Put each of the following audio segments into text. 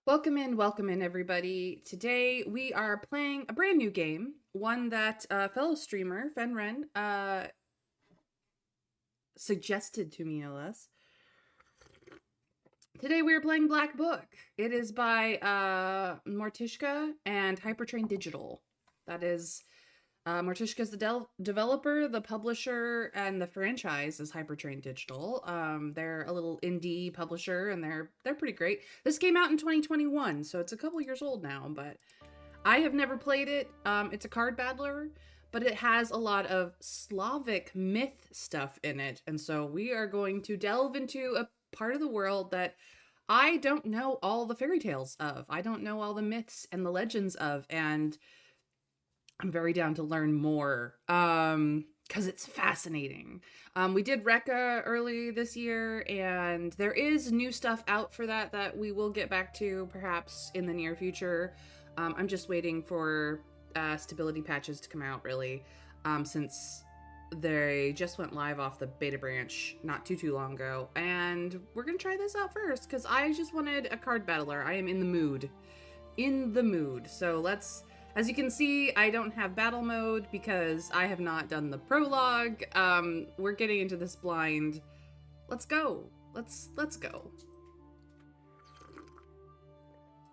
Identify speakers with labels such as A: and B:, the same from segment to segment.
A: Welcome in, everybody. Today we are playing a brand new game, one that fellow streamer Fenren suggested to me, no less. Today we are playing Black Book. It is by Morteshka and HypeTrain Digital. That is, Morteshka's the developer, the publisher, and the franchise is HypeTrain Digital. They're a little indie publisher, and they're pretty great. This came out in 2021, so it's a couple years old now, but I have never played it. It's a card battler, but it has a lot of Slavic myth stuff in it, and so we are going to delve into a part of the world that I don't know all the fairy tales of. I don't know all the myths and the legends of, and I'm very down to learn more because it's fascinating. We did Rekka early this year, and there is new stuff out for that we will get back to perhaps in the near future. I'm just waiting for stability patches to come out, really, since they just went live off the beta branch not too long ago, and we're gonna try this out first because I just wanted a card battler. I am in the mood. So let's, as you can see, I don't have battle mode because I have not done the prologue. We're getting into this blind. Let's go. Let's go.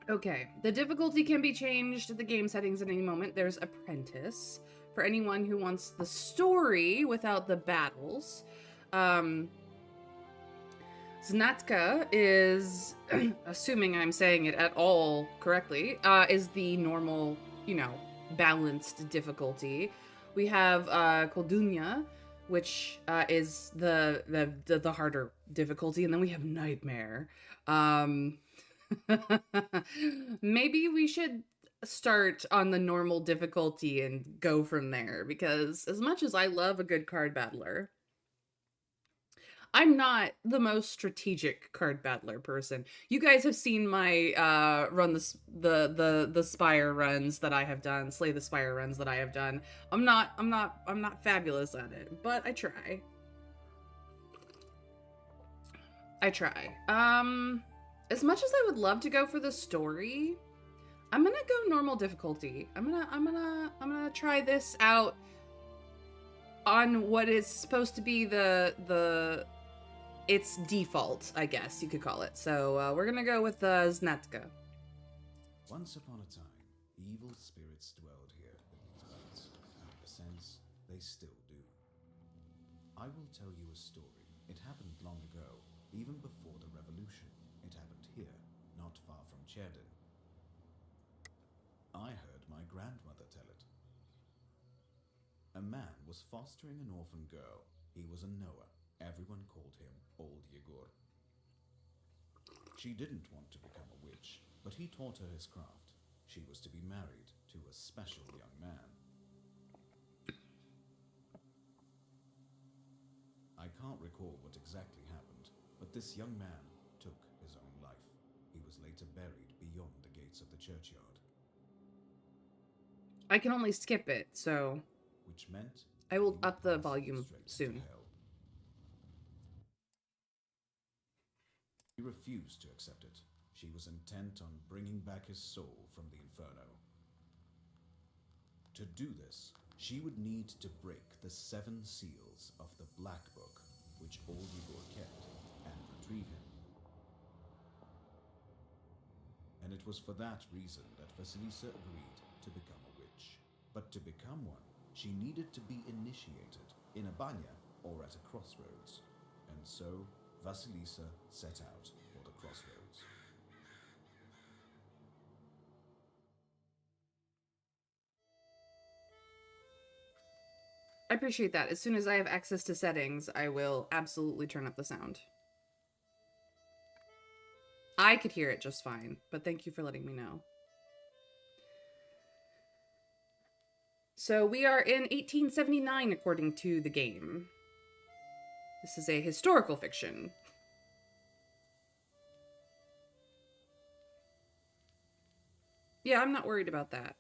A: Okay, the difficulty can be changed at the game settings at any moment. There's Apprentice for anyone who wants the story without the battles. Znatka is, assuming I'm saying it at all correctly, is the normal, balanced difficulty. We have Koldunya, which is the harder difficulty, and then we have Nightmare. Maybe we should start on the normal difficulty and go from there, because as much as I love a good card battler, I'm not the most strategic card battler person. You guys have seen my run the Spire runs that I have done, Slay the Spire runs that I have done. I'm not fabulous at it, but I try. As much as I would love to go for the story, I'm gonna go normal difficulty. I'm gonna try this out on what is supposed to be its default, I guess you could call it. So we're gonna go with Znatka.
B: Once upon a time, evil spirits dwelled here in these parts, and in a sense, they still do. I will tell you a story. It happened long ago, even before the revolution. It happened here, not far from Cherdin. I heard my grandmother tell it. A man was fostering an orphan girl. He was a Noah. Everyone called him Old Yegor. She didn't want to become a witch, but he taught her his craft. She was to be married to a special young man. I can't recall what exactly happened, but this young man took his own life. He was later buried beyond the gates of the churchyard.
A: I can only skip it, so
B: Which meant
A: I will up the volume soon.
B: He refused to accept it. She was intent on bringing back his soul from the inferno. To do this, she would need to break the 7 seals of the Black Book, which Old Igor kept, and retrieve him. And it was for that reason that Vasilisa agreed to become a witch. But to become one, she needed to be initiated in a banya or at a crossroads. And so Vasilisa set out for the crossroads.
A: I appreciate that. As soon as I have access to settings, I will absolutely turn up the sound. I could hear it just fine, but thank you for letting me know. So we are in 1879, according to the game. This is a historical fiction. Yeah, I'm not worried about that.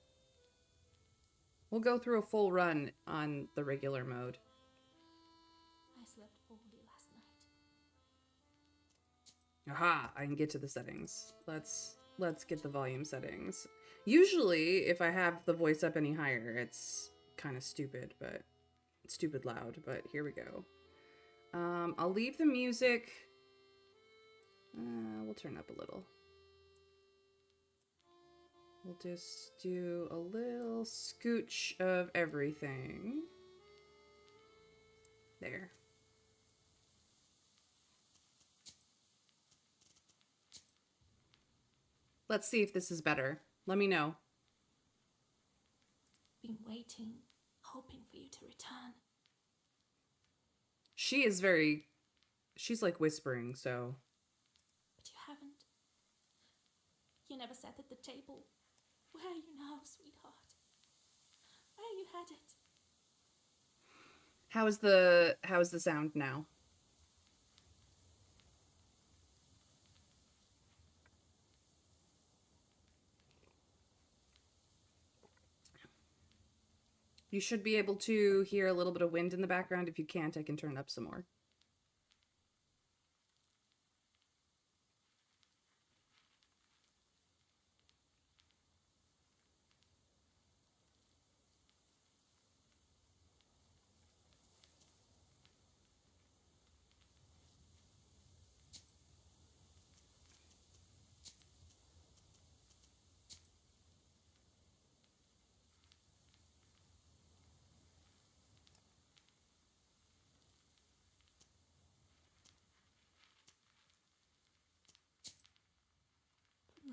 A: We'll go through a full run on the regular mode.
C: I slept poorly last night.
A: Aha, I can get to the settings. Let's let's get the volume settings. Usually, if I have the voice up any higher, it's kind of stupid, but stupid loud. But here we go. I'll leave the music. We'll turn up a little. We'll just do a little scooch of everything. There. Let's see if this is better. Let me know.
C: Been waiting, hoping for you to return.
A: She's like whispering, so.
C: But you haven't. You never sat at the table. Where are you now, sweetheart? Where are you headed?
A: How is the sound now? You should be able to hear a little bit of wind in the background. If you can't, I can turn up some more.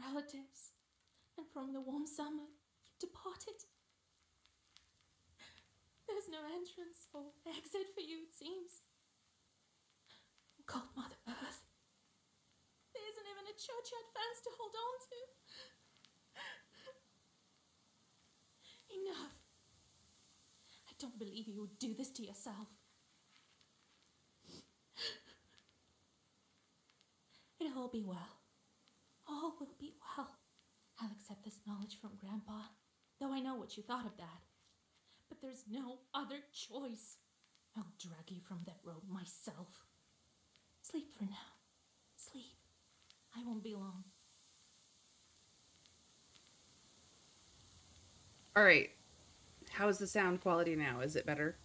C: From relatives and from the warm summer, you've departed. There's no entrance or exit for you, it seems. God, Mother Earth. There isn't even a churchyard fence to hold on to. Enough. I don't believe you would do this to yourself. It'll all be well. All will be well. I'll accept this knowledge from Grandpa, though I know what you thought of that. But there's no other choice. I'll drag you from that road myself. Sleep for now. Sleep. I won't be long.
A: All right. How's the sound quality now? Is it better?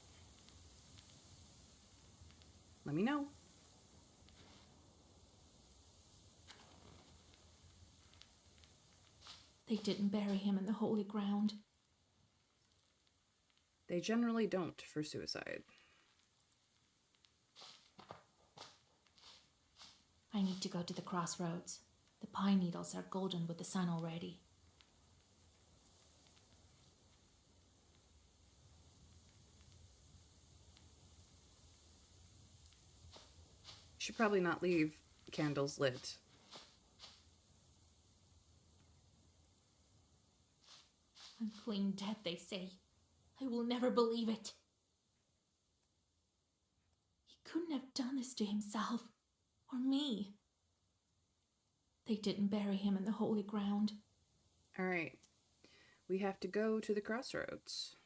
A: Let me know.
C: They didn't bury him in the holy ground.
A: They generally don't for suicide.
C: I need to go to the crossroads. The pine needles are golden with the sun already.
A: Should probably not leave candles lit.
C: Unclean dead, they say. I will never believe it. He couldn't have done this to himself, or me. They didn't bury him in the holy ground.
A: All right. We have to go to the crossroads.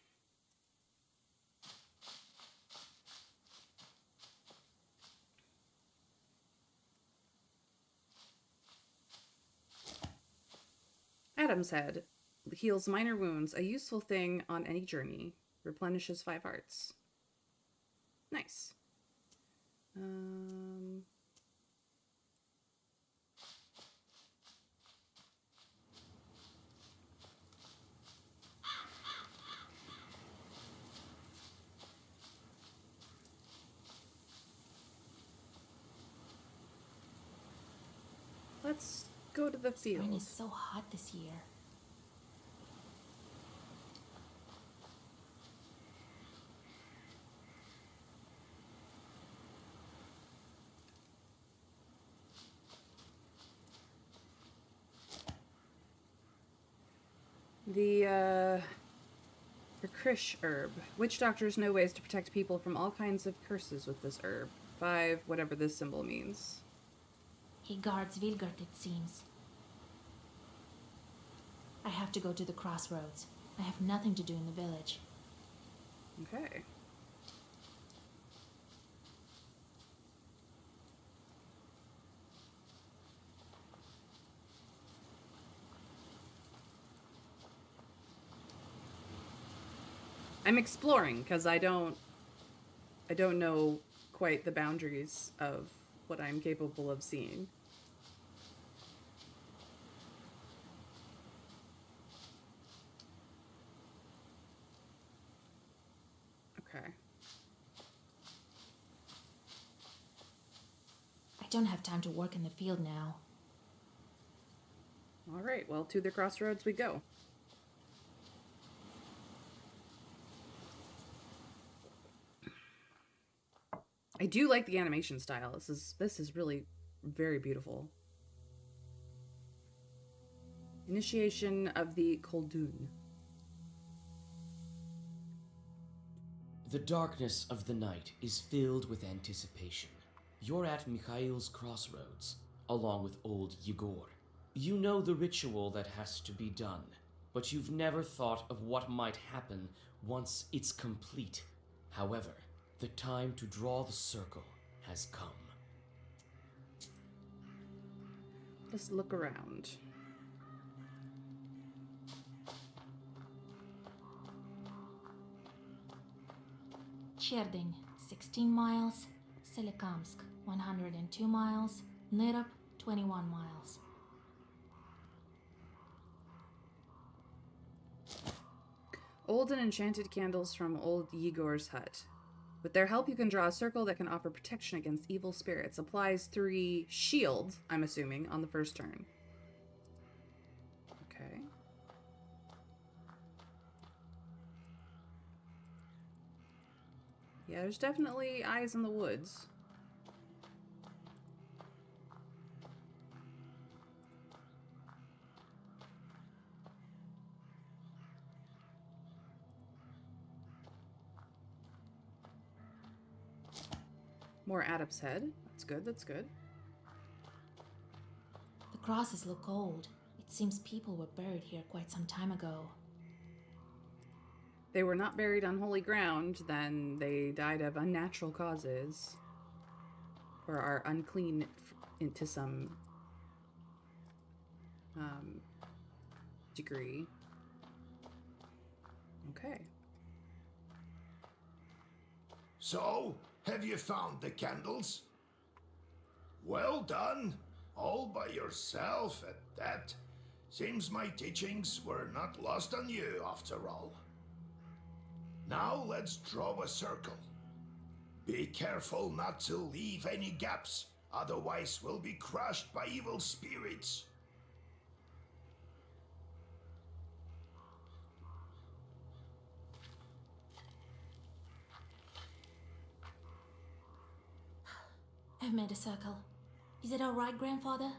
A: Adam's Head heals minor wounds, a useful thing on any journey. Replenishes 5 hearts. Nice. Let's go to the
C: Spring
A: field.
C: is so hot this year.
A: The Krish herb. Witch doctors know ways to protect people from all kinds of curses with this herb. 5, whatever this symbol means.
C: He guards Vilgard, it seems. I have to go to the crossroads. I have nothing to do in the village.
A: Okay. I'm exploring because I don't know quite the boundaries of what I'm capable of seeing. Okay.
C: I don't have time to work in the field now.
A: All right. Well, to the crossroads we go. I do like the animation style. This is really very beautiful. Initiation of the Koldun.
D: The darkness of the night is filled with anticipation. You're at Mikhail's crossroads, along with old Yegor. You know the ritual that has to be done, but you've never thought of what might happen once it's complete. However, the time to draw the circle has come.
A: Let's look around.
C: Cherding, 16 miles. Solikamsk, 102 miles. Nirop, 21 miles.
A: Old and enchanted candles from old Yegor's hut. With their help, you can draw a circle that can offer protection against evil spirits. Applies 3 shield, I'm assuming, on the first turn. Okay. Yeah, there's definitely eyes in the woods. More Adept's head. That's good, that's good.
C: The crosses look old. It seems people were buried here quite some time ago.
A: They were not buried on holy ground, then they died of unnatural causes. Or are unclean into some degree. Okay.
E: So, have you found the candles? Well done. All by yourself at that. Seems my teachings were not lost on you after all. Now let's draw a circle. Be careful not to leave any gaps, otherwise we'll be crushed by evil spirits.
C: I've made a circle. Is it alright, Grandfather?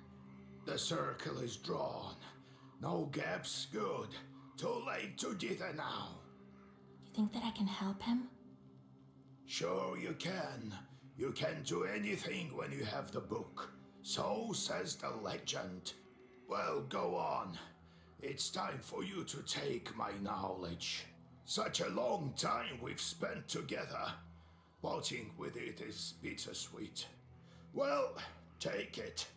E: The circle is drawn. No gaps, good. Too late to dither now.
C: You think that I can help him?
E: Sure you can. You can do anything when you have the book. So says the legend. Well, go on. It's time for you to take my knowledge. Such a long time we've spent together. Parting with it is bittersweet. Well, take it.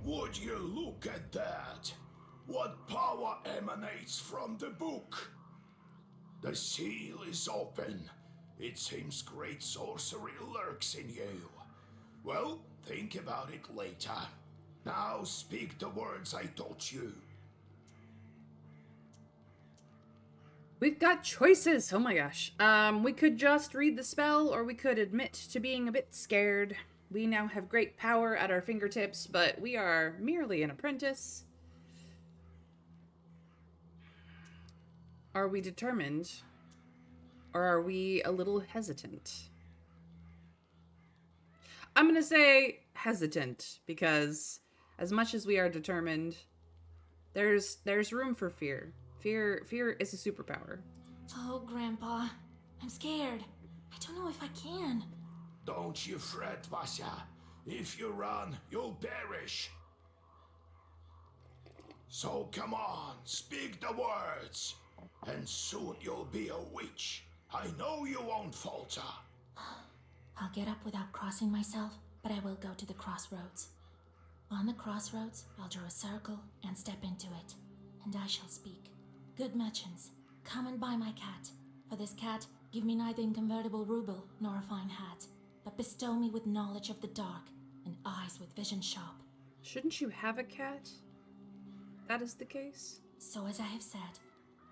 E: Would you look at that? What power emanates from the book? The seal is open. It seems great sorcery lurks in you. Well, think about it later. Now speak the words I taught you.
A: We've got choices. Oh my gosh. We could just read the spell, or we could admit to being a bit scared. We now have great power at our fingertips, but we are merely an apprentice. Are we determined? Or are we a little hesitant? I'm gonna say hesitant, because as much as we are determined, there's room for fear. Fear is a superpower.
C: Oh, Grandpa. I'm scared. I don't know if I can.
E: Don't you fret, Vasya. If you run, you'll perish. So come on, speak the words, and soon you'll be a witch. I know you won't falter.
C: I'll get up without crossing myself, but I will go to the crossroads. On the crossroads, I'll draw a circle and step into it, and I shall speak. Good merchants, come and buy my cat. For this cat, give me neither inconvertible ruble nor a fine hat, but bestow me with knowledge of the dark and eyes with vision sharp.
A: Shouldn't you have a cat? That is the case.
C: So as I have said,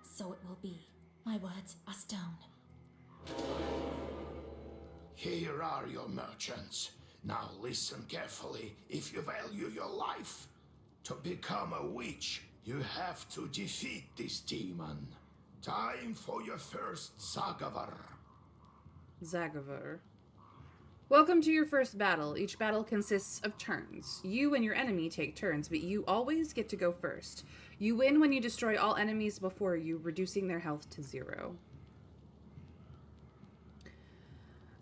C: so it will be. My words are stone.
E: Here are your merchants. Now listen carefully if you value your life. To become a witch, you have to defeat this demon. Time for your first Zagavar.
A: Zagavar. Welcome to your first battle. Each battle consists of turns. You and your enemy take turns, but you always get to go first. You win when you destroy all enemies before you, reducing their health to 0.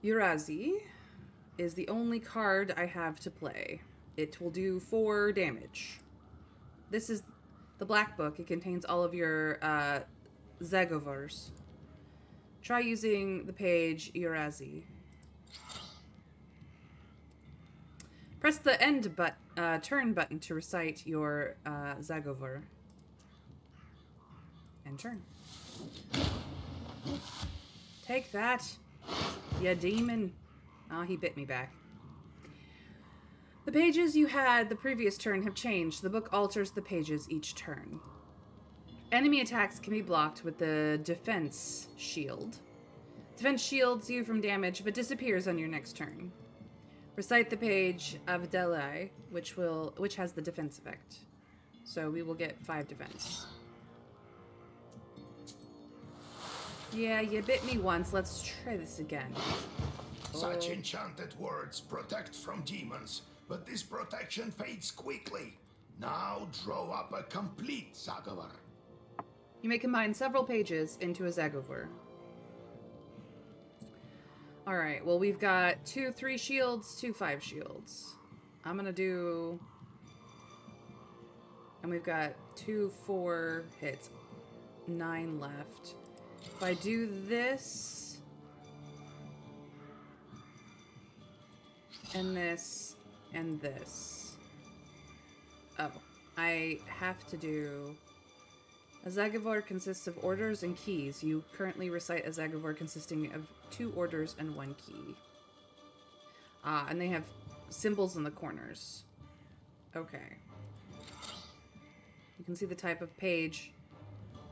A: Urazi is the only card I have to play. It will do 4 damage. This is the black book. It contains all of your Zagavars. Try using the page Urazi. Press the end turn button to recite your Zagavar. And turn. Take that, ya demon. Ah, he bit me back. The pages you had the previous turn have changed. The book alters the pages each turn. Enemy attacks can be blocked with the defense shield. Defense shields you from damage, but disappears on your next turn. Recite the page Avdelai, which has the defense effect. So we will get 5 defense. Yeah, you bit me once. Let's try this again.
E: Such enchanted words protect from demons, but this protection fades quickly. Now draw up a complete Zagavar.
A: You may combine several pages into a Zagavar. Alright, well we've got 2 3 shields, 2 5 shields. I'm gonna do... And we've got 2 4 hits. 9 left. If I do this... And this... And this... Oh. I have to do... A Zagavar consists of orders and keys. You currently recite a Zagavar consisting of 2 orders and 1 key. And they have symbols in the corners. Okay. You can see the type of page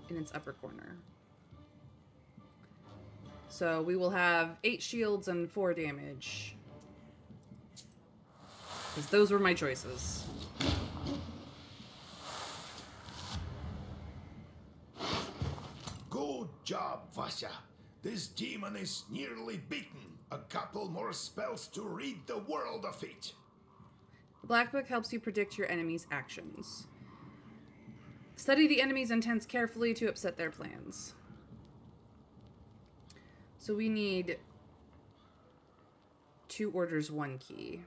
A: in its upper corner. So we will have 8 shields and 4 damage. Because those were my choices.
E: Good job, Vasya. This demon is nearly beaten. A couple more spells to rid the world of it.
A: The Black Book helps you predict your enemy's actions. Study the enemy's intents carefully to upset their plans. So we need 2 orders, 1 key.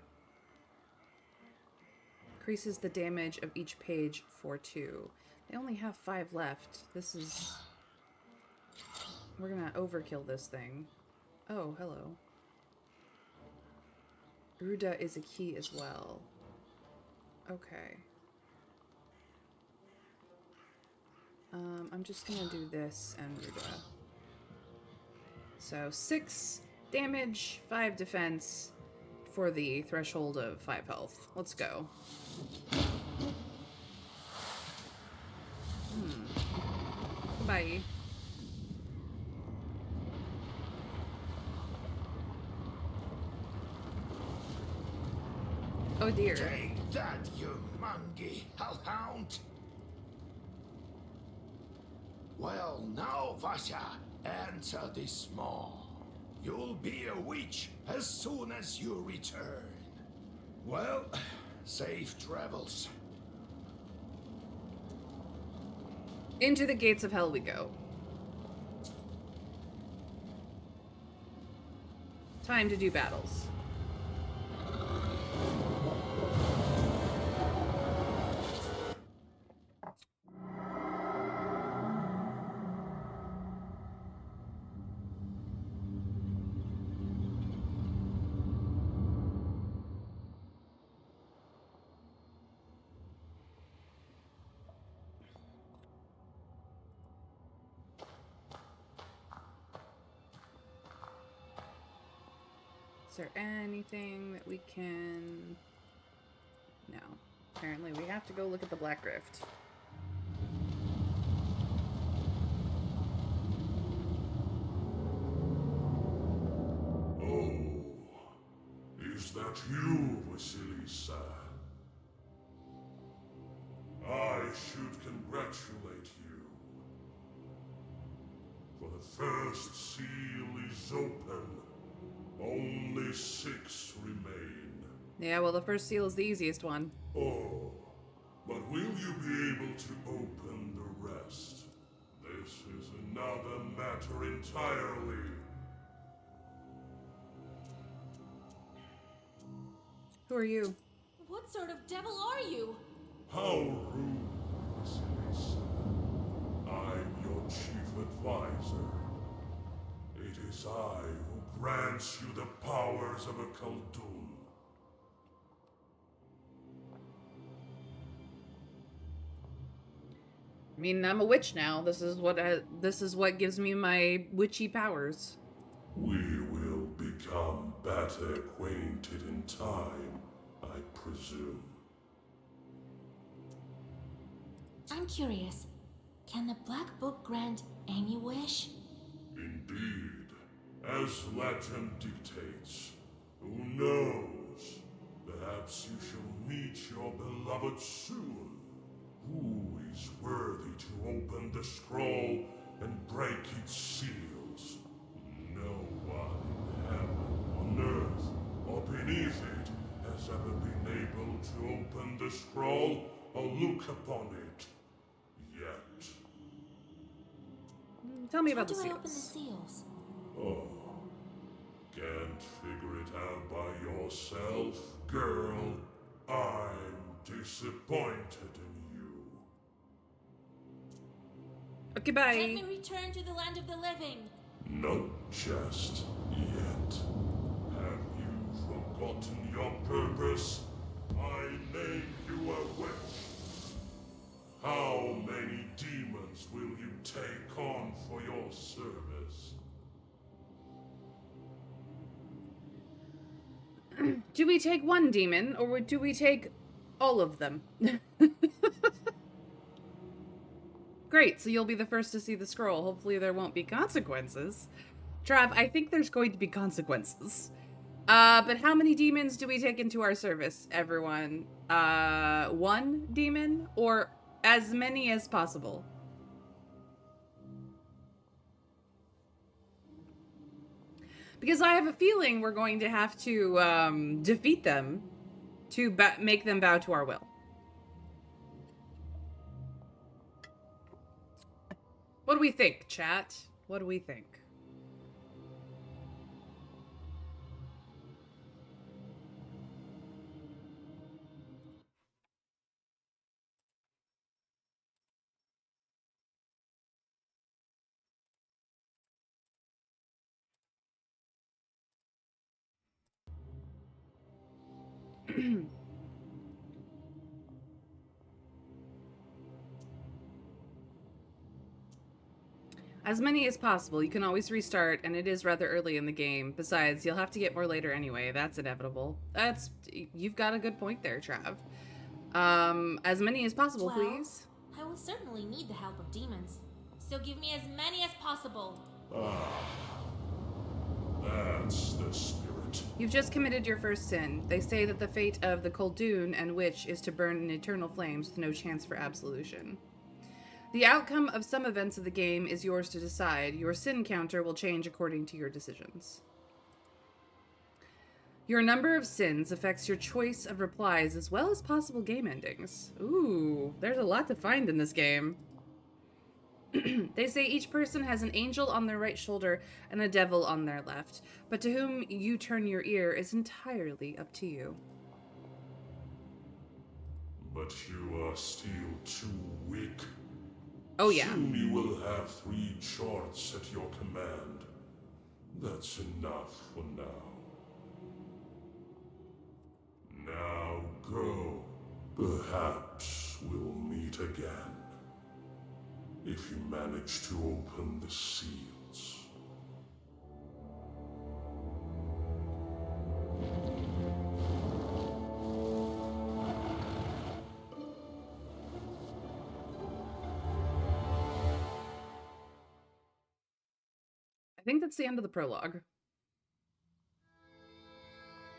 A: Increases the damage of each page for 2. They only have 5 left. This is... We're gonna overkill this thing. Oh, hello. Ruda is a key as well. Okay. I'm just gonna do this and Ruda. So 6 damage, 5 defense for the threshold of 5 health. Let's go. Bye. Oh dear.
E: Take that, you mangy hellhound! Well, now, Vasya, answer this maw. You'll be a witch as soon as you return. Well, safe travels.
A: Into the gates of hell we go. Time to do battles. Is there anything that we can... No. Apparently we have to go look at the Black Rift.
F: Oh, is that you, Vasilisa? I should congratulate you. For the first seal is open. Only 6 remain.
A: Yeah, well, the first seal is the easiest one.
F: Oh, but will you be able to open the rest? This is another matter entirely.
A: Who are you?
C: What sort of devil are you?
F: How rude, Vasilisa. I'm your chief advisor. It is I who grants you the powers of a Khaldun.
A: I mean, I'm a witch now. This is what gives me my witchy powers.
F: We will become better acquainted in time, I presume.
C: I'm curious. Can the Black Book grant any wish?
F: Indeed, as legend dictates. Who knows? Perhaps you shall meet your beloved soon. Who is worthy to open the scroll and break its seals? No one in heaven, on earth, or beneath it has ever been able to open the scroll or look upon it. Yet.
A: Tell me about
C: How
A: the
C: do I open the
A: seals.
C: seals?
F: Oh, can't figure it out by yourself, girl? I'm disappointed in you.
A: Okay,
C: Let
A: bye.
C: me return to the land of the living.
F: Not just yet. Have you forgotten your purpose? I named you a witch. How many demons will you take on for your service?
A: Do we take one demon, or do we take all of them? Great, so you'll be the first to see the scroll. Hopefully there won't be consequences. Trav, I think there's going to be consequences. But how many demons do we take into our service, everyone? One demon, or as many as possible? Because I have a feeling we're going to have to defeat them to make them bow to our will. What do we think, chat? What do we think? As many as possible. You can always restart, and it is rather early in the game. Besides, you'll have to get more later anyway. That's inevitable. You've got a good point there, Trav. As many as possible,
C: Well,
A: please.
C: I will certainly need the help of demons. So give me as many as possible.
F: That's the spirit.
A: You've just committed your first sin. They say that the fate of the Khaldun and Witch is to burn in eternal flames with no chance for absolution. The outcome of some events of the game is yours to decide. Your sin counter will change according to your decisions. Your number of sins affects your choice of replies as well as possible game endings. Ooh, there's a lot to find in this game. They say each person has an angel on their right shoulder and a devil on their left, but to whom you turn your ear is entirely up to you.
F: But you are still too weak.
A: Oh yeah.
F: Soon you will have 3 charts at your command. That's enough for now. Now go. Perhaps we'll meet again. If you manage to open the seals.
A: I think that's the end of the prologue.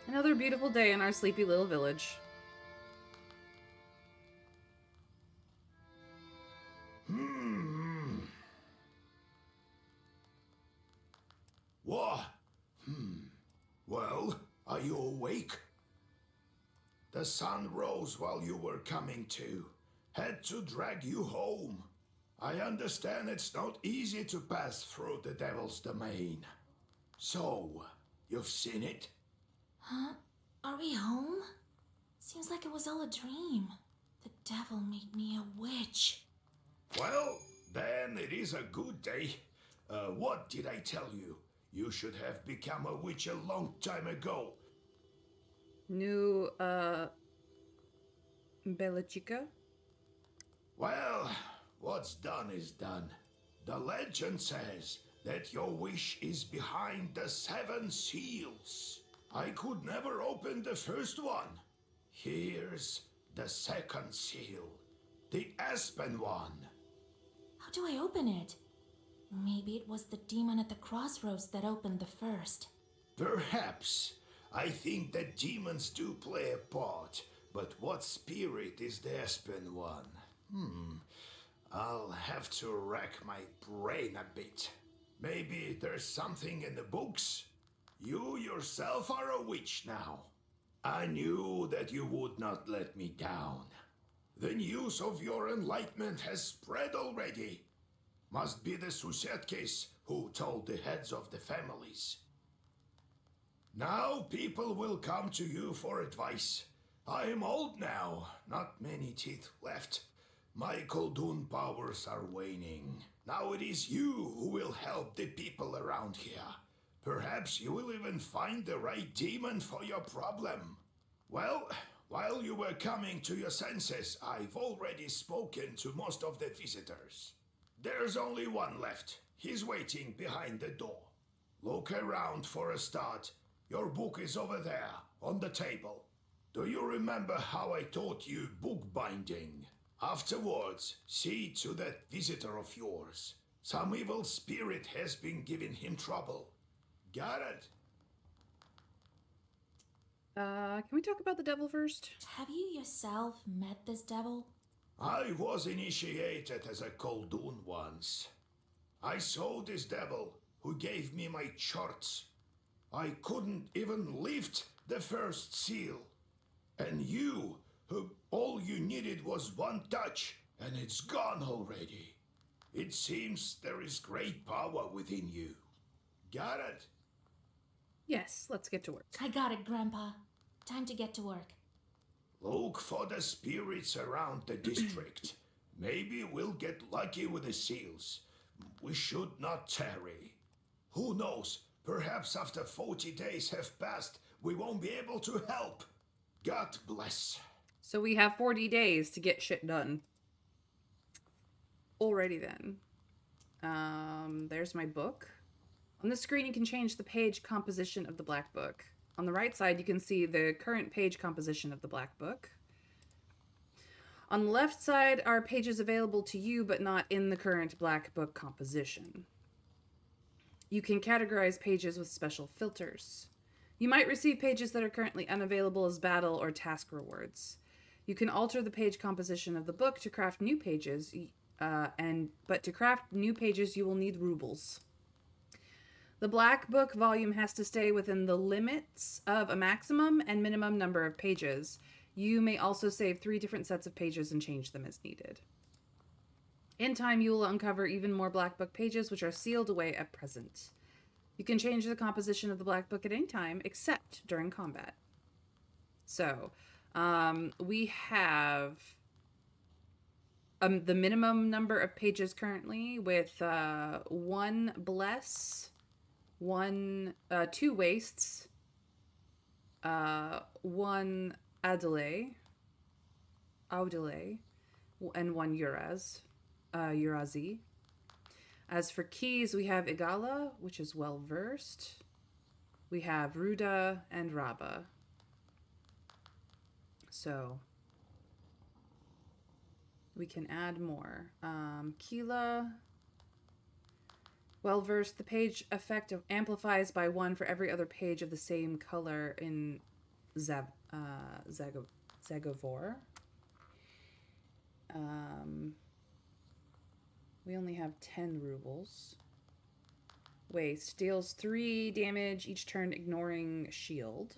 A: Another beautiful day in our sleepy little village.
E: What? Well, are you awake? The sun rose while you were coming to. Had to drag you home. I understand it's not easy to pass through the devil's domain. So, you've seen it?
C: Huh? Are we home? Seems like it was all a dream. The devil made me a witch.
E: Well, then it is a good day. What did I tell you? You should have become a witch a long time ago.
A: New, Bella Chica?
E: Well, what's done is done. The legend says that your wish is behind the 7 seals. I could never open the first one. Here's the second seal, the aspen one.
C: How do I open it? Maybe it was the demon at the crossroads that opened the first.
E: Perhaps. I think that demons do play a part, but what spirit is the aspen one? I'll have to rack my brain a bit. Maybe there's something in the books? You yourself are a witch now. I knew that you would not let me down. The news of your enlightenment has spread already. Must be the Susetkes who told the heads of the families. Now people will come to you for advice. I am old now, not many teeth left. My Koldun powers are waning. Now it is you who will help the people around here. Perhaps you will even find the right demon for your problem. Well, while you were coming to your senses, I've already spoken to most of the visitors. There's only one left. He's waiting behind the door. Look around for a start. Your book is over there, on the table. Do you remember how I taught you bookbinding? Afterwards, see to that visitor of yours. Some evil spirit has been giving him trouble. Got it?
A: Can we talk about the devil first?
C: Have you yourself met this devil?
E: I was initiated as a Koldun once. I saw this devil who gave me my charts. I couldn't even lift the first seal. And you, who all you needed was one touch, and it's gone already. It seems there is great power within you. Got it?
A: Yes, let's get to work.
C: I got it, Grandpa. Time to get to work.
E: Look for the spirits around the district. Maybe we'll get lucky with the seals. We should not tarry. Who knows? Perhaps after 40 days have passed, we won't be able to help. God bless.
A: So we have 40 days to get shit done. Alrighty then. There's my book. On the screen, you can change the page composition of the black book. On the right side, you can see the current page composition of the black book. On the left side are pages available to you, but not in the current black book composition. You can categorize pages with special filters. You might receive pages that are currently unavailable as battle or task rewards. You can alter the page composition of the book to craft new pages, but to craft new pages, you will need rubles. The Black Book volume has to stay within the limits of a maximum and minimum number of pages. You may also save 3 different sets of pages and change them as needed. In time, you will uncover even more Black Book pages, which are sealed away at present. You can change the composition of the Black Book at any time, except during combat. So, we have the minimum number of pages currently with 1 bless, 2 wastes, 1 Audile, and 1 Urazi. As for keys, we have Igala, which is well versed. We have Ruda and Raba. So we can add more. Kila Well versed, the page effect amplifies by 1 for every other page of the same color in Zagovor. We only have 10 rubles. Waste. Deals 3 damage each turn, ignoring shield.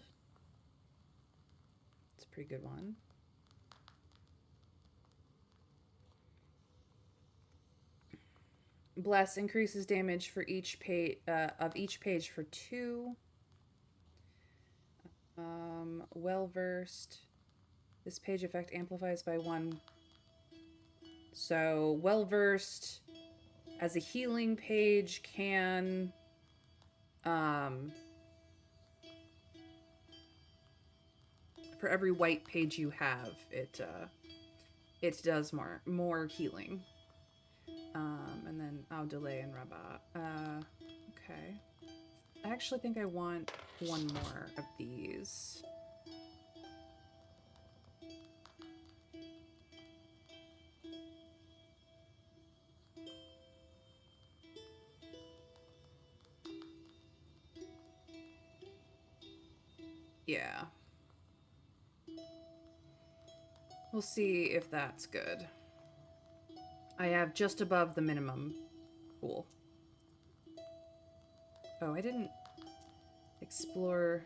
A: It's a pretty good one. Bless increases damage for each page for 2. Well versed. This page effect amplifies by 1. So well versed as a healing page can for every white page you have, it does more healing. And then I'll delay and Rabat. Okay. I actually think I want one more of these. Yeah. We'll see if that's good. I have just above the minimum. Cool. Oh, I didn't explore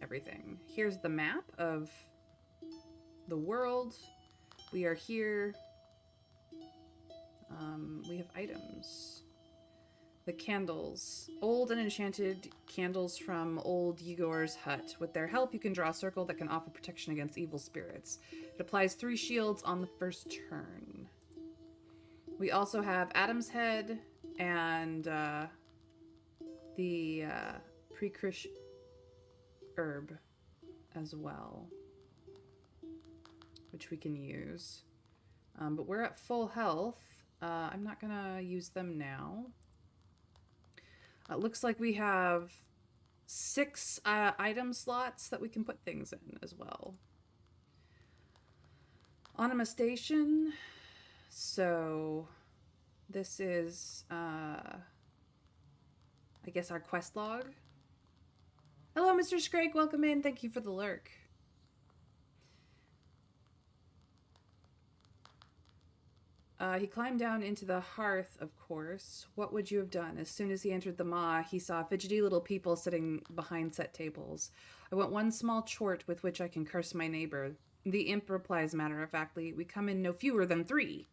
A: everything. Here's the map of the world. We are here. We have items. The candles. Old and enchanted candles from old Yegor's hut. With their help, you can draw a circle that can offer protection against evil spirits. It applies 3 shields on the first turn. We also have Adam's Head and the pre-Krish herb as well, which we can use. But we're at full health. I'm not gonna use them now. It looks like we have 6 item slots that we can put things in as well. Anima Station. So this is, I guess, our quest log. Hello, Mr. Scrake. Welcome in. Thank you for the lurk. He climbed down into the hearth, of course. What would you have done? As soon as he entered the maw, he saw fidgety little people sitting behind set tables. I want 1 small chort with which I can curse my neighbor. The imp replies matter-of-factly, we come in no fewer than 3.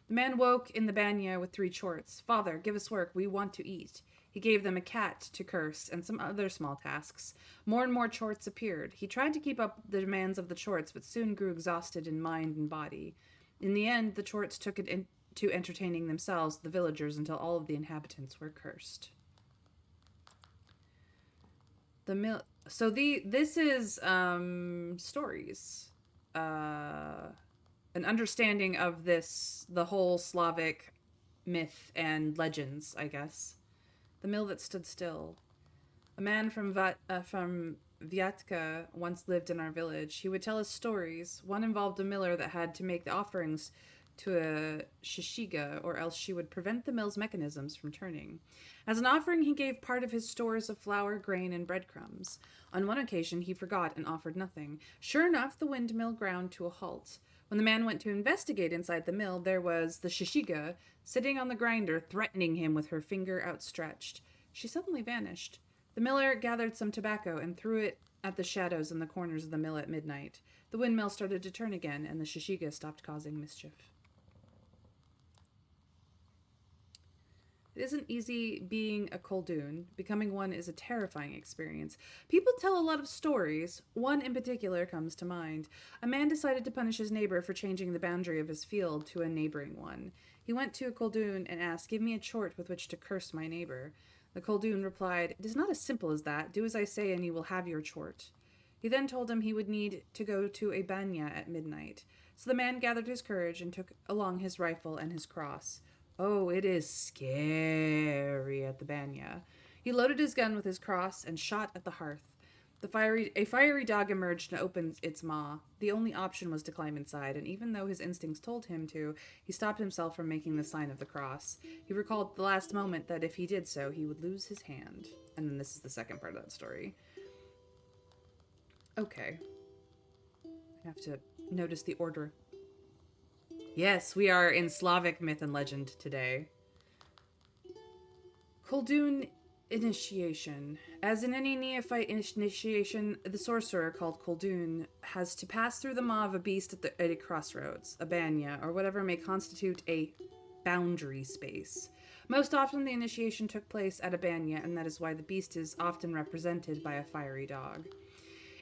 A: The man woke in the banya with 3 chorts. Father, give us work. We want to eat. He gave them a cat to curse and some other small tasks. More and more chorts appeared. He tried to keep up the demands of the chorts, but soon grew exhausted in mind and body. In the end, the chorts took it to entertaining themselves, the villagers, until all of the inhabitants were cursed. This is stories. An understanding of the whole Slavic myth and legends, I guess. The mill that stood still. A man from Vyatka once lived in our village. He would tell us stories. One involved a miller that had to make the offerings to a shishiga, or else she would prevent the mill's mechanisms from turning. As an offering, he gave part of his stores of flour, grain, and breadcrumbs. On one occasion, he forgot and offered nothing. Sure enough, the windmill ground to a halt. When the man went to investigate inside the mill, there was the shishiga sitting on the grinder, threatening him with her finger outstretched. She suddenly vanished. The miller gathered some tobacco and threw it at the shadows in the corners of the mill at midnight. The windmill started to turn again, and the shishiga stopped causing mischief. It isn't easy being a Koldun. Becoming one is a terrifying experience. People tell a lot of stories. One in particular comes to mind. A man decided to punish his neighbor for changing the boundary of his field to a neighboring one. He went to a Koldun and asked, "Give me a chort with which to curse my neighbor." The Koldun replied, "It is not as simple as that. Do as I say and you will have your chort." He then told him he would need to go to a banya at midnight. So the man gathered his courage and took along his rifle and his cross. Oh, it is scary at the banya. He loaded his gun with his cross and shot at the hearth. A fiery dog emerged and opened its maw. The only option was to climb inside, and even though his instincts told him to, he stopped himself from making the sign of the cross. He recalled the last moment that if he did so, he would lose his hand. And then this is the second part of that story. Okay. I have to notice the order. Yes, we are in Slavic myth and legend today. Koldun initiation. As in any neophyte initiation, the sorcerer, called Koldun, has to pass through the maw of a beast at a crossroads, a banya, or whatever may constitute a boundary space. Most often, the initiation took place at a banya, and that is why the beast is often represented by a fiery dog.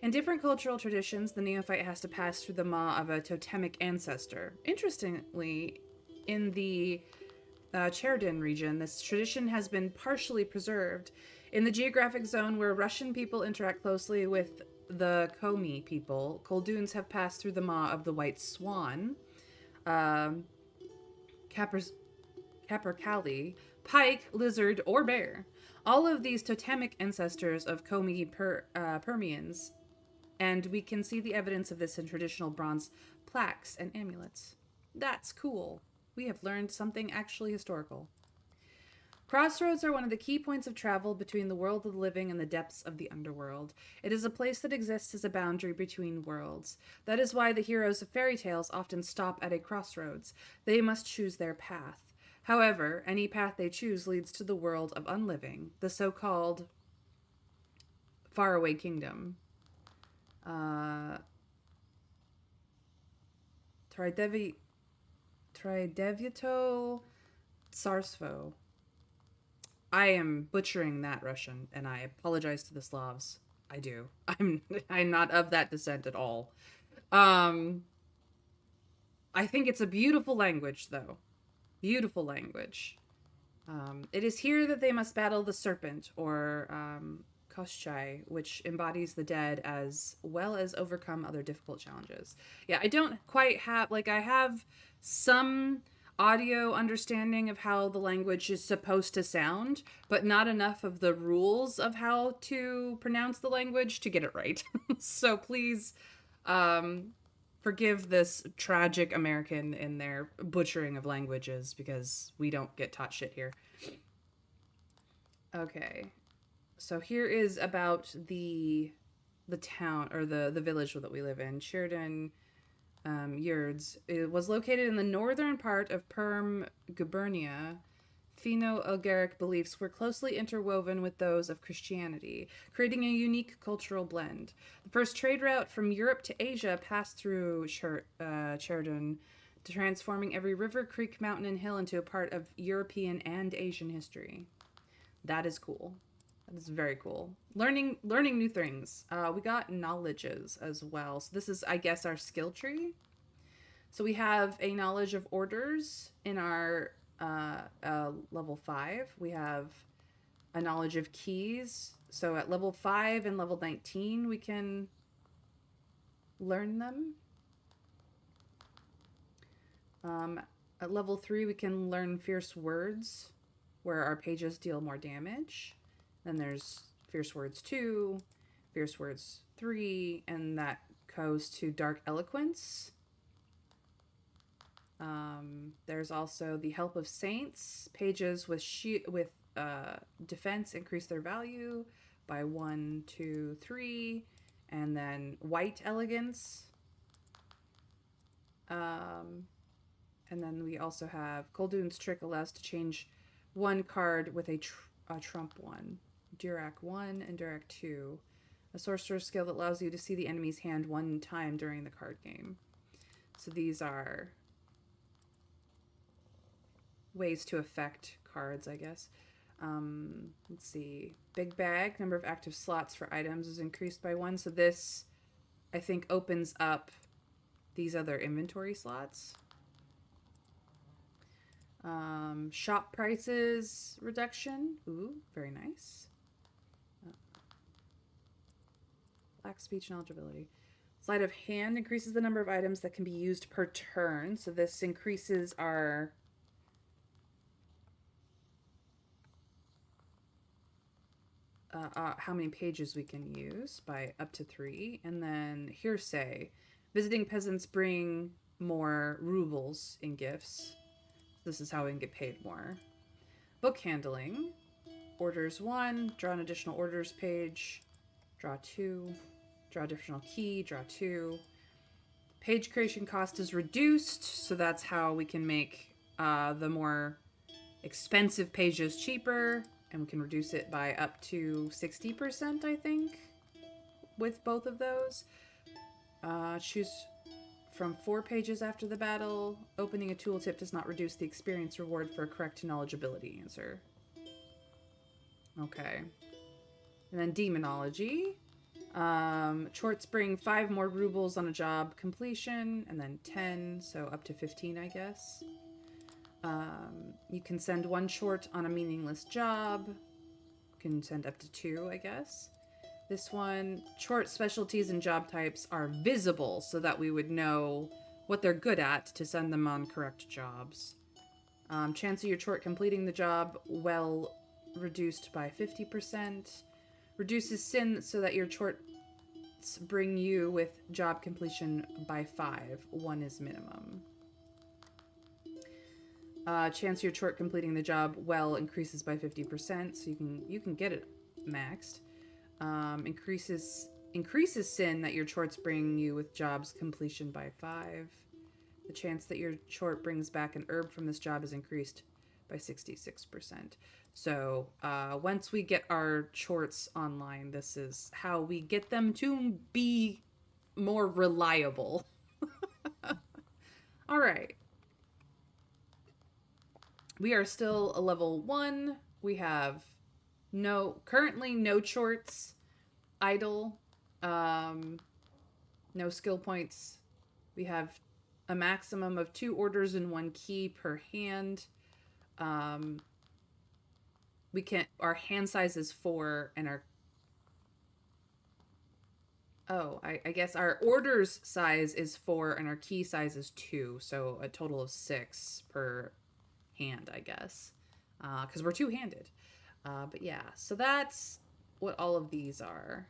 A: In different cultural traditions, the neophyte has to pass through the maw of a totemic ancestor. Interestingly, in the Cherdyn region, this tradition has been partially preserved. In the geographic zone where Russian people interact closely with the Komi people, Kolduns have passed through the maw of the white swan, capercaillie, pike, lizard, or bear. All of these totemic ancestors of Komi Permians, and we can see the evidence of this in traditional bronze plaques and amulets. That's cool. We have learned something actually historical. Crossroads are one of the key points of travel between the world of the living and the depths of the underworld. It is a place that exists as a boundary between worlds. That is why the heroes of fairy tales often stop at a crossroads. They must choose their path. However, any path they choose leads to the world of unliving, the so-called faraway kingdom. Tridevito Tsarstvo. I am butchering that Russian, and I apologize to the Slavs. I do. I'm not of that descent at all. I think it's a beautiful language, though. Beautiful language. It is here that they must battle the serpent, or Koschai, which embodies the dead, as well as overcome other difficult challenges. Yeah, I don't quite have, like, I have some audio understanding of how the language is supposed to sound, but not enough of the rules of how to pronounce the language to get it right. So please forgive this tragic American in their butchering of languages, because we don't get taught shit here. Okay. So here is about the town, or the village that we live in, Cherdyn Yurds. It was located in the northern part of Perm Gubernia. Finno-Ugaric beliefs were closely interwoven with those of Christianity, creating a unique cultural blend. The first trade route from Europe to Asia passed through Cherdyn, transforming every river, creek, mountain, and hill into a part of European and Asian history. That is cool. That is very cool. Learning new things. We got knowledges as well. So this is, I guess, our skill tree. So we have a knowledge of orders in our level 5. We have a knowledge of keys. So at level 5 and level 19, we can learn them. At level 3, we can learn fierce words, where our pages deal more damage. Then there's Fierce Words 2, Fierce Words 3, and that goes to Dark Eloquence. There's also the Help of Saints. Pages with defense increase their value by 1, 2, 3. And then White Elegance. And then we also have Koldun's Trick allows to change one card with a trump one. Durac 1 and Durac 2. A sorcerer's skill that allows you to see the enemy's hand one time during the card game. So these are ways to affect cards, I guess. Let's see. Big Bag, number of active slots for items is increased by 1. So this, I think, opens up these other inventory slots. Shop prices reduction. Ooh, very nice. Lack speech and eligibility. Sleight of hand increases the number of items that can be used per turn. So this increases our how many pages we can use by up to 3. And then hearsay. Visiting peasants bring more rubles in gifts. This is how we can get paid more. Book handling. Orders 1, draw an additional orders page, draw 2, draw additional key, draw 2. Page creation cost is reduced, so that's how we can make the more expensive pages cheaper, and we can reduce it by up to 60%, I think, with both of those. Choose from 4 pages after the battle. Opening a tooltip does not reduce the experience reward for a correct knowledgeability answer. Okay. And then demonology. Chorts bring 5 more rubles on a job completion, and then 10, so up to 15, I guess. You can send 1 chort on a meaningless job. You can send up to 2, I guess. This one, chort specialties and job types are visible so that we would know what they're good at to send them on correct jobs. Chance of your chort completing the job well reduced by 50%. Reduces sin so that your chorts bring you with job completion by 5. 1 is minimum. Chance of your chort completing the job well increases by 50%, so you can get it maxed. Increases sin that your chorts bring you with jobs completion by 5. The chance that your chort brings back an herb from this job is increased by 66%. So once we get our chorts online, this is how we get them to be more reliable. All right. We are still a level 1. We have currently no chorts idle, no skill points. We have a maximum of 2 orders and 1 key per hand. Our hand size is 4, and I guess our orders size is 4 and our key size is 2, so a total of 6 per hand, I guess, because we're 2-handed. But yeah, so that's what all of these are.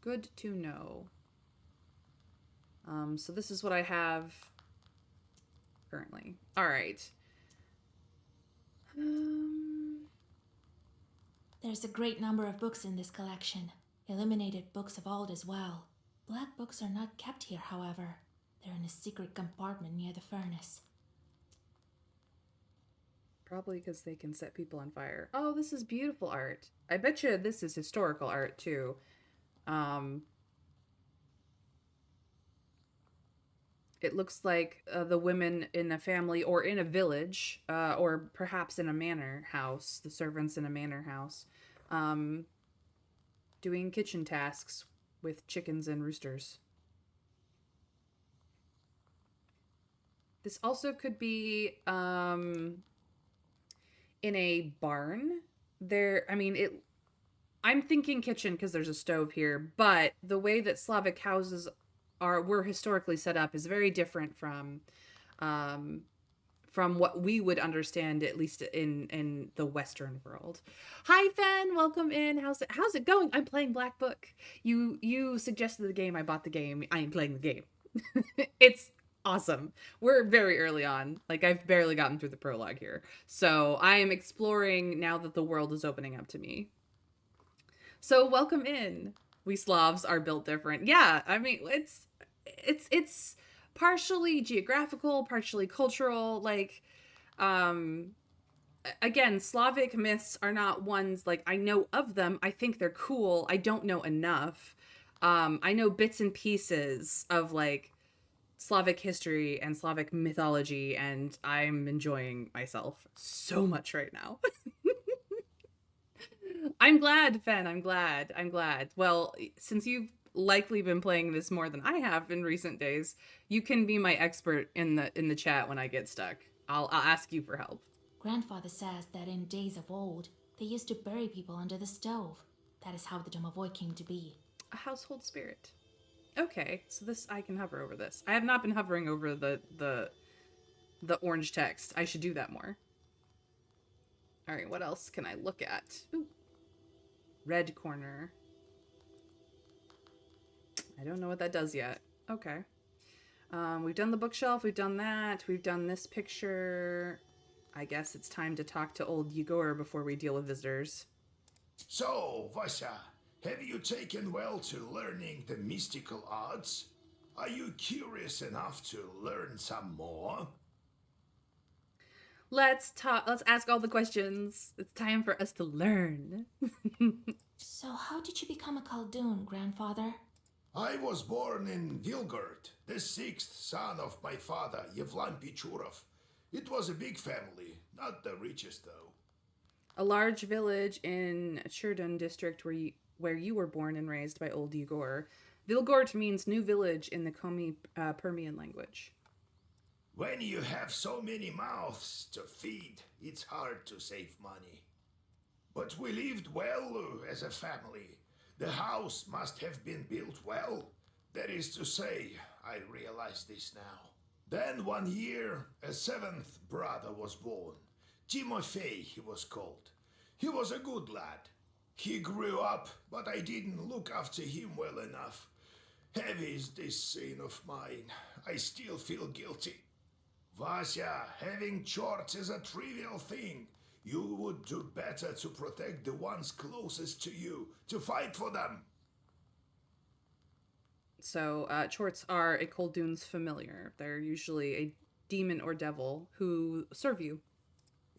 A: Good to know. So this is what I have currently. All right.
C: There's a great number of books in this collection. Illuminated books of old as well. Black books are not kept here, however. They're in a secret compartment near the furnace.
A: Probably because they can set people on fire. Oh, this is beautiful art. I bet you this is historical art, too. It looks like the women in a family or in a village, or perhaps in a manor house, the servants in a manor house, doing kitchen tasks with chickens and roosters. This also could be in a barn. I'm thinking kitchen because there's a stove here, but the way that Slavic houses were historically set up is very different from what we would understand, at least in the Western world. Hi, Fen, welcome in. How's it going? I'm playing Black Book. You suggested the game. I bought the game. I am playing the game. It's awesome. We're very early on. Like, I've barely gotten through the prologue here, so I am exploring now that the world is opening up to me. So welcome in. We Slavs are built different. Yeah, I mean, it's partially geographical, partially cultural. Like, again, Slavic myths are not ones, like, I know of them. I think they're cool. I don't know enough. I know bits and pieces of, like, Slavic history and Slavic mythology, and I'm enjoying myself so much right now. I'm glad, Fen. I'm glad. Well, since you've likely been playing this more than I have in recent days, you can be my expert in the chat when I get stuck. I'll ask you for help.
C: Grandfather says that in days of old, they used to bury people under the stove. That is how the domovoi came to be.
A: A household spirit. Okay, so this, I can hover over this. I have not been hovering over the orange text. I should do that more. All right, what else can I look at? Ooh, red corner. I don't know what that does yet. Okay. We've done the bookshelf. We've done that. We've done this picture. I guess it's time to talk to old Yegor before we deal with visitors.
E: So, Vasya, have you taken well to learning the mystical arts? Are you curious enough to learn some more?
A: Let's talk. Let's ask all the questions. It's time for us to learn.
C: So, how did you become a Khaldun, grandfather?
E: I was born in Vilgard, the sixth son of my father, Yevlan Pichurov. It was a big family, not the richest though.
A: A large village in Churdun district where you were born and raised by old Yegor. Vilgort means new village in the Komi Permian language.
E: When you have so many mouths to feed, it's hard to save money. But we lived well as a family. The house must have been built well. That is to say, I realize this now. Then one year, a seventh brother was born. Timofey he was called. He was a good lad. He grew up, but I didn't look after him well enough. Heavy is this sin of mine. I still feel guilty. Vasya, having chores is a trivial thing. You would do better to protect the ones closest to you, to fight for them.
A: So, Chorts are a Koldune's familiar. They're usually a demon or devil who serve you.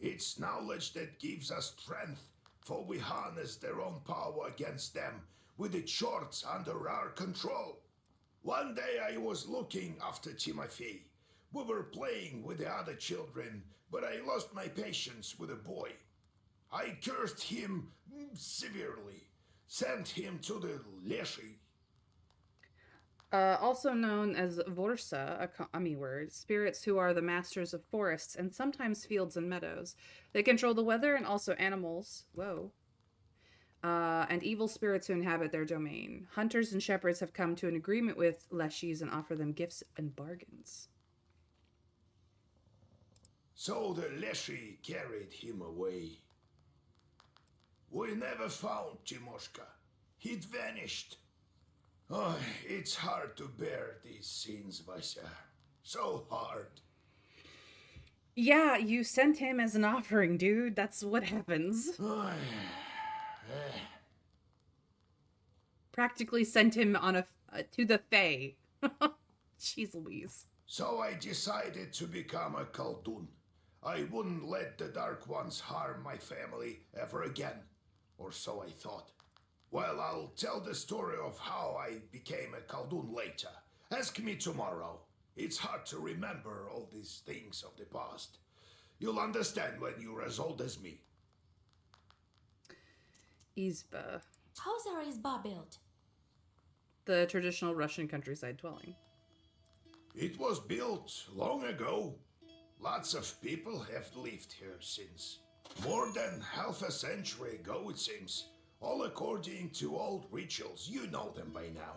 E: It's knowledge that gives us strength, for we harness their own power against them, with the chores under our control. One day I was looking after Timofey. We were playing with the other children, but I lost my patience with a boy. I cursed him severely, sent him to the Leshy.
A: Also known as Vorsa, a Kami word, spirits who are the masters of forests and sometimes fields and meadows. They control the weather and also animals. Whoa. And evil spirits who inhabit their domain. Hunters and shepherds have come to an agreement with Leshis and offer them gifts and bargains.
E: So the Leshy carried him away. We never found Timoshka. He'd vanished. Oh, it's hard to bear these scenes, Vasya. So hard.
A: Yeah, you sent him as an offering, dude. That's what happens. Practically sent him on to the Fae. Jeez Louise.
E: So I decided to become a Khaldun. I wouldn't let the Dark Ones harm my family ever again. Or so I thought. Well, I'll tell the story of how I became a Khaldun later. Ask me tomorrow. It's hard to remember all these things of the past. You'll understand when you're as old as me.
A: Izba.
C: How's our izba built?
A: The traditional Russian countryside dwelling.
E: It was built long ago. Lots of people have lived here since. More than half a century ago, it seems. All according to old rituals. You know them by now.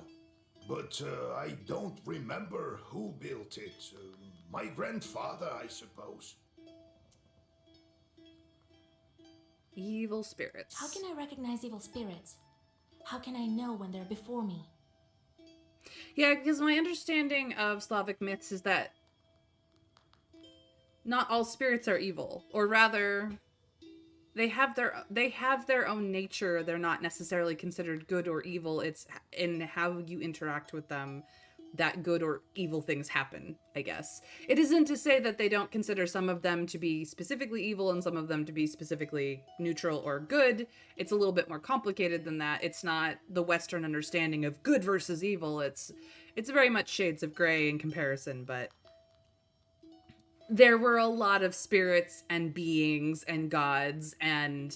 E: But I don't remember who built it. My grandfather, I suppose.
A: Evil spirits.
C: How can I recognize evil spirits? How can I know when they're before me?
A: Yeah, because my understanding of Slavic myths is that not all spirits are evil, or rather, they have their own nature. They're not necessarily considered good or evil. It's in how you interact with them that good or evil things happen, I guess. It isn't to say that they don't consider some of them to be specifically evil and some of them to be specifically neutral or good. It's a little bit more complicated than that. It's not the Western understanding of good versus evil. It's very much shades of gray in comparison, but there were a lot of spirits and beings and gods, and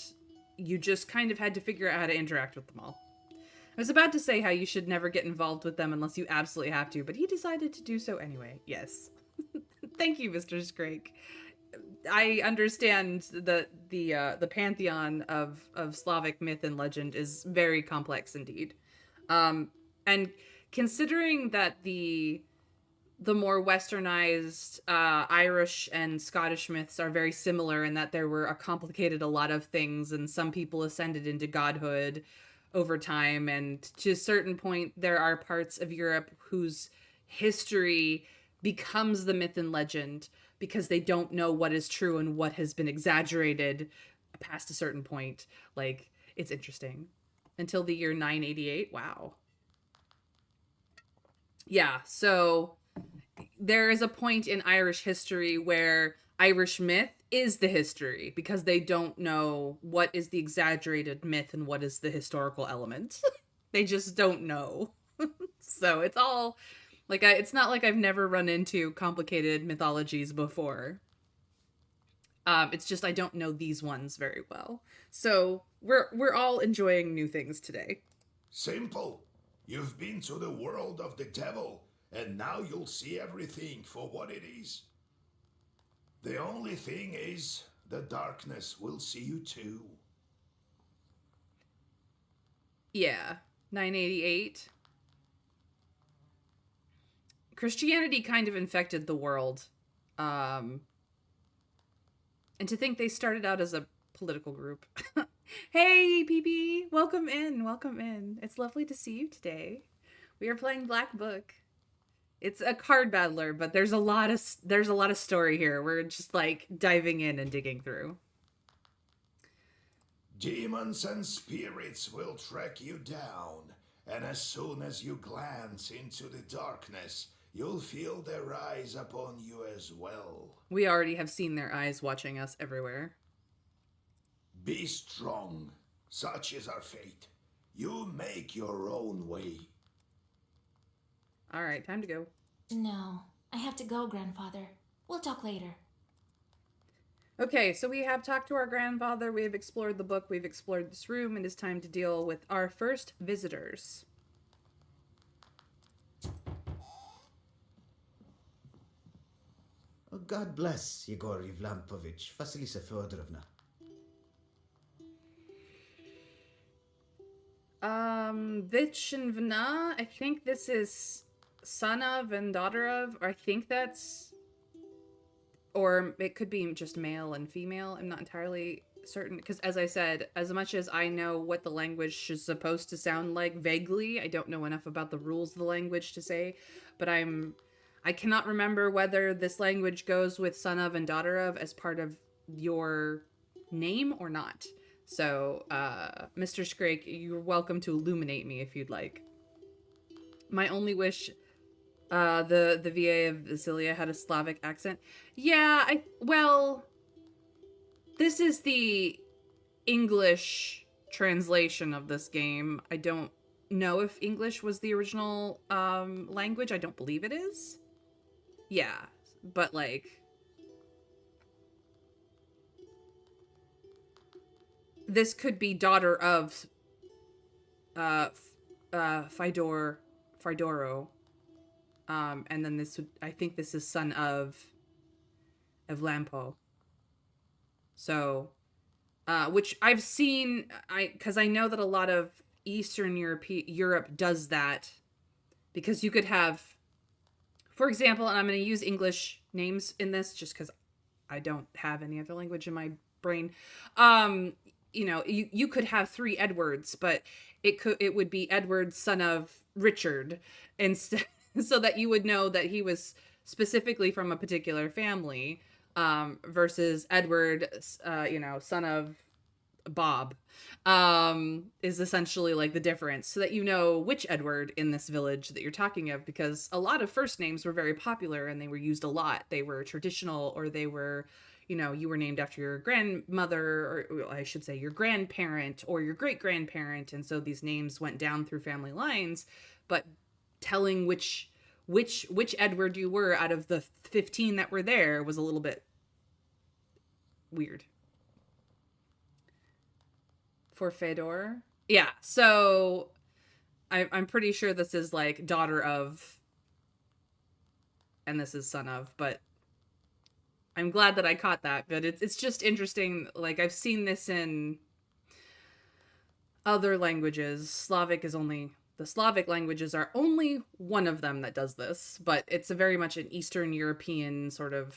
A: you just kind of had to figure out how to interact with them all. I was about to say how you should never get involved with them unless you absolutely have to, but he decided to do so anyway. Yes. Thank you, Mr. Scrake. I understand that the pantheon of Slavic myth and legend is very complex indeed. And considering that the the more westernized Irish and Scottish myths are very similar in that there were a lot of things, and some people ascended into godhood over time. And to a certain point, there are parts of Europe whose history becomes the myth and legend because they don't know what is true and what has been exaggerated past a certain point. Like, it's interesting. Until the year 988. Wow. Yeah, so there is a point in Irish history where Irish myth is the history because they don't know what is the exaggerated myth and what is the historical element. They just don't know. So it's all like it's not like I've never run into complicated mythologies before. It's just I don't know these ones very well. So we're all enjoying new things today.
E: Simple. You've been to the world of the devil, and now you'll see everything for what it is. The only thing is, the darkness will see you too.
A: Yeah, 988. Christianity kind of infected the world. And to think they started out as a political group. Hey, PB, welcome in, welcome in. It's lovely to see you today. We are playing Black Book. It's a card battler, but there's a lot of story here. We're just like diving in and digging through.
E: Demons and spirits will track you down, and as soon as you glance into the darkness, you'll feel their eyes upon you as well.
A: We already have seen their eyes watching us everywhere.
E: Be strong. Such is our fate. You make your own way.
A: All right, time to go.
C: No, I have to go, grandfather. We'll talk later.
A: Okay, so we have talked to our grandfather, we have explored the book, we've explored this room, and it's time to deal with our first visitors.
G: God bless Yegor Yevlampovich, Vasilisa Feodorovna.
A: Vich and Vna, I think this is son of and daughter of, or I think that's, or it could be just male and female. I'm not entirely certain, because as I said, as much as I know what the language is supposed to sound like vaguely, I don't know enough about the rules of the language to say, but I cannot remember whether this language goes with son of and daughter of as part of your name or not. So, Mr. Scrake, you're welcome to illuminate me if you'd like. My only wish, the VA of Vasilia had a Slavic accent. Yeah, well, this is the English translation of this game. I don't know if English was the original language. I don't believe it is. Yeah, but like, this could be daughter of Fidoro. And then this would, I think this is son of Lampo. So, which I've seen, because I know that a lot of Eastern Europe does that, because you could have, for example, and I'm going to use English names in this just because I don't have any other language in my brain. You know, you could have 3 Edwards, but it would be Edward, son of Richard, instead, so that you would know that he was specifically from a particular family, versus Edward, son of Bob, is essentially like the difference, so that you know which Edward in this village that you're talking of, because a lot of first names were very popular and they were used a lot. They were traditional, or they were, you were named after your grandmother, or I should say your grandparent or your great-grandparent, and so these names went down through family lines. But telling which Edward you were out of the 15 that were there was a little bit weird. For Fedor? Yeah, so I'm pretty sure this is like daughter of, and this is son of, but I'm glad that I caught that. But it's just interesting, like I've seen this in other languages. Slavic is only The Slavic languages are only one of them that does this, but it's a very much an Eastern European sort of,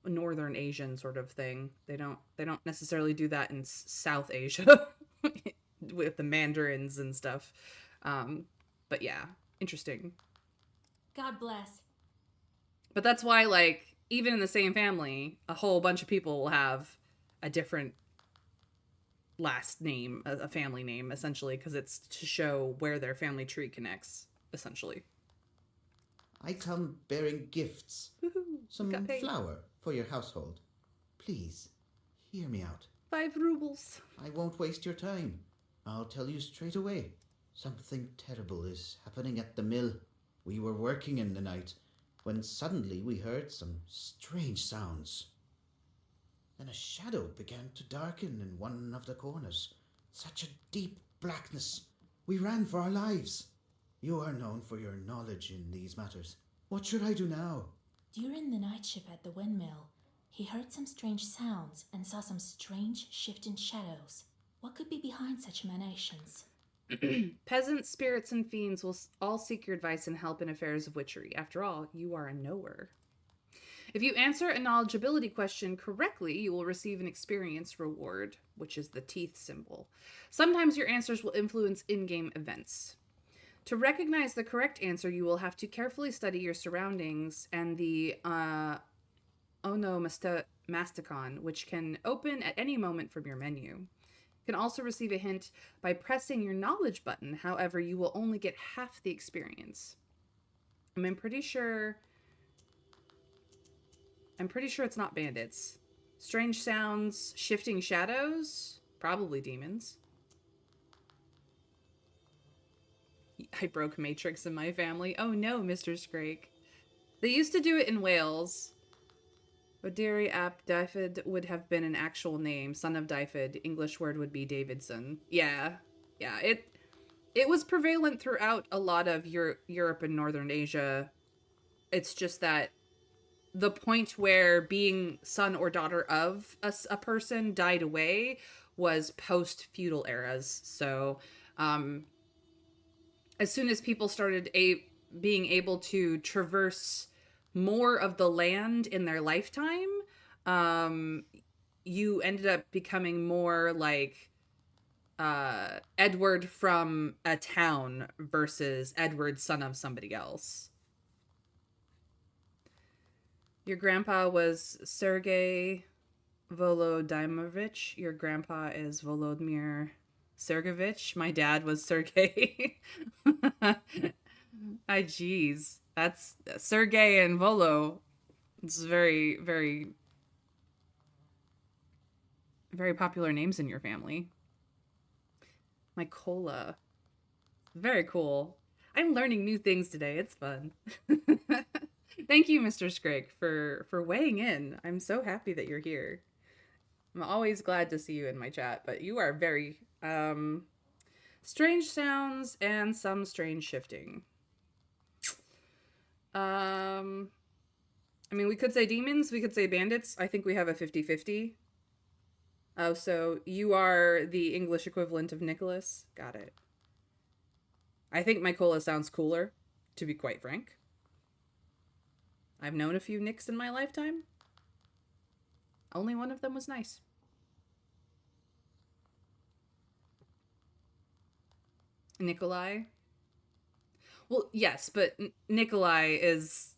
A: Northern Asian sort of thing. They don't necessarily do that in South Asia with the Mandarins and stuff. But yeah, interesting.
C: God bless.
A: But that's why, like, even in the same family, a whole bunch of people will have a different last name, a family name, essentially, because it's to show where their family tree connects, essentially.
G: I come bearing gifts. Some
A: got paid.
G: flour for your household. Please, hear me out.
A: 5 rubles.
G: I won't waste your time. I'll tell you straight away. Something terrible is happening at the mill. We were working in the night when suddenly we heard some strange sounds. Then a shadow began to darken in one of the corners. Such a deep blackness. We ran for our lives. You are known for your knowledge in these matters. What should I do now?
C: During the night shift at the windmill, he heard some strange sounds and saw some strange shifting shadows. What could be behind such emanations?
A: Peasants, spirits, and fiends will all seek your advice and help in affairs of witchery. After all, you are a knower. If you answer a knowledgeability question correctly, you will receive an experience reward, which is the teeth symbol. Sometimes your answers will influence in-game events. To recognize the correct answer, you will have to carefully study your surroundings and the onomasticon, which can open at any moment from your menu. You can also receive a hint by pressing your knowledge button. However, you will only get half the experience. I'm pretty sure it's not bandits. Strange sounds, shifting shadows, probably demons. I broke Matrix in my family. Oh no, Mr. Scrake. They used to do it in Wales. Odiri ap Dyfed would have been an actual name. Son of Dyfed. English word would be Davidson. Yeah. It was prevalent throughout a lot of Europe and Northern Asia. It's just that the point where being son or daughter of a person died away was post-feudal eras. So, as soon as people started being able to traverse more of the land in their lifetime, you ended up becoming more like Edward from a town versus Edward, son of somebody else. Your grandpa was Sergei Volodymyrovich. Your grandpa is Volodymyr Sergeyevich. My dad was Sergey. Geez. That's Sergey and Volo. It's very, very, very popular names in your family. Mykola. Very cool. I'm learning new things today. It's fun. Thank you, Mr. Scrake, for weighing in. I'm so happy that you're here. I'm always glad to see you in my chat, but you are very strange sounds and some strange shifting. I mean, we could say demons, we could say bandits. I think we have a 50-50. Oh, so you are the English equivalent of Nicholas. Got it. I think Mykola sounds cooler, to be quite frank. I've known a few Nicks in my lifetime. Only one of them was nice. Nikolai. Well, yes, but Nikolai is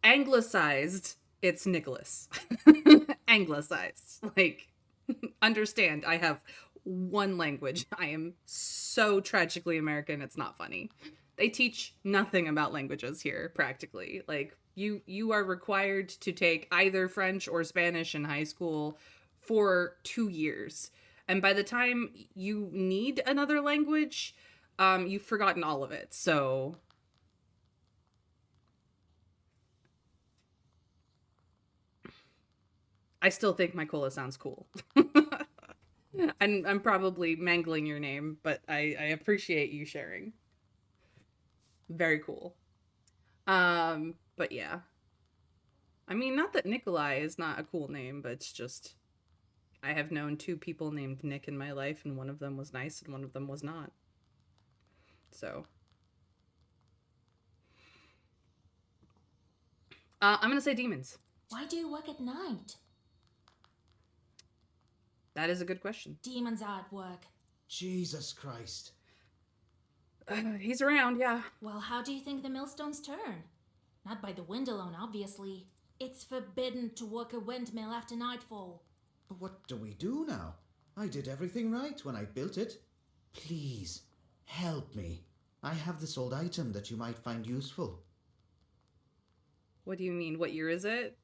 A: anglicized. It's Nicholas. Anglicized. Like, understand, I have one language. I am so tragically American, it's not funny. They teach nothing about languages here, practically. Like, you are required to take either French or Spanish in high school for 2 years. And by the time you need another language, you've forgotten all of it. So I still think Mykola sounds cool. I'm probably mangling your name, but I appreciate you sharing. Very cool. But yeah. I mean, not that Nikolai is not a cool name, but it's just I have known 2 people named Nick in my life, and one of them was nice and one of them was not. So I'm gonna say demons.
C: Why do you work at night?
A: That is a good question.
C: Demons are at work.
G: Jesus Christ.
A: He's around, yeah.
C: Well, how do you think the millstones turn? Not by the wind alone, obviously. It's forbidden to work a windmill after nightfall.
G: But what do we do now? I did everything right when I built it. Please, help me. I have this old item that you might find useful.
A: What do you mean? What year is it?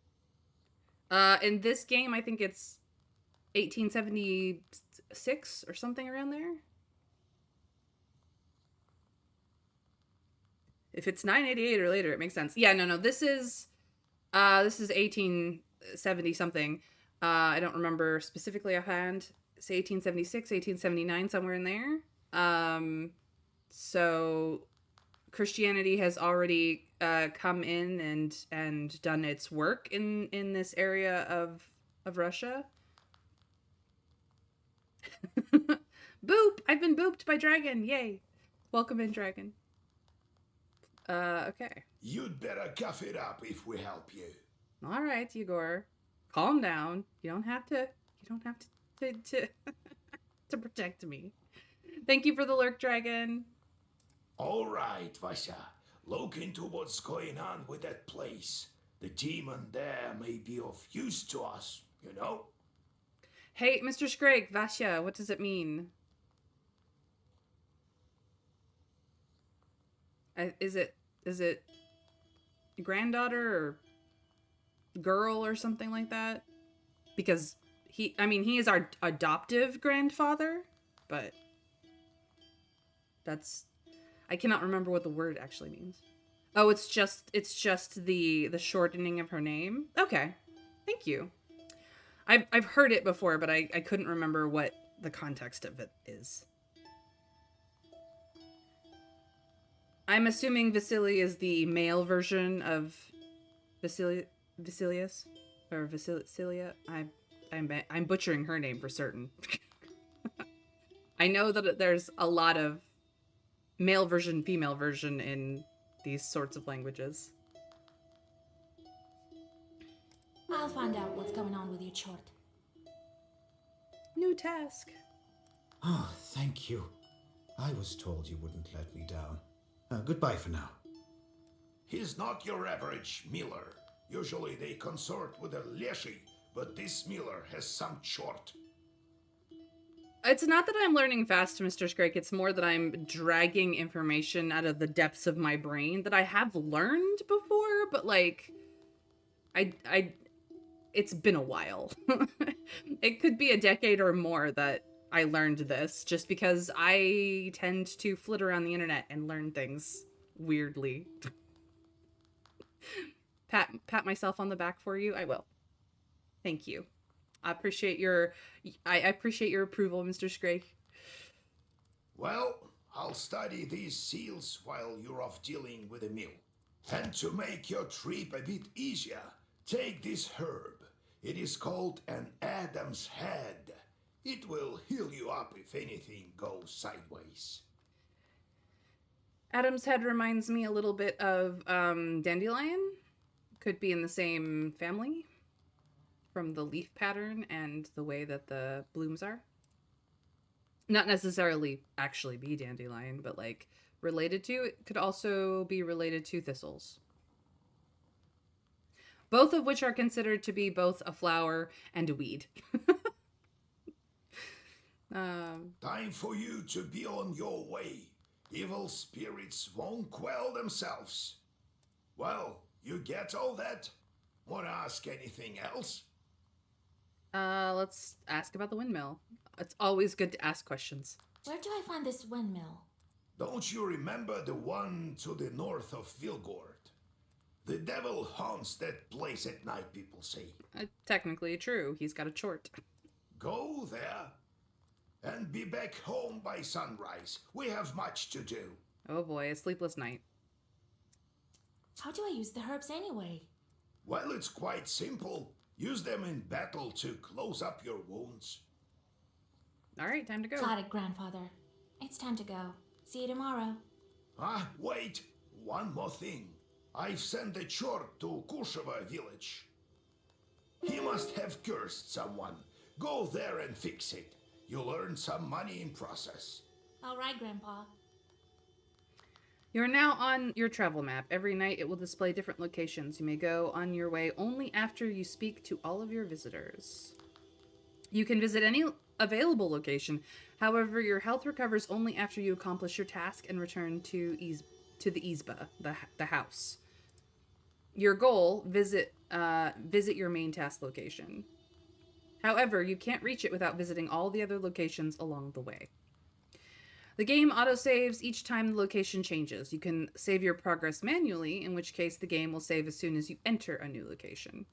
A: In this game, I think it's 1876 or something around there. If it's 988 or later, it makes sense. Yeah, no. This is 1870 something. I don't remember specifically offhand. Say 1876, 1879, somewhere in there. So Christianity has already come in and done its work in this area of Russia. Boop! I've been booped by dragon. Yay! Welcome in, dragon. Okay.
E: You'd better cough it up if we help you.
A: All right, Igor. Calm down. You don't have to to protect me. Thank you for the lurk, dragon.
E: All right, Vasha. Look into what's going on with that place. The demon there may be of use to us, you know?
A: Hey, Mr. Scrake, Vasya, what does it mean? Is it granddaughter or girl or something like that? Because he is our adoptive grandfather, but I cannot remember what the word actually means. Oh, it's just the shortening of her name. Okay, thank you. I've heard it before, but I couldn't remember what the context of it is. I'm assuming Vasily is the male version of Vasilius or Vasilia. I'm butchering her name for certain. I know that there's a lot of male version, female version in these sorts of languages.
C: I'll find out what's going on with your chort.
A: New task.
G: Oh, thank you. I was told you wouldn't let me down. Goodbye for now.
E: He's not your average miller. Usually they consort with a leshy, but this miller has some chort.
A: It's not that I'm learning fast, Mr. Scrake. It's more that I'm dragging information out of the depths of my brain that I have learned before, but like, it's been a while. It could be a decade or more that I learned this, just because I tend to flit around the internet and learn things weirdly. Pat myself on the back for you. I will. Thank you. I appreciate your approval, Mr. Scrake.
E: Well, I'll study these seals while you're off dealing with the mill. And to make your trip a bit easier, take this herb. It is called an Adam's Head. It will heal you up if anything goes sideways.
A: Adam's Head reminds me a little bit of dandelion. Could be in the same family from the leaf pattern and the way that the blooms are. Not necessarily actually be dandelion, but like related to. It could also be related to thistles. Both of which are considered to be both a flower and a weed.
E: Time for you to be on your way. Evil spirits won't quell themselves. Well, you get all that? Wanna ask anything else?
A: Let's ask about the windmill. It's always good to ask questions.
C: Where do I find this windmill?
E: Don't you remember the one to the north of Vilgord? The devil haunts that place at night, people say.
A: Technically true. He's got a chort.
E: Go there and be back home by sunrise. We have much to do.
A: Oh boy, a sleepless night.
C: How do I use the herbs anyway?
E: Well, it's quite simple. Use them in battle to close up your wounds.
A: All right, time to go.
C: Got it, Grandfather. It's time to go. See you tomorrow.
E: Ah, wait! One more thing. I've sent a chor to Kusheva village. He must have cursed someone. Go there and fix it. You'll earn some money in process.
C: All right, Grandpa.
A: You're now on your travel map. Every night it will display different locations. You may go on your way only after you speak to all of your visitors. You can visit any available location. However, your health recovers only after you accomplish your task and return to the Izba, the house. Your goal, visit your main task location. However, you can't reach it without visiting all the other locations along the way. The game autosaves each time the location changes. You can save your progress manually, in which case the game will save as soon as you enter a new location.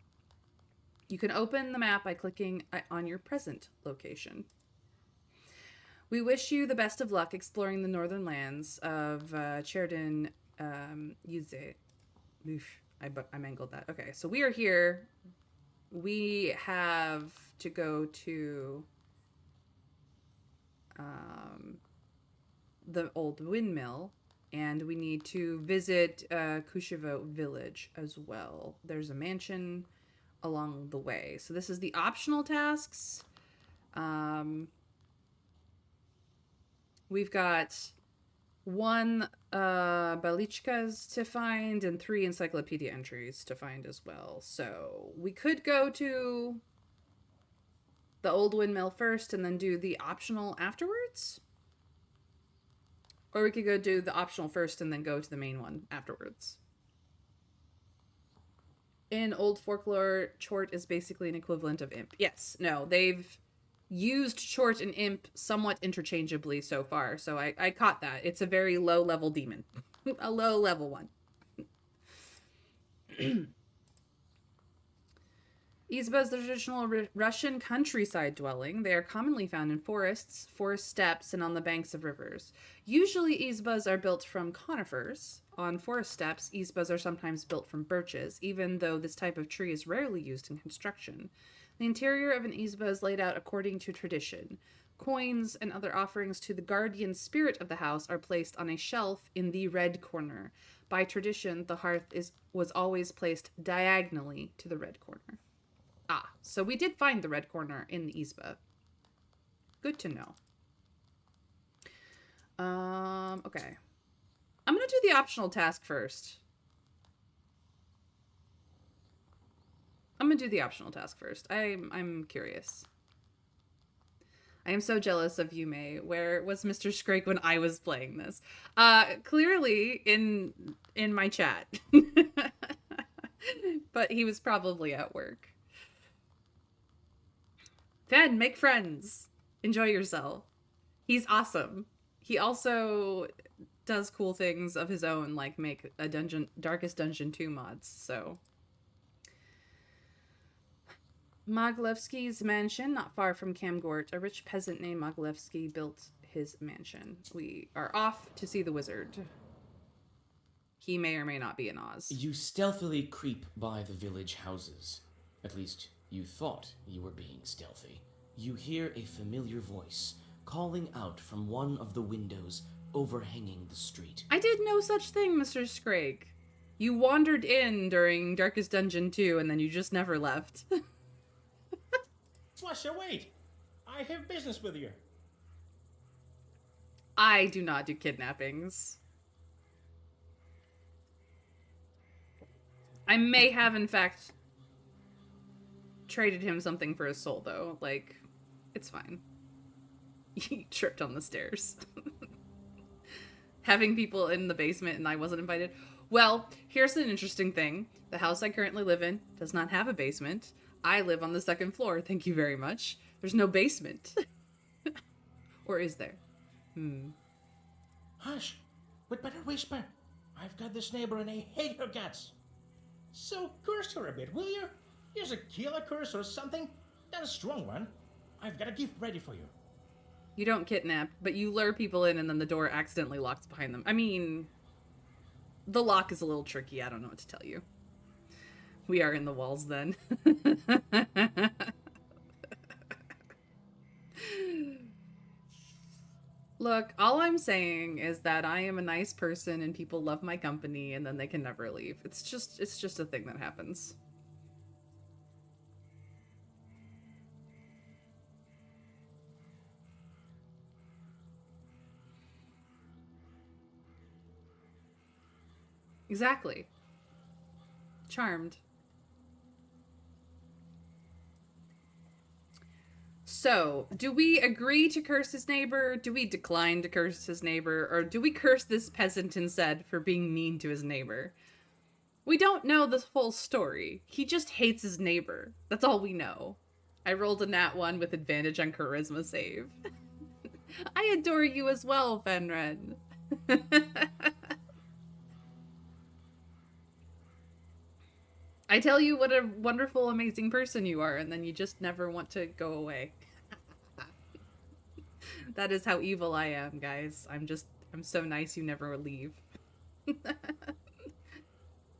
A: You can open the map by clicking on your present location. We wish you the best of luck exploring the northern lands of Cherdin Yuze. I mangled that. Okay, so we are here. We have to go to the old windmill, and we need to visit Kushevo village as well. There's a mansion along the way. So this is the optional tasks. We've got 1 Balichkas to find and 3 encyclopedia entries to find as well. So we could go to the old windmill first and then do the optional afterwards. Or we could go do the optional first and then go to the main one afterwards. In old folklore, Chort is basically an equivalent of imp. Yes, no, they've used Chort and imp somewhat interchangeably so far, so I caught that. It's a very low-level demon. A low-level one. Izba is the traditional Russian countryside dwelling. They are commonly found in forests, forest steppes, and on the banks of rivers. Usually, izbas are built from conifers. On forest steppes, izbas are sometimes built from birches, even though this type of tree is rarely used in construction. The interior of an izba is laid out according to tradition. Coins and other offerings to the guardian spirit of the house are placed on a shelf in the red corner. By tradition, the hearth was always placed diagonally to the red corner. Ah, so we did find the red corner in the Izba. Good to know. Okay. I'm gonna do the optional task first. I'm curious. I am so jealous of Yume. Where was Mr. Scrake when I was playing this? Clearly in my chat. But he was probably at work. Fen, make friends. Enjoy yourself. He's awesome. He also does cool things of his own, like make a Darkest Dungeon 2 mods, so. Moglevsky's mansion, not far from Kamgort. A rich peasant named Moglevsky built his mansion. We are off to see the wizard. He may or may not be in Oz.
D: You stealthily creep by the village houses. At least, you thought you were being stealthy. You hear a familiar voice calling out from one of the windows overhanging the street.
A: I did no such thing, Mr. Scrake. You wandered in during Darkest Dungeon 2 and then you just never left.
H: Flusha, wait! I have business with you.
A: I do not do kidnappings. I may have, in fact, traded him something for his soul, though. Like, it's fine. He tripped on the stairs. Having people in the basement and I wasn't invited. Well, here's an interesting thing. The house I currently live in does not have a basement. I live on the second floor. Thank you very much. There's no basement. Or is there?
H: Hush! We'd better whisper. I've got this neighbor and I hate her guts. So curse her a bit, will you? Use a killer curse or something. Not a strong one. I've got a gift ready for you.
A: You don't kidnap, but you lure people in and then the door accidentally locks behind them. I mean, the lock is a little tricky. I don't know what to tell you. We are in the walls then. Look, all I'm saying is that I am a nice person and people love my company and then they can never leave. It's just a thing that happens. Exactly. Charmed. So, do we agree to curse his neighbor? Do we decline to curse his neighbor? Or do we curse this peasant instead for being mean to his neighbor? We don't know the full story. He just hates his neighbor. That's all we know. I rolled a nat 1 with advantage on charisma save. I adore you as well, Fenren. I tell you what a wonderful, amazing person you are, and then you just never want to go away. That is how evil I am, guys. I'm so nice you never leave.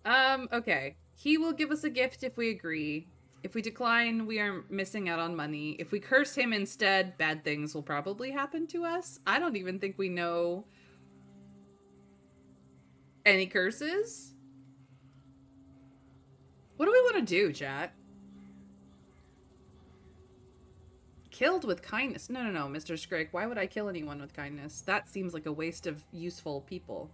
A: Okay. He will give us a gift if we agree. If we decline, we are missing out on money. If we curse him instead, bad things will probably happen to us. I don't even think we know any curses. What do we want to do, chat? Killed with kindness. No, Mr. Scrake. Why would I kill anyone with kindness? That seems like a waste of useful people.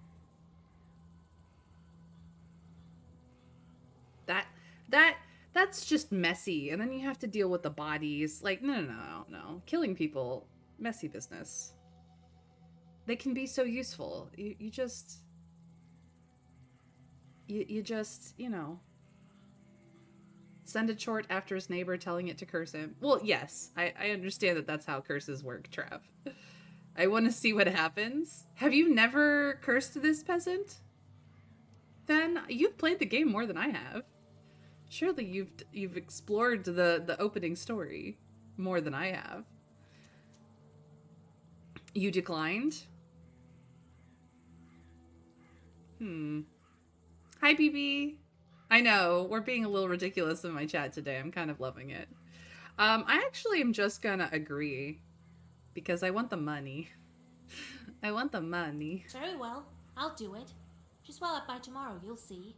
A: That's just messy. And then you have to deal with the bodies. Like, no. Killing people, messy business. They can be so useful. You just, you know, send a chort after his neighbor telling it to curse him. Well, yes, I understand that that's how curses work, Trav. I want to see what happens. Have you never cursed this peasant? Then you've played the game more than I have. Surely you've explored the opening story more than I have. You declined? Hi, BB. I know, we're being a little ridiculous in my chat today. I'm kind of loving it. I actually am just gonna agree. Because I want the money. I want the money.
C: Very well. I'll do it. Just well up by tomorrow, you'll see.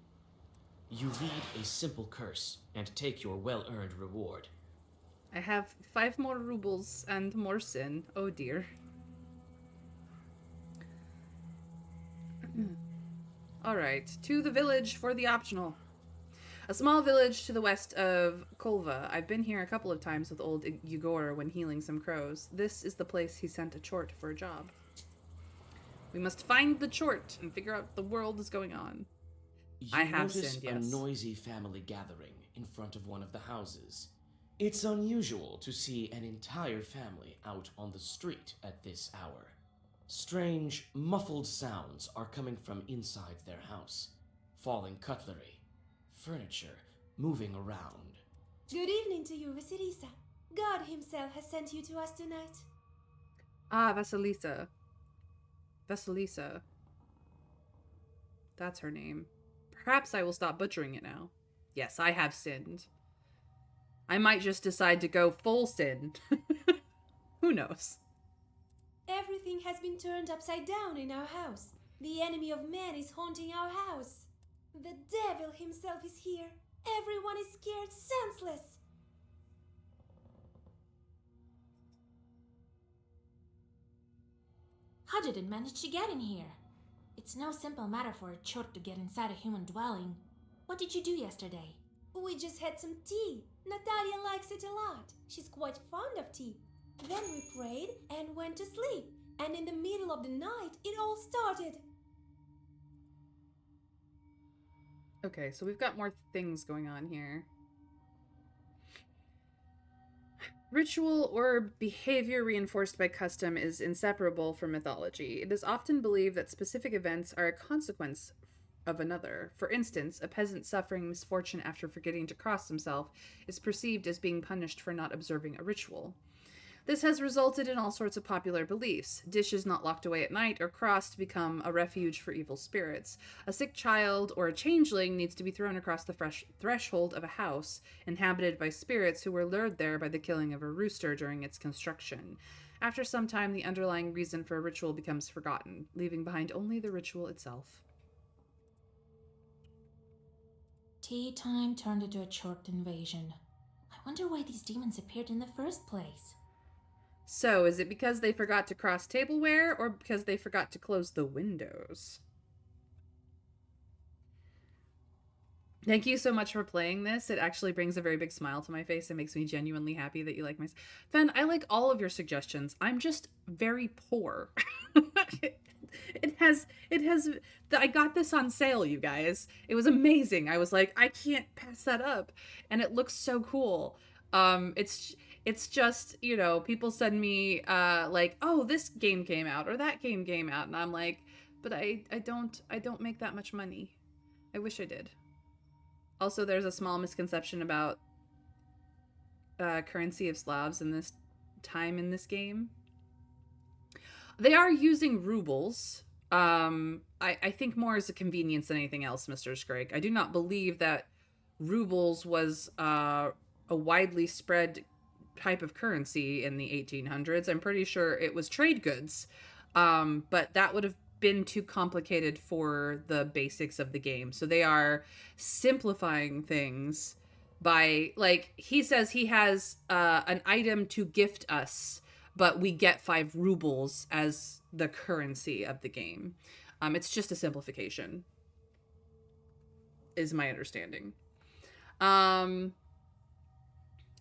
D: You read a simple curse and take your well-earned reward.
A: I have 5 more rubles and more sin. Oh dear. Alright, to the village for the optional. A small village to the west of Kolva. I've been here a couple of times with old Yegor when healing some crows. This is the place he sent a chort for a job. We must find the chort and figure out what the world is going on. I have
D: notice
A: sinned, yes.
D: a noisy family gathering in front of one of the houses. It's unusual to see an entire family out on the street at this hour. Strange, muffled sounds are coming from inside their house. Falling cutlery, furniture moving around.
I: Good evening to you, Vasilisa. God himself has sent you to us tonight.
A: Ah, Vasilisa. Vasilisa. That's her name. Perhaps I will stop butchering it now. Yes, I have sinned. I might just decide to go full sin. Who knows?
I: Everything has been turned upside down in our house. The enemy of man is haunting our house. The devil himself is here. Everyone is scared senseless.
C: How did it manage to get in here? It's no simple matter for a chort to get inside a human dwelling. What did you do yesterday?
I: We just had some tea. Natalia likes it a lot. She's quite fond of tea. Then we prayed and went to sleep. And in the middle of the night, it all started.
A: Okay, so we've got more things going on here. Ritual or behavior reinforced by custom is inseparable from mythology. It is often believed that specific events are a consequence of another. For instance, a peasant suffering misfortune after forgetting to cross himself is perceived as being punished for not observing a ritual. This has resulted in all sorts of popular beliefs. Dishes not locked away at night or crossed become a refuge for evil spirits. A sick child or a changeling needs to be thrown across the threshold of a house inhabited by spirits who were lured there by the killing of a rooster during its construction. After some time, the underlying reason for a ritual becomes forgotten, leaving behind only the ritual itself.
C: Tea time turned into a church invasion. I wonder why these demons appeared in the first place.
A: So, is it because they forgot to cross tableware or because they forgot to close the windows? Thank you so much for playing this. It actually brings a very big smile to my face. It makes me genuinely happy that you like my... Fen, I like all of your suggestions. I'm just very poor. I got this on sale, you guys. It was amazing. I was like, I can't pass that up. And it looks so cool. It's just, you know, people send me, like, oh, this game came out or that game came out. And I'm like, but I don't make that much money. I wish I did. Also, there's a small misconception about currency of Slavs in this time in this game. They are using rubles. I think more as a convenience than anything else, Mr. Scrake. I do not believe that rubles was a widely spread type of currency in the 1800s. I'm pretty sure it was trade goods, but that would have been too complicated for the basics of the game. So they are simplifying things by, like, he says he has an item to gift us, but we get 5 rubles as the currency of the game. It's just a simplification, is my understanding.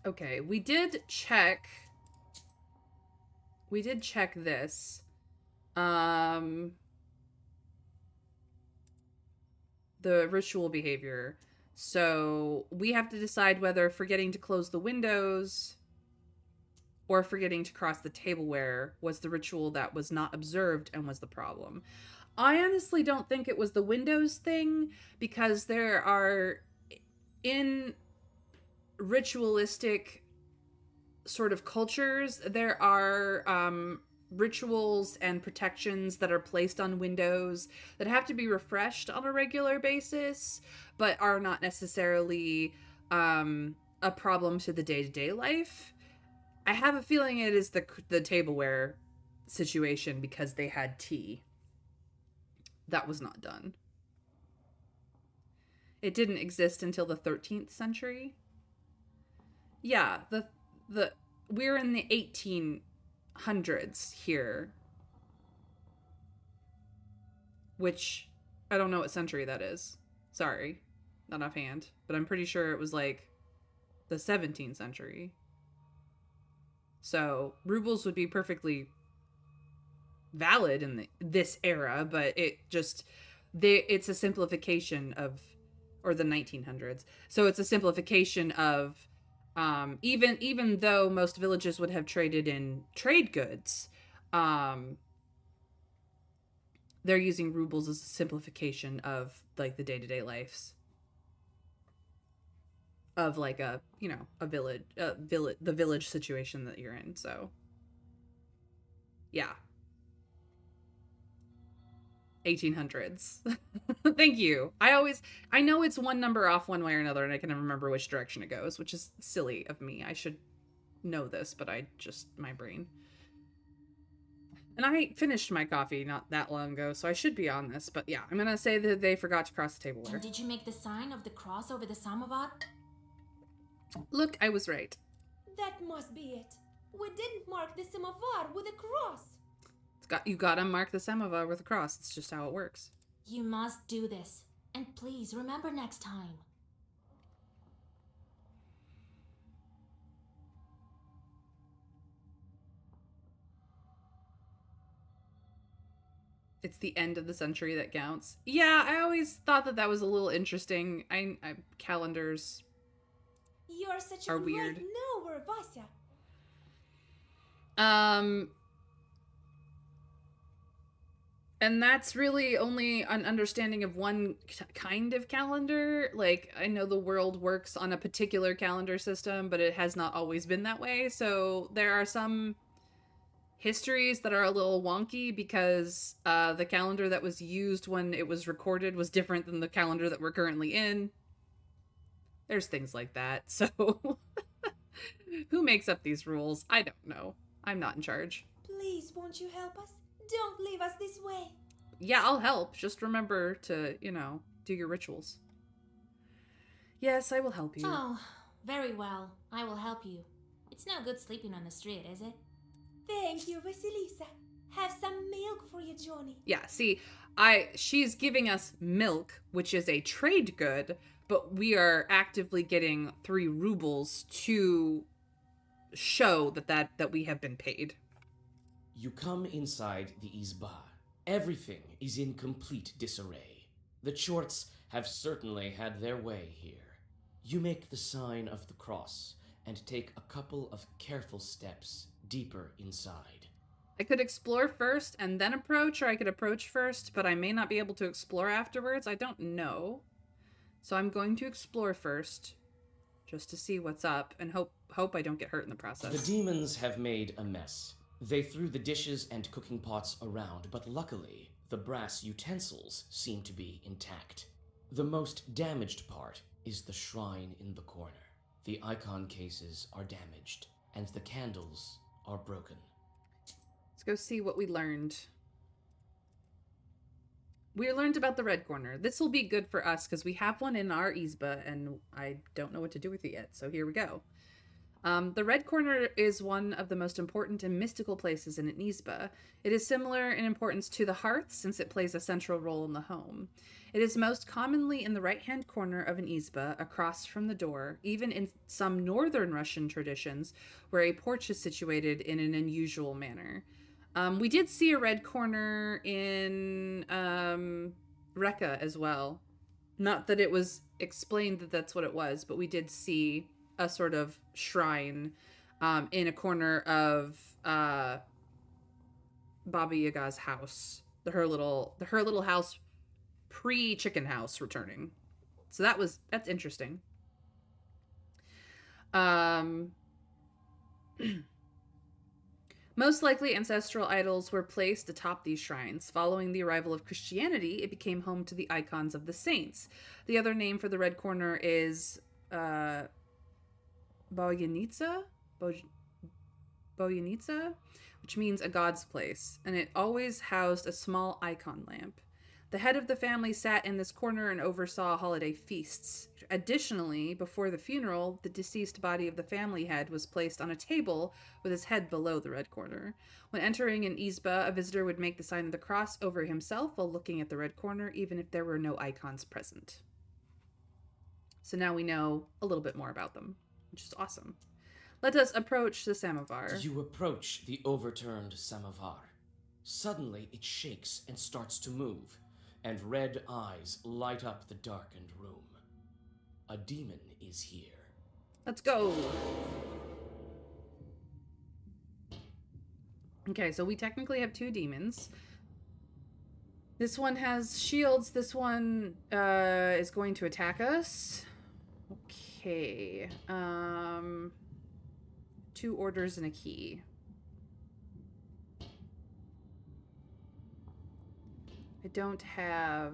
A: Okay, we did check this. The ritual behavior. So we have to decide whether forgetting to close the windows or forgetting to cross the tableware was the ritual that was not observed and was the problem. I honestly don't think it was the windows thing, because there are, in ritualistic sort of cultures, there are rituals and protections that are placed on windows that have to be refreshed on a regular basis, but are not necessarily a problem to the day-to-day life. I have a feeling it is the tableware situation, because they had tea. That was not done. It didn't exist until the 13th century. Yeah, we're in the 1800s here, which I don't know what century that is. Sorry, not offhand, but I'm pretty sure it was like the 17th century. So rubles would be perfectly valid in this era, but it's a simplification of, or the 1900s. So it's a simplification of, even though most villages would have traded in trade goods, they're using rubles as a simplification of, like, the day-to-day lives of, like, a village, the village situation that you're in. So yeah, 1800s. Thank you. I know it's one number off one way or another, and I can never remember which direction it goes, which is silly of me. I should know this, but my brain. And I finished my coffee not that long ago, so I should be on this. But yeah, I'm gonna say that they forgot to cross the tableware.
C: And did you make the sign of the cross over the samovar?
A: Look, I was right.
I: That must be it. We didn't mark the samovar with a cross.
A: You gotta mark the samovar with a cross. It's just how it works.
C: You must do this. And please remember next time.
A: It's the end of the century that counts. Yeah, I always thought that was a little interesting. Calendars
I: You're such
A: are
I: a great
A: weird.
I: knower, Vasya.
A: And that's really only an understanding of one kind of calendar. Like, I know the world works on a particular calendar system, but it has not always been that way. So there are some histories that are a little wonky because the calendar that was used when it was recorded was different than the calendar that we're currently in. There's things like that. So who makes up these rules? I don't know. I'm not in charge.
I: Please, won't you help us? Don't leave us this way.
A: Yeah, I'll help. Just remember to, do your rituals. Yes, I will help you.
C: Oh, very well. I will help you. It's no good sleeping on the street, is it?
I: Thank you, Vasilisa. Have some milk for you, Johnny.
A: Yeah, see, she's giving us milk, which is a trade good, but we are actively getting 3 rubles to show that we have been paid.
D: You come inside the izba. Everything is in complete disarray. The Chorts have certainly had their way here. You make the sign of the cross and take a couple of careful steps deeper inside.
A: I could explore first and then approach, or I could approach first, but I may not be able to explore afterwards. I don't know. So I'm going to explore first, just to see what's up, and hope I don't get hurt in the process.
D: The demons have made a mess. They threw the dishes and cooking pots around, but luckily, the brass utensils seem to be intact. The most damaged part is the shrine in the corner. The icon cases are damaged, and the candles are broken.
A: Let's go see what we learned. We learned about the red corner. This will be good for us because we have one in our izba, and I don't know what to do with it yet, so here we go. The red corner is one of the most important and mystical places in an izba. It is similar in importance to the hearth since it plays a central role in the home. It is most commonly in the right-hand corner of an izba, across from the door, even in some northern Russian traditions, where a porch is situated in an unusual manner. We did see a red corner in Rekka as well. Not that it was explained that that's what it was, but we did see a sort of shrine in a corner of Baba Yaga's house. Her little house pre-chicken house returning. So that's interesting. Most likely ancestral idols were placed atop these shrines. Following the arrival of Christianity, it became home to the icons of the saints. The other name for the red corner is Boyanitsa, which means a god's place, and it always housed a small icon lamp. The head of the family sat in this corner and oversaw holiday feasts. Additionally, before the funeral, the deceased body of the family head was placed on a table with his head below the red corner. When entering an izba, a visitor would make the sign of the cross over himself while looking at the red corner, even if there were no icons present. So now we know a little bit more about them, which is awesome. Let us approach the samovar.
D: You approach the overturned samovar. Suddenly, it shakes and starts to move, and red eyes light up the darkened room. A demon is here.
A: Let's go. Okay, so we technically have 2 demons. This one has shields. This one is going to attack us. Okay. 2 orders and a key. I don't have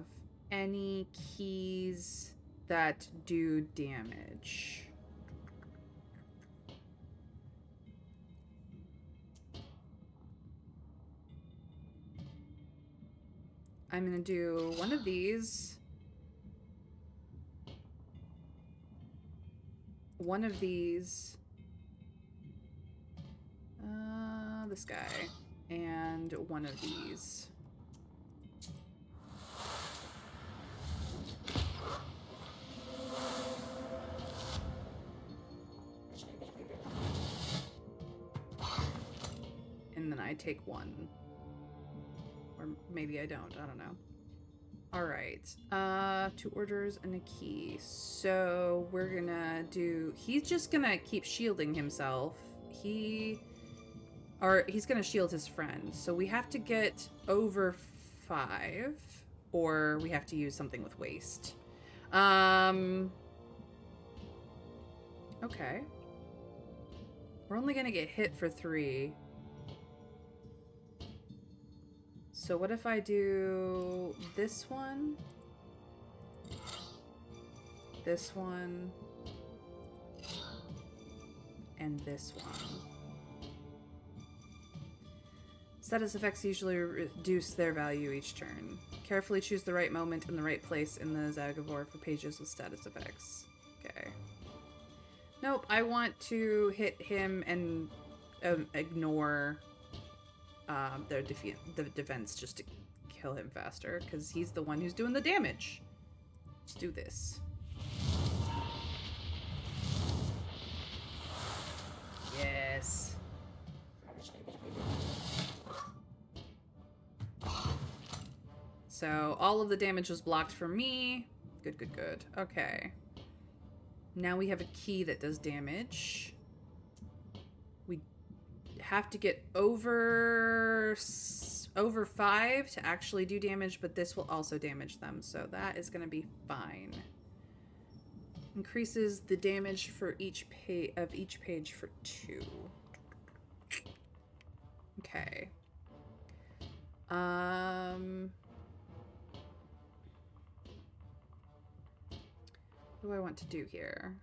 A: any keys that do damage. I'm gonna do one of these. One of these. This guy. And one of these. And then I take 1. Or maybe I don't know. Alright. 2 orders and a key. So we're gonna do... He's just gonna keep shielding himself. He's gonna shield his friend. So we have to get over 5, or we have to use something with waste. Okay. We're only gonna get hit for 3. So what if I do this one, and this one? Status effects usually reduce their value each turn. Carefully choose the right moment and the right place in the Zagavor for pages with status effects. Okay. Nope, I want to hit him and ignore the defense just to kill him faster, because he's the one who's doing the damage. Let's do this. Yes. So all of the damage was blocked for me. Good, good, good. Okay. Now we have a key that does damage. We have to get over 5 to actually do damage, but this will also damage them, so that is going to be fine. Increases the damage for each page for 2. Okay. What do I want to do here?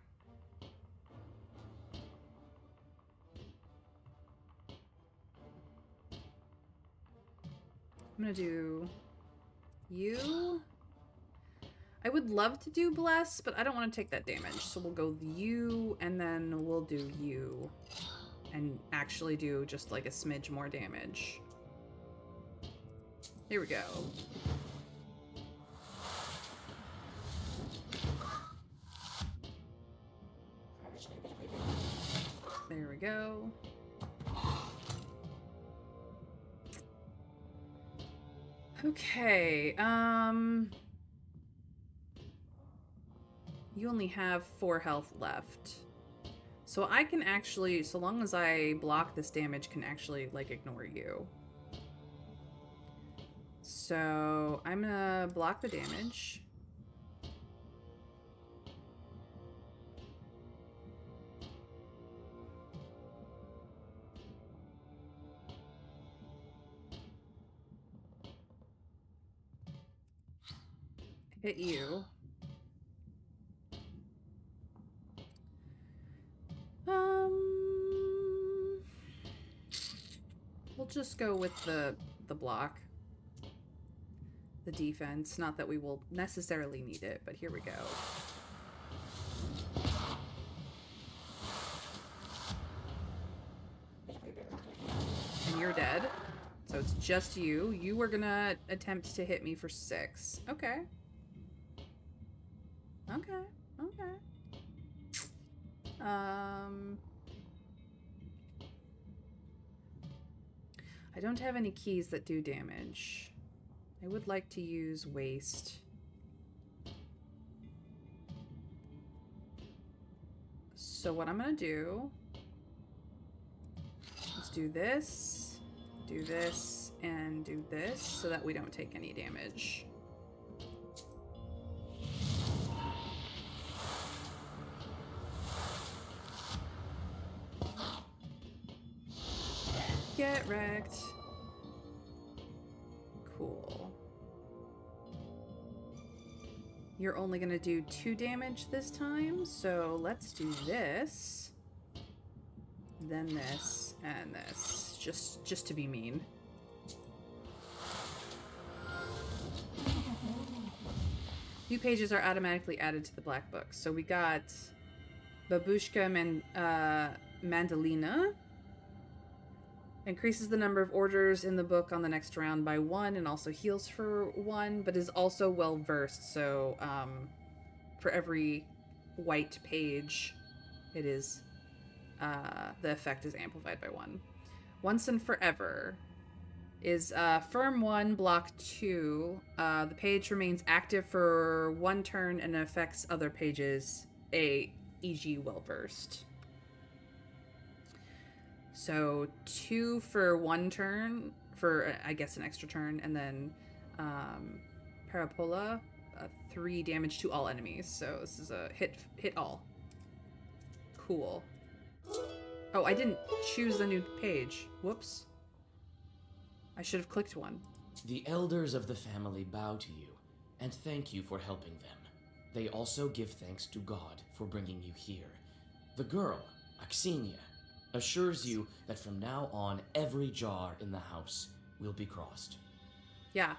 A: I'm gonna do you. I would love to do bless, but I don't want to take that damage, so we'll go you, and then we'll do you, and actually do just like a smidge more damage. Here we go. There we go. Okay, you only have 4 health left. So I can actually, so long as I block this damage, can actually, like, ignore you. So I'm gonna block the damage. Hit you. We'll just go with the block. The defense. Not that we will necessarily need it, but here we go. And you're dead. So it's just you. You were gonna attempt to hit me for 6. Okay. Okay. Okay. I don't have any keys that do damage. I would like to use waste. So what I'm gonna do is do this, and do this so that we don't take any damage. Get wrecked. Cool. You're only gonna do 2 damage this time, so let's do this. Then this, and this. Just to be mean. New pages are automatically added to the black book. So we got Babushka Mandalina. Increases the number of orders in the book on the next round by 1 and also heals for 1, but is also well versed. So for every white page, it is the effect is amplified by 1. Once and Forever is firm 1, block 2. The page remains active for 1 turn and affects other pages, e.g. well versed. So 2 for 1 turn, for I guess an extra turn, and then Parapola, 3 damage to all enemies. So this is a hit all. Cool. Oh, I didn't choose the new page. Whoops. I should have clicked one.
D: The elders of the family bow to you and thank you for helping them. They also give thanks to God for bringing you here. The girl, Axinia, assures you that from now on, every jar in the house will be crossed.
A: Yeah.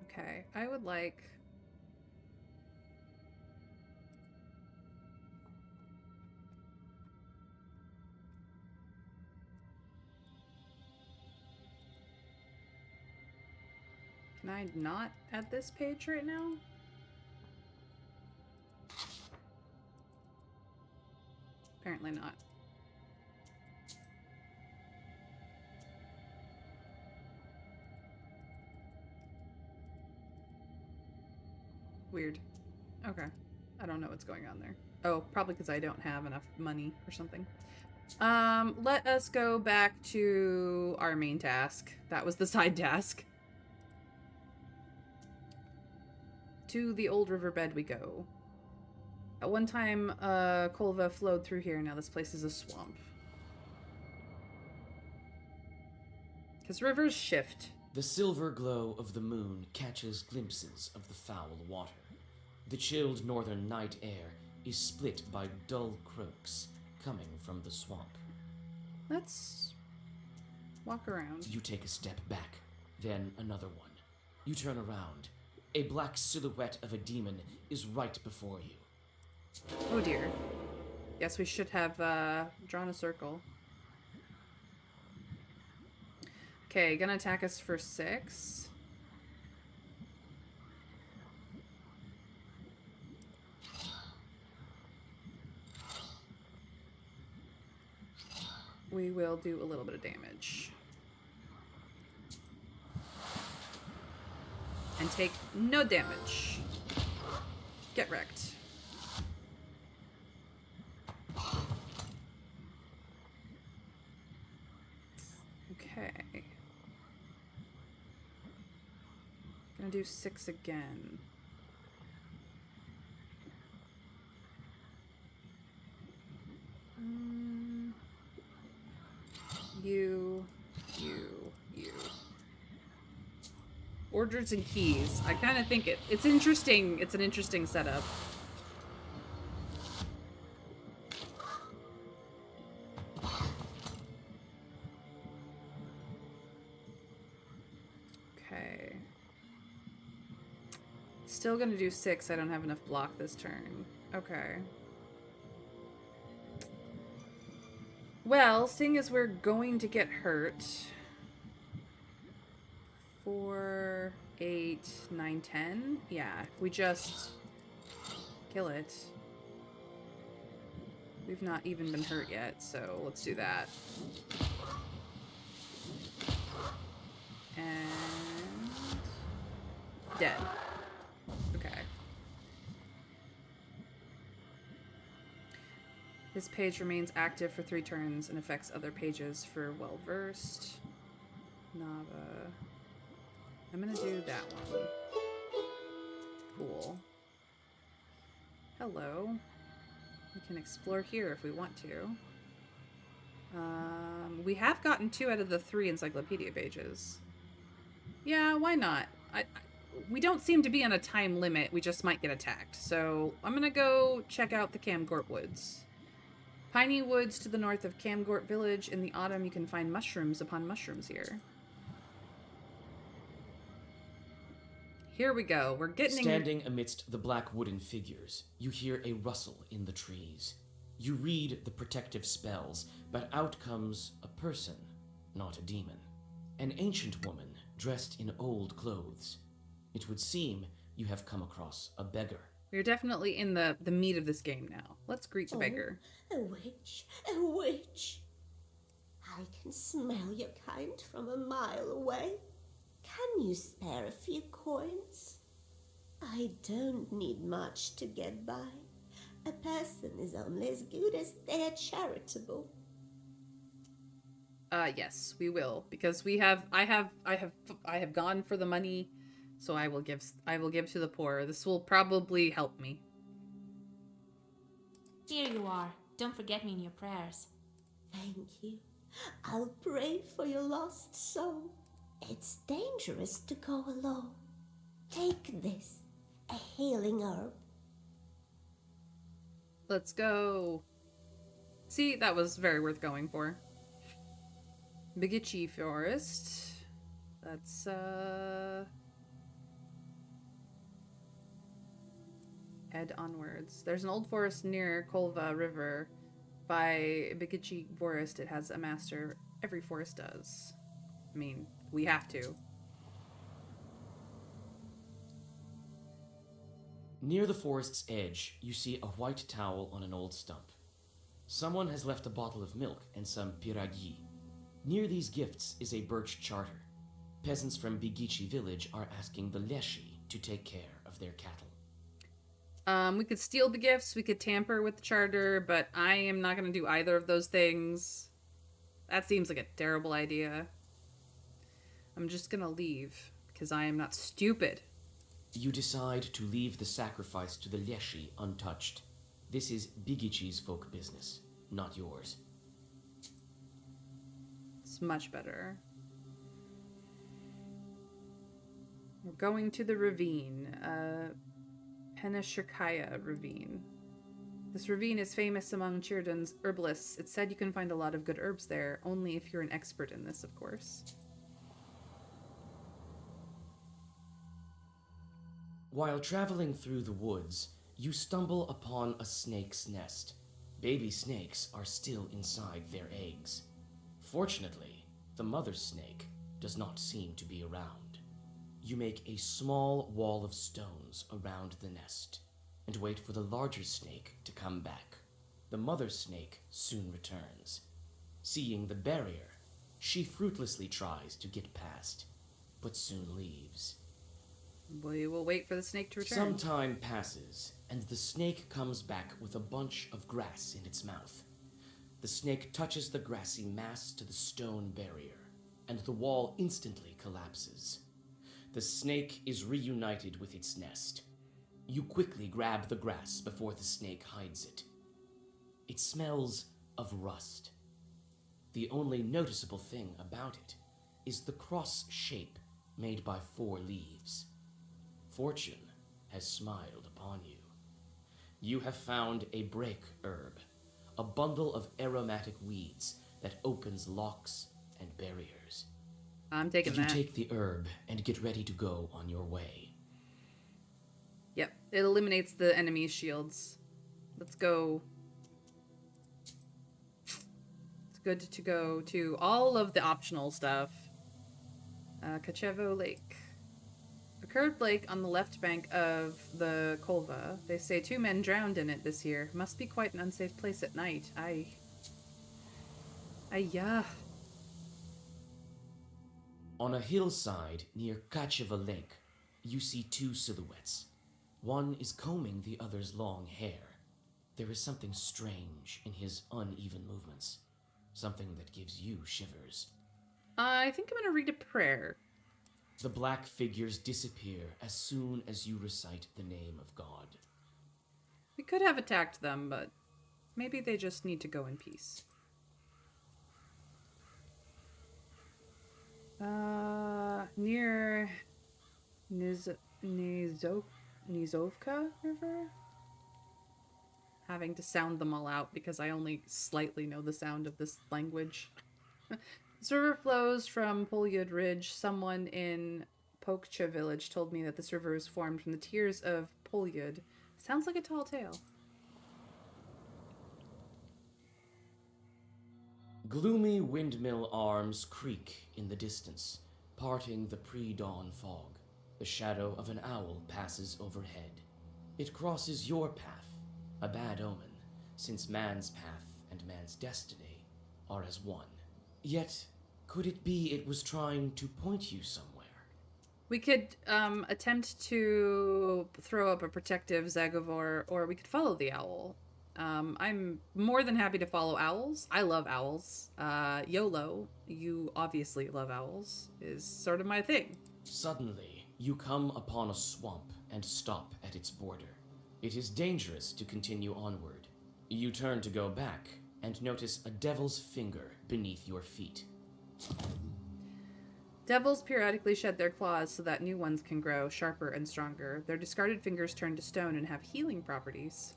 A: Okay, I would like... Can I not add this page right now? Apparently not. Weird. Okay. I don't know what's going on there. Oh, probably because I don't have enough money or something. Let us go back to our main task. That was the side task. To the old riverbed we go. At one time, Kolva flowed through here. Now this place is a swamp. Because rivers shift.
D: The silver glow of the moon catches glimpses of the foul water. The chilled northern night air is split by dull croaks coming from the swamp.
A: Let's walk around.
D: You take a step back, then another one. You turn around. A black silhouette of a demon is right before you.
A: Oh dear. Guess we should have drawn a circle. Okay, gonna attack us for 6. We will do a little bit of damage. And take no damage. Get wrecked. Okay. Gonna do 6 again. You. Orders and keys. I kind of think it's interesting. It's an interesting setup. Okay. Still gonna do 6. I don't have enough block this turn. Okay. Well, seeing as we're going to get hurt... 4, 8, 9, 10. Yeah, if we just kill it. We've not even been hurt yet, so let's do that. And... dead. Okay. This page remains active for 3 turns and affects other pages for well-versed. Nava... I'm gonna do that one. Cool. Hello. We can explore here if we want to. We have gotten 2 out of the 3 encyclopedia pages. Yeah, why not? We don't seem to be on a time limit. We just might get attacked. So I'm gonna go check out the Camgort Woods. Piney woods to the north of Camgort Village. In the autumn, you can find mushrooms upon mushrooms here. Here we go. We're getting...
D: Standing amidst the black wooden figures, you hear a rustle in the trees. You read the protective spells, but out comes a person, not a demon. An ancient woman dressed in old clothes. It would seem you have come across a beggar.
A: We're definitely in the meat of this game now. Let's greet the beggar.
J: A witch, a witch. I can smell your kind from a mile away. Can you spare a few coins? I don't need much to get by. A person is only as good as they are charitable.
A: Yes, we will, because I have gone for the money, so I will give to the poor. This will probably help me.
C: Here you are. Don't forget me in your prayers.
J: Thank you. I'll pray for your lost soul. It's dangerous to go alone. Take this, a healing herb.
A: Let's go. See, that was very worth going for. Bigichi Forest. That's head onwards. There's an old forest near Kolva River. By Bigichi Forest, it has a master. Every forest does. I mean, we have to.
D: Near the forest's edge, you see a white towel on an old stump. Someone has left a bottle of milk and some piragi. Near these gifts is a birch charter. Peasants from Bigichi village are asking the Leshi to take care of their cattle.
A: We could steal the gifts, we could tamper with the charter, but I am not going to do either of those things. That seems like a terrible idea. I'm just going to leave, because I am not stupid.
D: You decide to leave the sacrifice to the Leshi untouched. This is Bigichi's folk business, not yours.
A: It's much better. We're going to the ravine. Penashirkaya ravine. This ravine is famous among Chirdan's herbalists. It's said you can find a lot of good herbs there, only if you're an expert in this, of course.
D: While traveling through the woods, you stumble upon a snake's nest. Baby snakes are still inside their eggs. Fortunately, the mother snake does not seem to be around. You make a small wall of stones around the nest and wait for the larger snake to come back. The mother snake soon returns. Seeing the barrier, she fruitlessly tries to get past, but soon leaves.
A: We will wait for the snake to return.
D: Some time passes, and the snake comes back with a bunch of grass in its mouth. The snake touches the grassy mass to the stone barrier, and the wall instantly collapses. The snake is reunited with its nest. You quickly grab the grass before the snake hides it. It smells of rust. The only noticeable thing about it is the cross shape made by 4 leaves. Fortune has smiled upon you. You have found a break herb, a bundle of aromatic weeds that opens locks and barriers.
A: I'm taking
D: You
A: that.
D: take the herb and get ready to go on your way.
A: Yep, it eliminates the enemy's shields. Let's go. It's good to go to all of the optional stuff. Kachevo Lake. A curved lake on the left bank of the Kolva. They say 2 men drowned in it this year. Must be quite an unsafe place at night. Yeah.
D: On a hillside near Kacheva Lake, you see 2 silhouettes. One is combing the other's long hair. There is something strange in his uneven movements. Something that gives you shivers.
A: I think I'm gonna read a prayer.
D: The black figures disappear as soon as you recite the name of God.
A: We could have attacked them, but maybe they just need to go in peace. Near Nizovka River? Having to sound them all out because I only slightly know the sound of this language. This river flows from Polyud Ridge. Someone in Pokcha village told me that this river is formed from the tears of Polyud. Sounds like a tall tale.
D: Gloomy windmill arms creak in the distance, parting the pre-dawn fog. The shadow of an owl passes overhead. It crosses your path, a bad omen, since man's path and man's destiny are as one. Yet, could it be it was trying to point you somewhere?
A: We could attempt to throw up a protective Zagavor, or we could follow the owl. I'm more than happy to follow owls. I love owls. YOLO, you obviously love owls, is sort of my thing.
D: Suddenly, you come upon a swamp and stop at its border. It is dangerous to continue onward. You turn to go back and notice a devil's finger beneath your feet.
A: Devils periodically shed their claws so that new ones can grow sharper and stronger. Their discarded fingers turn to stone and have healing properties.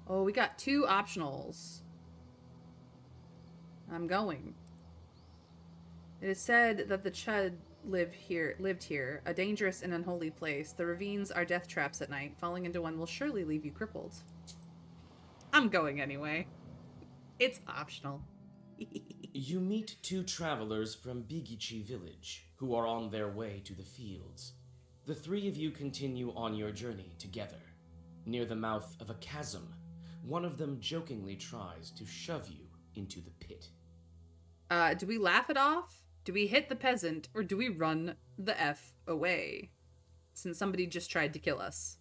A: Oh, we got 2 optionals. I'm going. It is said that the Chud lived here, a dangerous and unholy place. The ravines are death traps at night. Falling into one will surely leave you crippled. I'm going anyway. It's optional.
D: You meet 2 travelers from Bigichi village who are on their way to the fields. The 3 of you continue on your journey together. Near the mouth of a chasm, one of them jokingly tries to shove you into the pit.
A: Do we laugh it off? Do we hit the peasant, or do we run the F away? Since somebody just tried to kill us.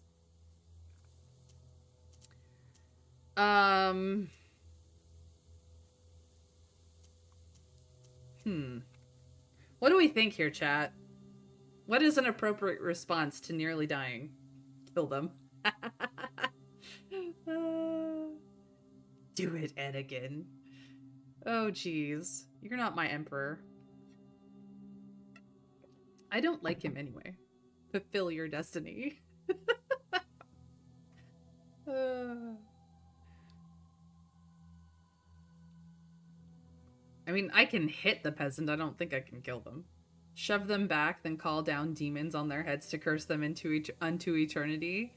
A: What do we think here, chat? What is an appropriate response to nearly dying? Kill them. Do it, Anakin. Oh, jeez. You're not my emperor. I don't like him anyway. Fulfill your destiny. I mean, I can hit the peasant. I don't think I can kill them. Shove them back, then call down demons on their heads to curse them unto eternity.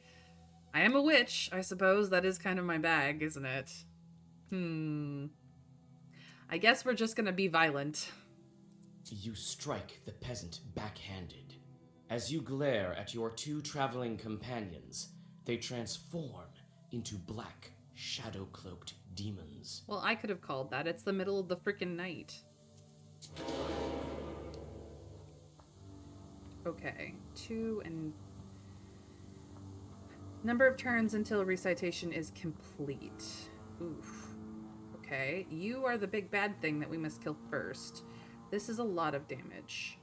A: I am a witch, I suppose. That is kind of my bag, isn't it? I guess we're just gonna be violent.
D: You strike the peasant backhanded. As you glare at your 2 traveling companions, they transform into black, shadow-cloaked demons.
A: Well, I could have called that. It's the middle of the frickin' night. Okay, 2 and... Number of turns until recitation is complete. Oof. Okay, you are the big bad thing that we must kill first. This is a lot of damage.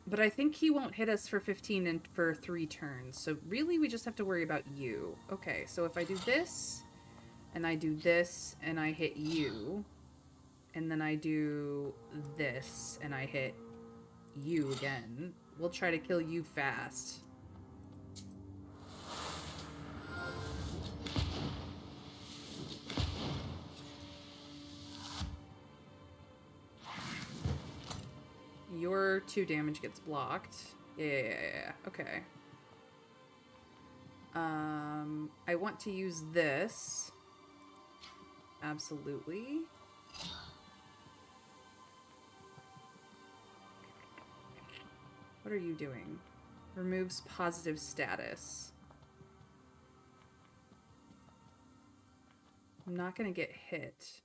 A: But I think he won't hit us for 15 and for 3 turns. So really, we just have to worry about you. Okay, so if I do this, and I do this, and I hit you, and then I do this, and I hit you again, we'll try to kill you fast. Your 2 damage gets blocked. Yeah. Okay. I want to use this. Absolutely. What are you doing? Removes positive status. I'm not gonna get hit.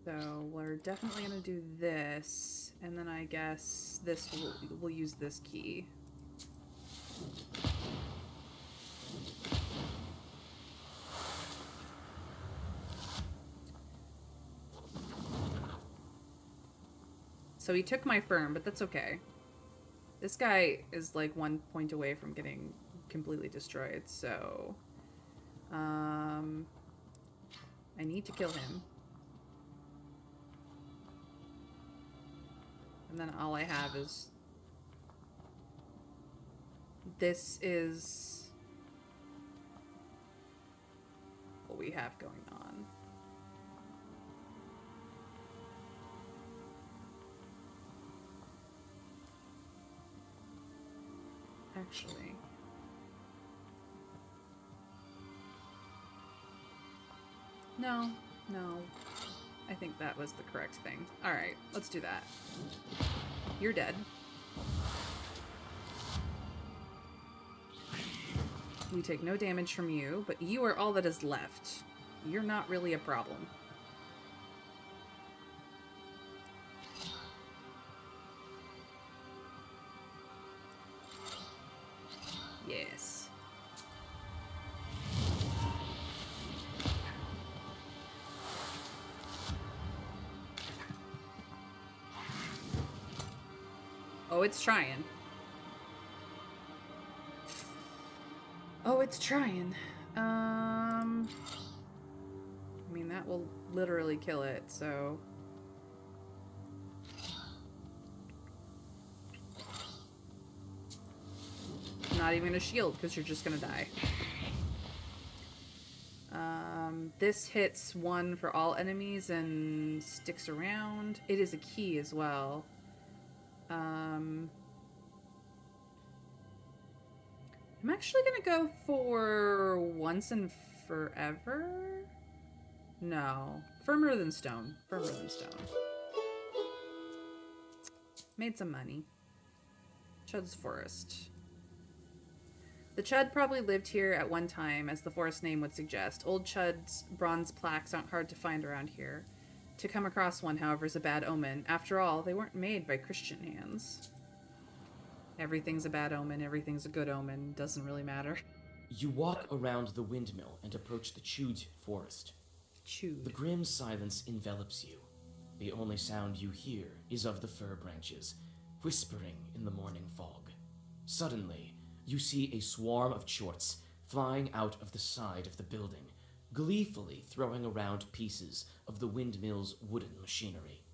A: So we're definitely gonna do this, and then I guess this we'll use this key. So he took my firm, but that's okay. This guy is like 1 point away from getting completely destroyed, so I need to kill him. And then all I have is... This is what we have going on. Actually... No. I think that was the correct thing. Alright, let's do that. You're dead. We take no damage from you, but you are all that is left. You're not really a problem. Yes. Oh, it's trying. Oh, it's trying. I mean, that will literally kill it, so... Not even a shield, because you're just gonna die. This hits 1 for all enemies and sticks around. It is a key as well. I'm actually gonna go for once and forever? No. Firmer than stone. Firmer than stone. Made some money. Chud's Forest. The Chud probably lived here at one time, as the forest name would suggest. Old Chud's bronze plaques aren't hard to find around here. To come across one, however, is a bad omen. After all, they weren't made by Christian hands. Everything's a bad omen, everything's a good omen. Doesn't really matter.
D: You walk around the windmill and approach the Chud forest.
A: Chewed.
D: The grim silence envelops you. The only sound you hear is of the fir branches, whispering in the morning fog. Suddenly, you see a swarm of chorts flying out of the side of the building, gleefully throwing around pieces of the windmill's wooden machinery.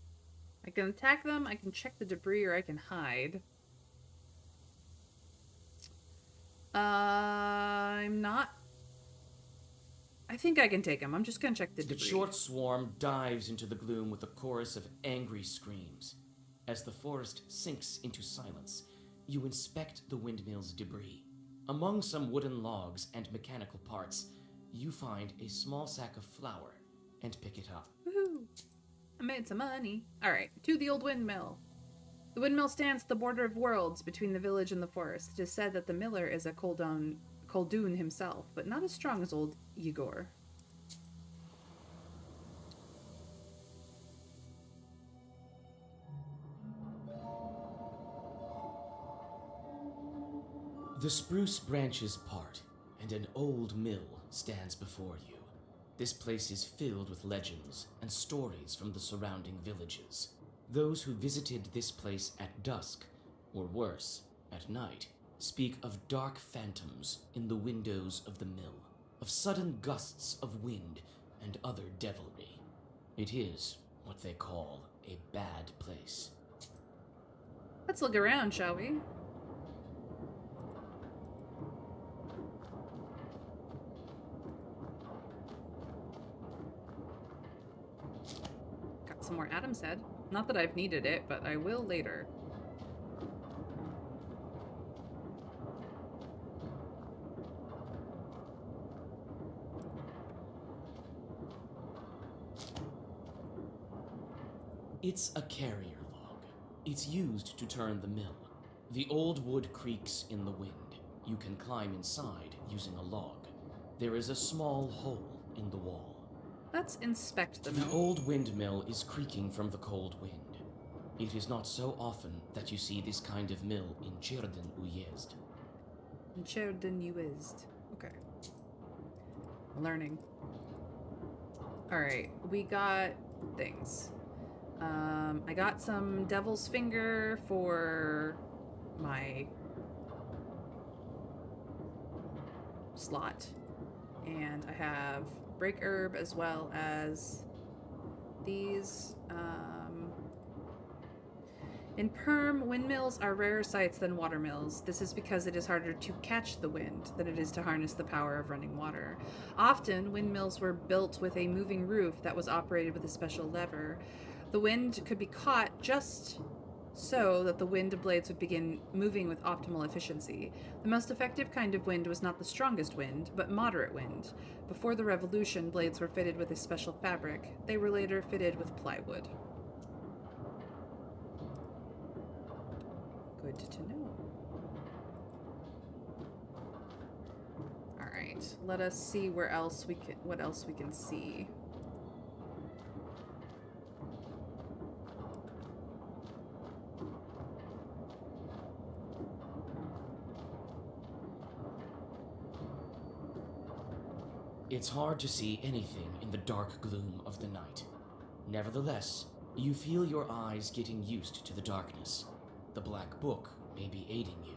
A: I can attack them, I can check the debris, or I can hide. I'm not... I think I can take them. I'm just gonna check the
D: The
A: debris.
D: short swarm dives into the gloom with a chorus of angry screams. As the forest sinks into silence, you inspect the windmill's debris. Among some wooden logs and mechanical parts, you find a small sack of flour and pick it up.
A: Woohoo! I made some money. Alright, to the old windmill. The windmill stands at the border of worlds between the village and the forest. It is said that the miller is a Koldun himself, but not as strong as old Igor.
D: The spruce branches part, and an old mill stands before you. This place is filled with legends and stories from the surrounding villages. Those who visited this place at dusk, or worse, at night, speak of dark phantoms in the windows of the mill, of sudden gusts of wind and other devilry. It is what they call a bad place.
A: Let's look around, shall we? Got some more Adam's head. Not that I've needed it, but I will later.
D: It's a carrier log. It's used to turn the mill. The old wood creaks in the wind. You can climb inside using a log. There is a small hole in the wall.
A: Let's inspect the
D: The
A: mill.
D: old windmill is creaking from the cold wind. It is not so often that you see this kind of mill in Cherden Uyezd.
A: Cherden Uizd. Okay. Learning. Alright, we got things. I got some Devil's Finger for my slot. And I have Break Herb as well as these. In Perm, windmills are rarer sights than watermills. This is because it is harder to catch the wind than it is to harness the power of running water. Often, windmills were built with a moving roof that was operated with a special lever. The wind could be caught just so that the wind blades would begin moving with optimal efficiency. The most effective kind of wind was not the strongest wind, but moderate wind. Before the revolution, blades were fitted with a special fabric. They were later fitted with plywood. Good to know. All right, let us see what else we can see.
D: It's hard to see anything in the dark gloom of the night. Nevertheless, you feel your eyes getting used to the darkness. The black book may be aiding you.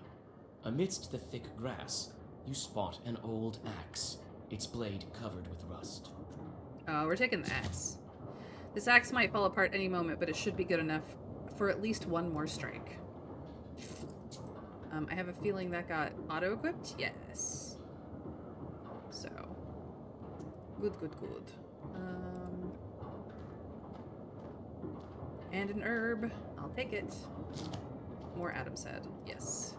D: Amidst the thick grass, you spot an old axe, its blade covered with rust.
A: Oh, we're taking the axe. This axe might fall apart any moment, but it should be good enough for at least one more strike. I have a feeling that got auto-equipped? Yes. So. Good. And an herb. I'll take it. More Adam said. Yes.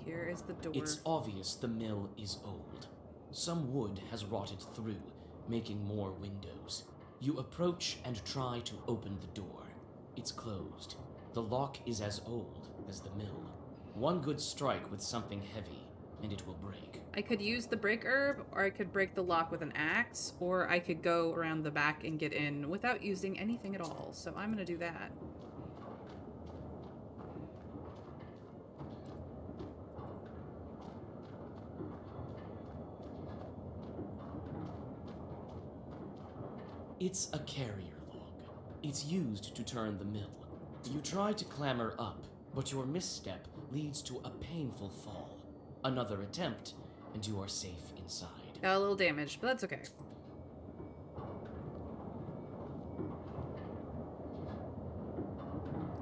A: Here is the door.
D: It's obvious the mill is old. Some wood has rotted through, making more windows. You approach and try to open the door. It's closed. The lock is as old as the mill. One good strike with something heavy, and it will break.
A: I could use the break herb, or I could break the lock with an axe, or I could go around the back and get in without using anything at all. So I'm gonna do that.
D: It's a carrier log. It's used to turn the mill. You try to clamber up, but your misstep leads to a painful fall. Another attempt, and you are safe inside.
A: Got a little damage, but that's okay.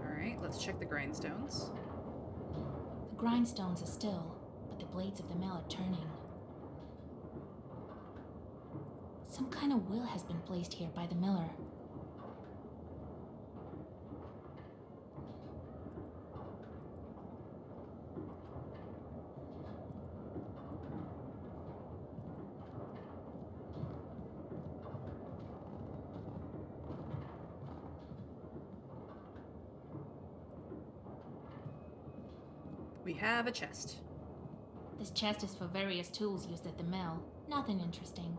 A: Alright, let's check the grindstones.
C: The grindstones are still, but the blades of the mill are turning. Some kind of will has been placed here by the miller.
A: We have a chest.
C: This chest is for various tools used at the mill. Nothing interesting.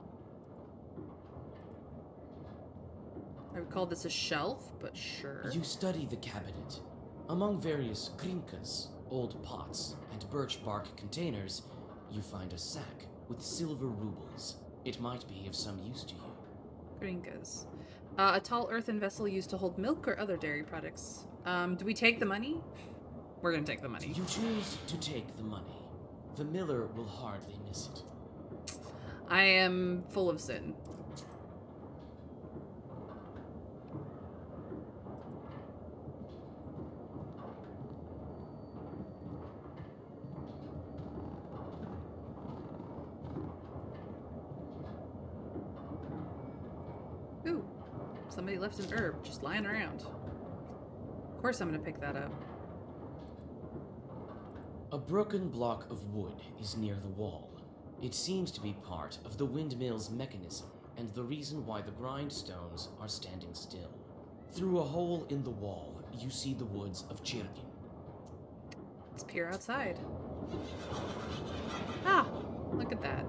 A: I would call this a shelf, but sure.
D: You study the cabinet. Among various krinkas, old pots, and birch bark containers, you find a sack with silver rubles. It might be of some use to you.
A: Grinkas. A tall earthen vessel used to hold milk or other dairy products. Do we take the money? We're gonna take the money.
D: You choose to take the money. The miller will hardly miss it.
A: I am full of sin. Ooh, somebody left an herb just lying around. Of course I'm gonna pick that up.
D: A broken block of wood is near the wall. It seems to be part of the windmill's mechanism and the reason why the grindstones are standing still. Through a hole in the wall, you see the woods of Chirkin.
A: Let's peer outside. Ah, look at that.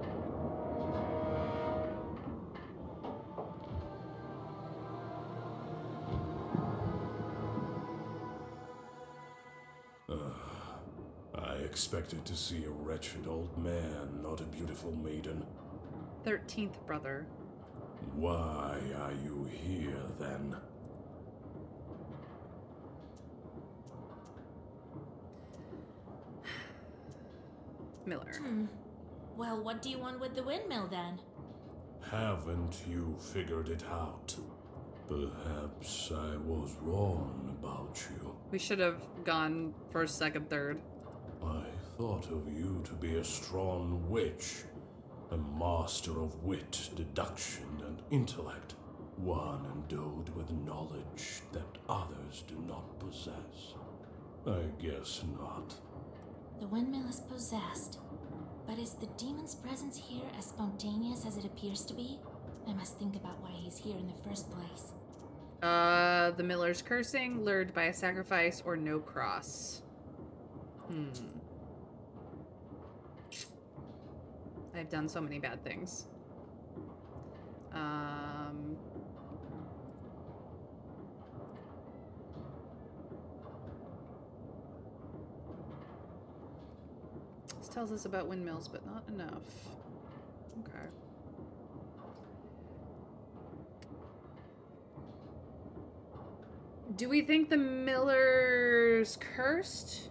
F: I expected to see a wretched old man, not a beautiful maiden.
A: 13th brother.
F: Why are you here, then?
A: Miller.
C: Well, what do you want with the windmill then?
F: Haven't you figured it out? Perhaps I was wrong about you.
A: We should have gone first, second, third.
F: I thought of you to be a strong witch, a master of wit, deduction, and intellect. one endowed with knowledge that others do not possess? I guess not.
C: The windmill is possessed. But is the demon's presence here as spontaneous as it appears to be? I must think about why he's here in the first place.
A: The miller's cursing, lured by a sacrifice, or no cross. I've done so many bad things. This tells us about windmills, but not enough. Okay. Do we think the miller's cursed?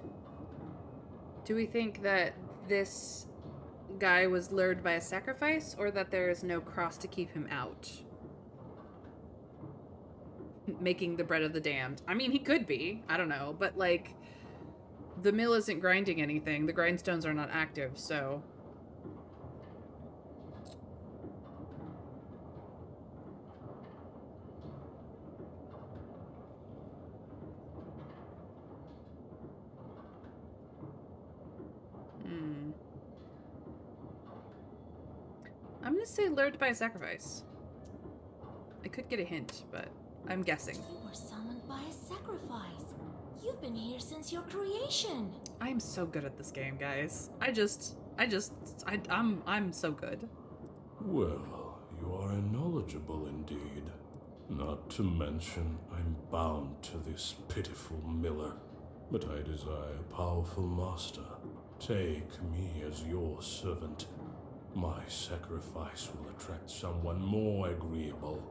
A: Do we think that this guy was lured by a sacrifice, or that there is no cross to keep him out? Making the bread of the damned. I mean, he could be. I don't know. But, like, the mill isn't grinding anything. The grindstones are not active, so... I'm gonna say lured by a sacrifice. I could get a hint, but I'm guessing.
C: You were summoned by a sacrifice. You've been here since your creation.
A: I'm so good at this game, guys. I'm so good.
F: Well, you are knowledgeable indeed. Not to mention, I'm bound to this pitiful miller. But I desire a powerful master. Take me as your servant. My sacrifice will attract someone more agreeable,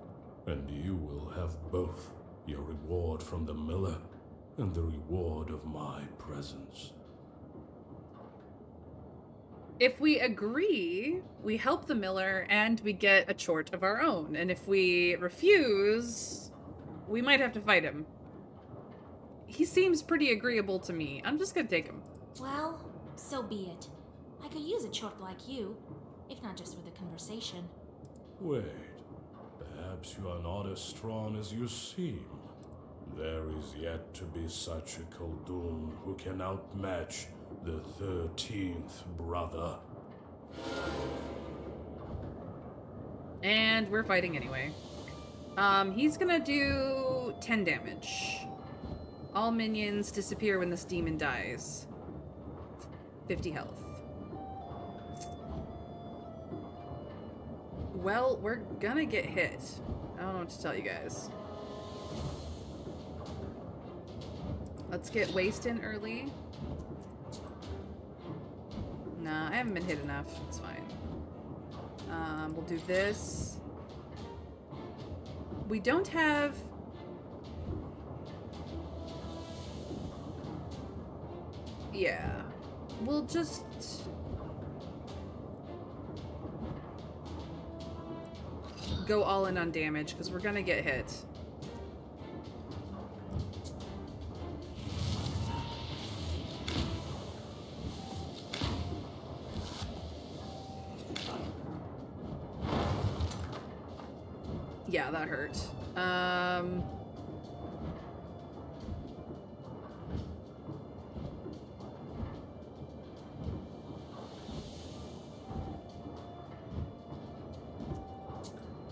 F: and you will have both your reward from the miller and the reward of my presence.
A: If we agree, we help the miller and we get a chort of our own. And if we refuse, we might have to fight him. He seems pretty agreeable to me. I'm just gonna take him.
C: Well, so be it. I could use a chort like you, if not just for the conversation.
F: Wait, perhaps you are not as strong as you seem. There is yet to be such a Khaldun who can outmatch the 13th brother.
A: And we're fighting anyway. He's gonna do 10 damage. All minions disappear when this demon dies. 50 health. Well, we're gonna get hit. I don't know what to tell you guys. Let's get waste in early. Nah, I haven't been hit enough. It's fine. We'll do this. We don't have... Yeah. We'll just... go all in on damage, because we're gonna get hit. Yeah, that hurt.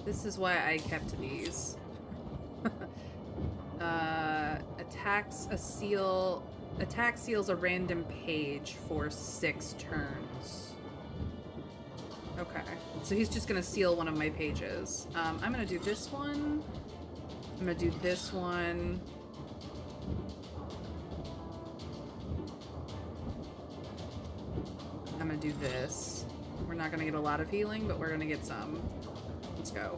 A: This is why I kept these. Attack seals a random page for 6 turns. Okay, so he's just gonna seal one of my pages. I'm gonna do this one. I'm gonna do this one. I'm gonna do this. We're not gonna get a lot of healing, but we're gonna get some. Let's go.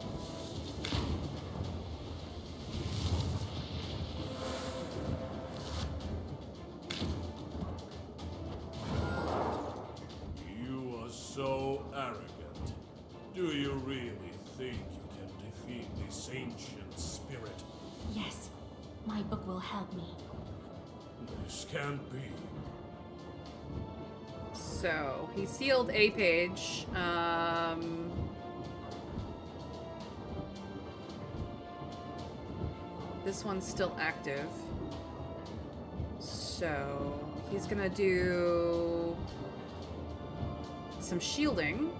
F: You are so arrogant. Do you really think you can defeat this ancient spirit?
C: Yes, my book will help me.
F: This can't be.
A: So, he sealed a page. This one's still active. So he's gonna do some shielding.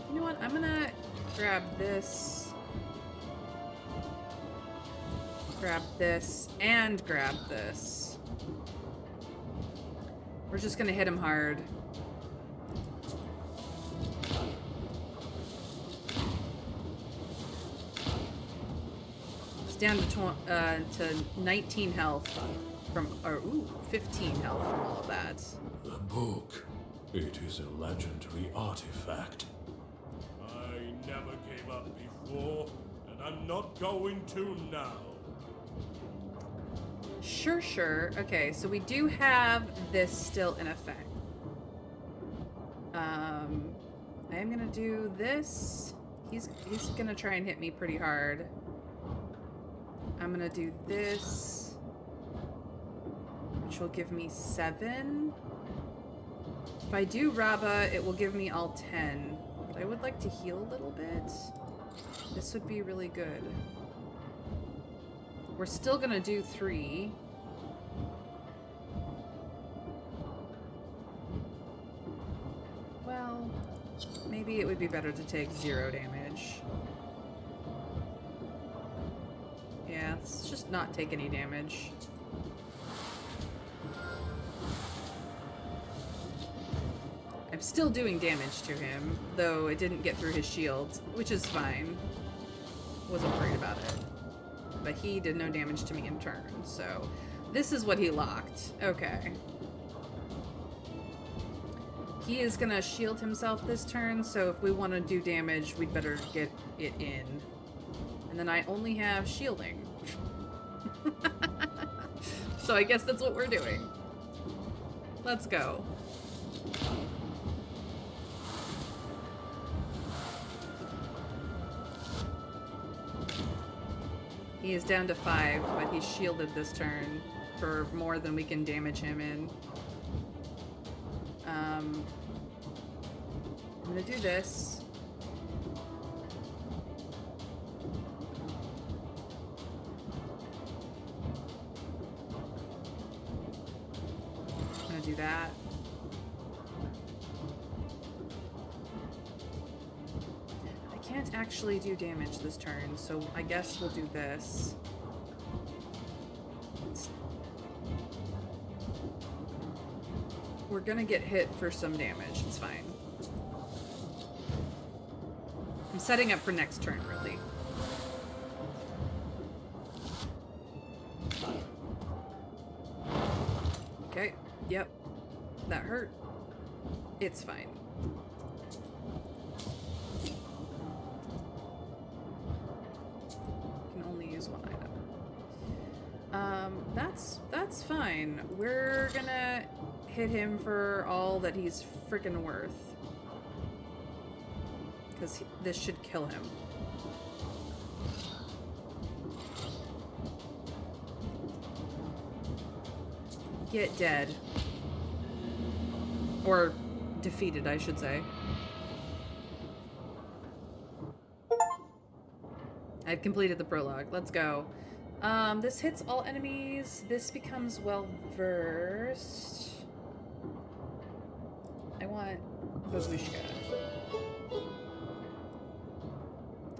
A: You know what? I'm gonna grab this, and grab this. We're just gonna hit him hard. It's down to 19 health from, or ooh, 15 health from all of that.
F: The book. It is a legendary artifact. I never gave up before, and I'm not going to now.
A: Sure, sure. Okay, so we do have this still in effect. I am gonna do this. He's gonna try and hit me pretty hard. I'm gonna do this, which will give me 7. If I do Raba, it will give me all 10. But I would like to heal a little bit. This would be really good. We're still gonna do 3. Well, maybe it would be better to take 0 damage. Yeah, let's just not take any damage. I'm still doing damage to him, though it didn't get through his shields, which is fine. Wasn't worried about it. But he did no damage to me in turn, so this is what he locked. Okay. He is gonna shield himself this turn, so if we want to do damage, we'd better get it in. And then I only have shielding. So I guess that's what we're doing. Let's go. He is down to 5, but he's shielded this turn for more than we can damage him in. I'm gonna do this. I'm gonna do that. I can't actually do damage this turn, so I guess we'll do this. We're gonna get hit for some damage, it's fine. I'm setting up for next turn, really. Okay, yep. That hurt. It's fine. Can only use 1 item. That's fine. We're gonna hit him for all that he's freaking worth. Because this should kill him. Get dead. Or defeated, I should say. I've completed the prologue. Let's go. This hits all enemies. This becomes well-versed. I want Babushka.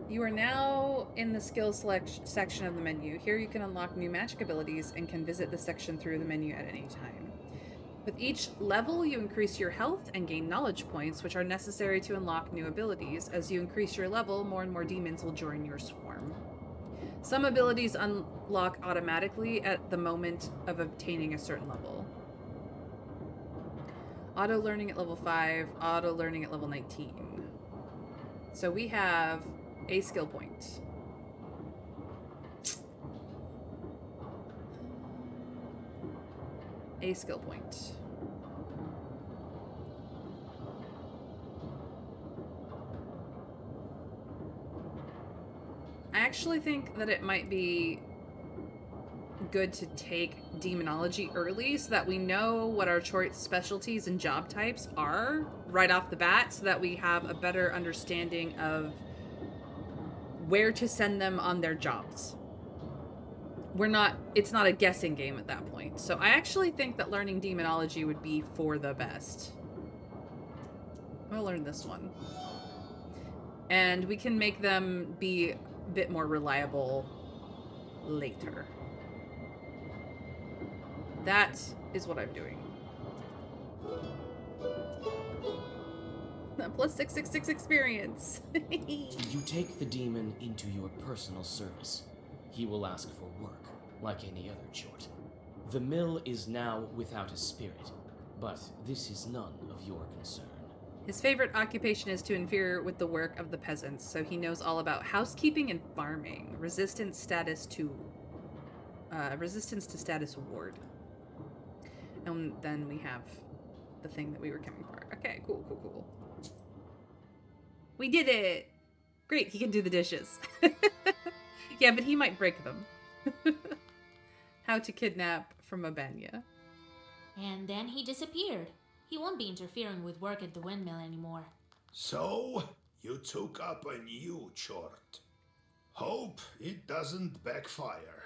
A: You are now in the skill select section of the menu. Here you can unlock new magic abilities and can visit the section through the menu at any time. With each level, you increase your health and gain knowledge points, which are necessary to unlock new abilities. As you increase your level, more and more demons will join your swarm. Some abilities unlock automatically at the moment of obtaining a certain level. Auto learning at level 5, auto learning at level 19. So we have a skill point. A skill point. I actually think that it might be good to take demonology early so that we know what our choice specialties and job types are right off the bat, so that we have a better understanding of where to send them on their jobs. It's not a guessing game at that point. So I actually think that learning demonology would be for the best. I'm gonna learn this one. And we can make them be a bit more reliable later. That is what I'm doing. Plus 666 experience.
D: You take the demon into your personal service. He will ask for work, like any other chort. The mill is now without a spirit, but this is none of your concern.
A: His favorite occupation is to interfere with the work of the peasants, so he knows all about housekeeping and farming. Resistance to status ward. And then we have the thing that we were coming for. Okay, cool. We did it! Great, he can do the dishes. Yeah, but he might break them. How to kidnap from Abanya.
C: And then he disappeared. He won't be interfering with work at the windmill anymore.
E: So, you took up a new chort. Hope it doesn't backfire.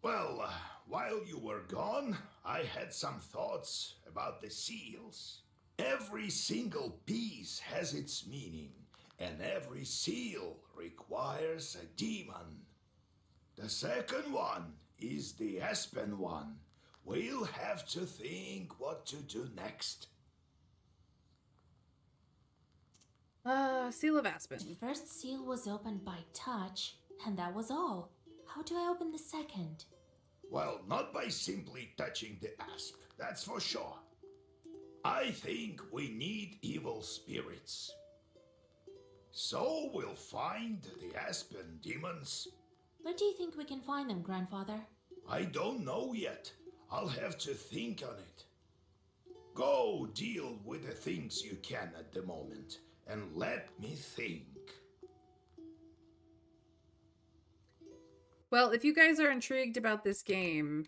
E: Well, while you were gone, I had some thoughts about the seals. Every single piece has its meaning, and every seal requires a demon. The second one is the Aspen one. We'll have to think what to do next.
A: Seal of Aspen.
C: The first seal was opened by touch, and that was all. How do I open the second?
E: Well, not by simply touching the asp, that's for sure. I think we need evil spirits. So we'll find the Aspen demons.
C: Where do you think we can find them, Grandfather?
E: I don't know yet. I'll have to think on it. Go deal with the things you can at the moment, and let me think.
A: Well, if you guys are intrigued about this game,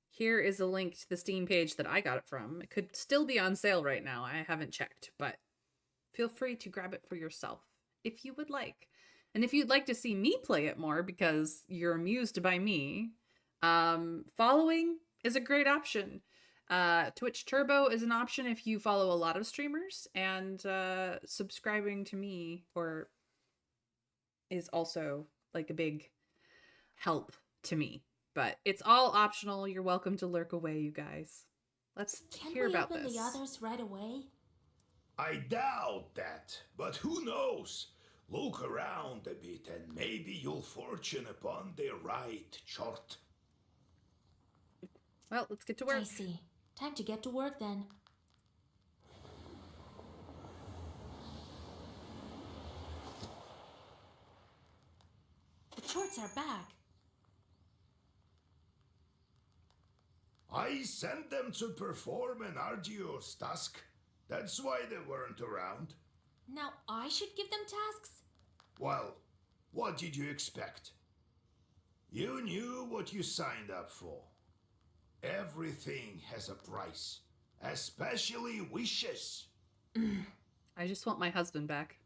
A: here is a link to the Steam page that I got it from. It could still be on sale right now. I haven't checked, but feel free to grab it for yourself if you would like. And if you'd like to see me play it more because you're amused by me, following is a great option. Twitch Turbo is an option if you follow a lot of streamers, and subscribing to me is also like a big help to me. But it's all optional. You're welcome to lurk away, you guys. Let's hear about this.
C: Can we open the others right away?
E: I doubt that, but who knows? Look around a bit and maybe you'll fortune upon the right chort.
A: Well, let's get to work.
C: I see. Time to get to work then. The chorts are back.
E: I sent them to perform an arduous task. That's why they weren't around.
C: Now I should give them tasks?
E: Well, what did you expect? You knew what you signed up for. Everything has a price, especially wishes.
A: I just want my husband back.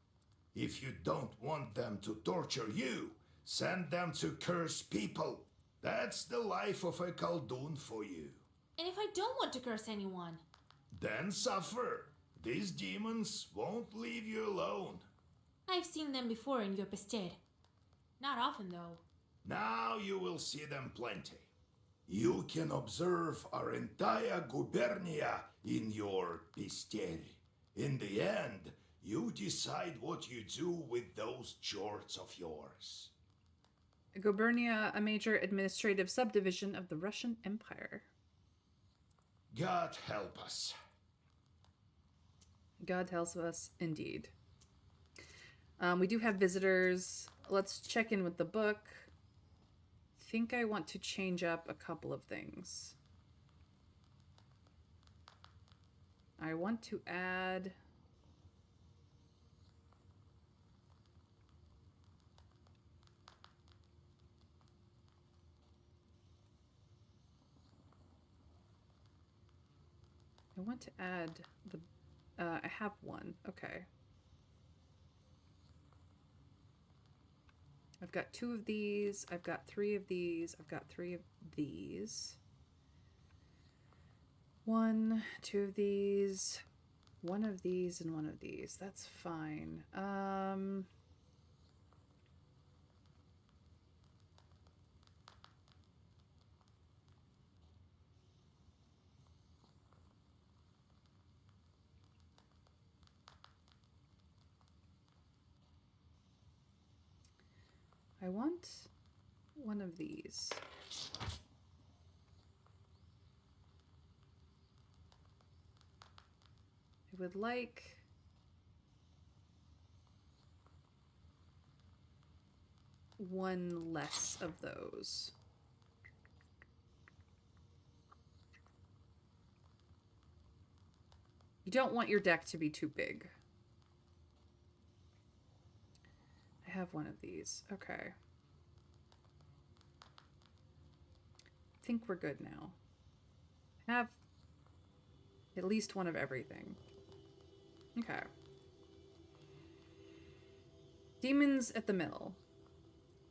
E: If you don't want them to torture you, send them to curse people. That's the life of a Khaldun for you.
C: And if I don't want to curse anyone?
E: Then suffer. These demons won't leave you alone.
C: I've seen them before in your Pested. Not often, though.
E: Now you will see them plenty. You can observe our entire gubernia in your Pisteri. In the end, you decide what you do with those chorts of yours.
A: Gubernia, a major administrative subdivision of the Russian Empire.
E: God help us.
A: God helps us indeed. We do have visitors. Let's check in with the book. Think I want to change up a couple of things. I want to add I want to add the... I have one. Okay. I've got 2 of these. I've got 3 of these. I've got 3 of these. 1, 2 of these. 1 of these and 1 of these. That's fine. I want 1 of these. I would like one less of those. You don't want your deck to be too big. I have 1 of these. Okay. I think we're good now. I have at least 1 of everything. Okay. Demons at the mill.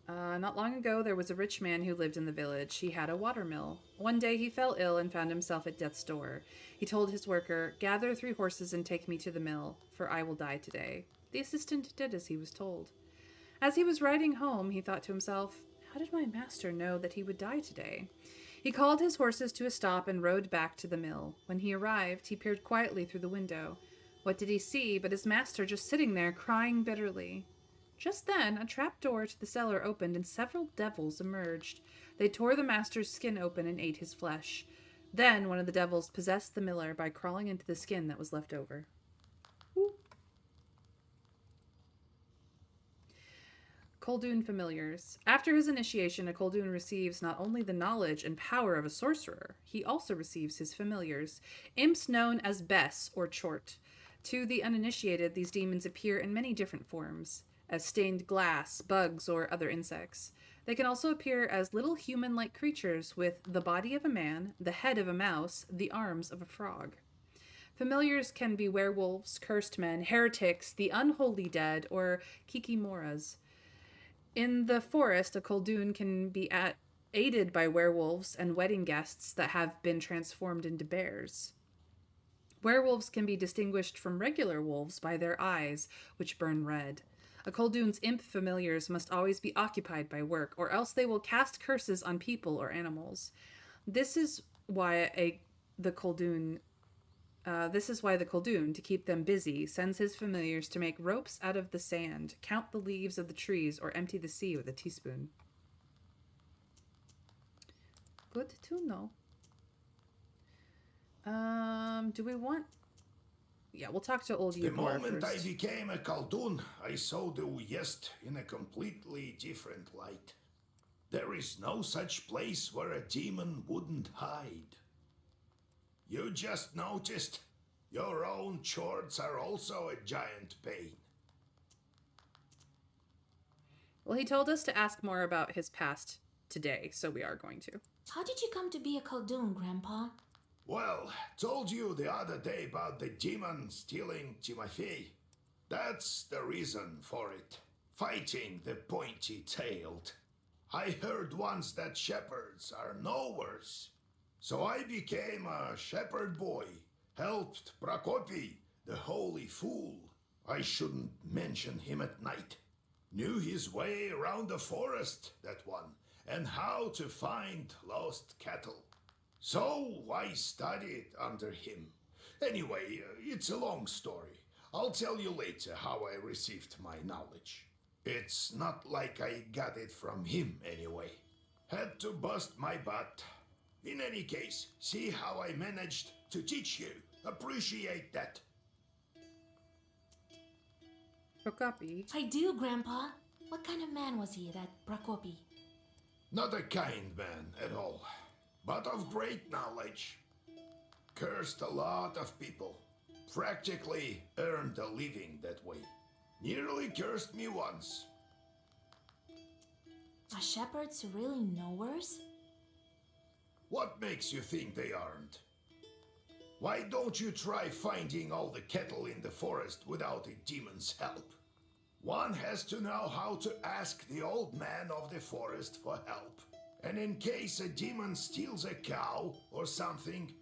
A: Not long ago, there was a rich man who lived in the village. He had a watermill. One day, he fell ill and found himself at death's door. He told his worker, "Gather 3 horses and take me to the mill, for I will die today." The assistant did as he was told. As he was riding home, he thought to himself, "How did my master know that he would die today?" He called his horses to a stop and rode back to the mill. When he arrived, he peered quietly through the window. What did he see but his master just sitting there, crying bitterly? Just then, a trap door to the cellar opened and several devils emerged. They tore the master's skin open and ate his flesh. Then one of the devils possessed the miller by crawling into the skin that was left over. Woo. Koldun familiars. After his initiation, a Koldun receives not only the knowledge and power of a sorcerer, he also receives his familiars, imps known as Bess or Chort. To the uninitiated, these demons appear in many different forms, as stained glass, bugs, or other insects. They can also appear as little human-like creatures with the body of a man, the head of a mouse, the arms of a frog. Familiars can be werewolves, cursed men, heretics, the unholy dead, or kikimoras. In the forest, a Koldun can be aided by werewolves and wedding guests that have been transformed into bears. Werewolves can be distinguished from regular wolves by their eyes, which burn red. A Koldun's imp familiars must always be occupied by work, or else they will cast curses on people or animals. This is why the Koldun, to keep them busy, sends his familiars to make ropes out of the sand, count the leaves of the trees, or empty the sea with a teaspoon. Good to know. Do we want... Yeah, we'll talk to old
E: The
A: Yegor
E: moment
A: first.
E: I became a Khaldun, I saw the Uyest in a completely different light. There is no such place where a demon wouldn't hide. You just noticed? Your own chords are also a giant pain.
A: Well, he told us to ask more about his past today, so we are going to.
C: How did you come to be a Khaldun, Grandpa?
E: Well, told you the other day about the demon stealing Timofey. That's the reason for it. Fighting the pointy-tailed. I heard once that shepherds are no worse. So I became a shepherd boy, helped Prokopy, the holy fool. I shouldn't mention him at night. Knew his way around the forest, that one, and how to find lost cattle. So I studied under him. Anyway, it's a long story. I'll tell you later how I received my knowledge. It's not like I got it from him anyway. Had to bust my butt. In any case, see how I managed to teach you. Appreciate that.
A: Prokopy.
C: I do, Grandpa. What kind of man was he, that Prokopy?
E: Not a kind man at all, but of great knowledge. Cursed a lot of people. Practically earned a living that way. Nearly cursed me once.
C: Are shepherds really knowers?
E: What makes you think they aren't? Why don't you try finding all the cattle in the forest without a demon's help? One has to know how to ask the old man of the forest for help. And in case a demon steals a cow or something,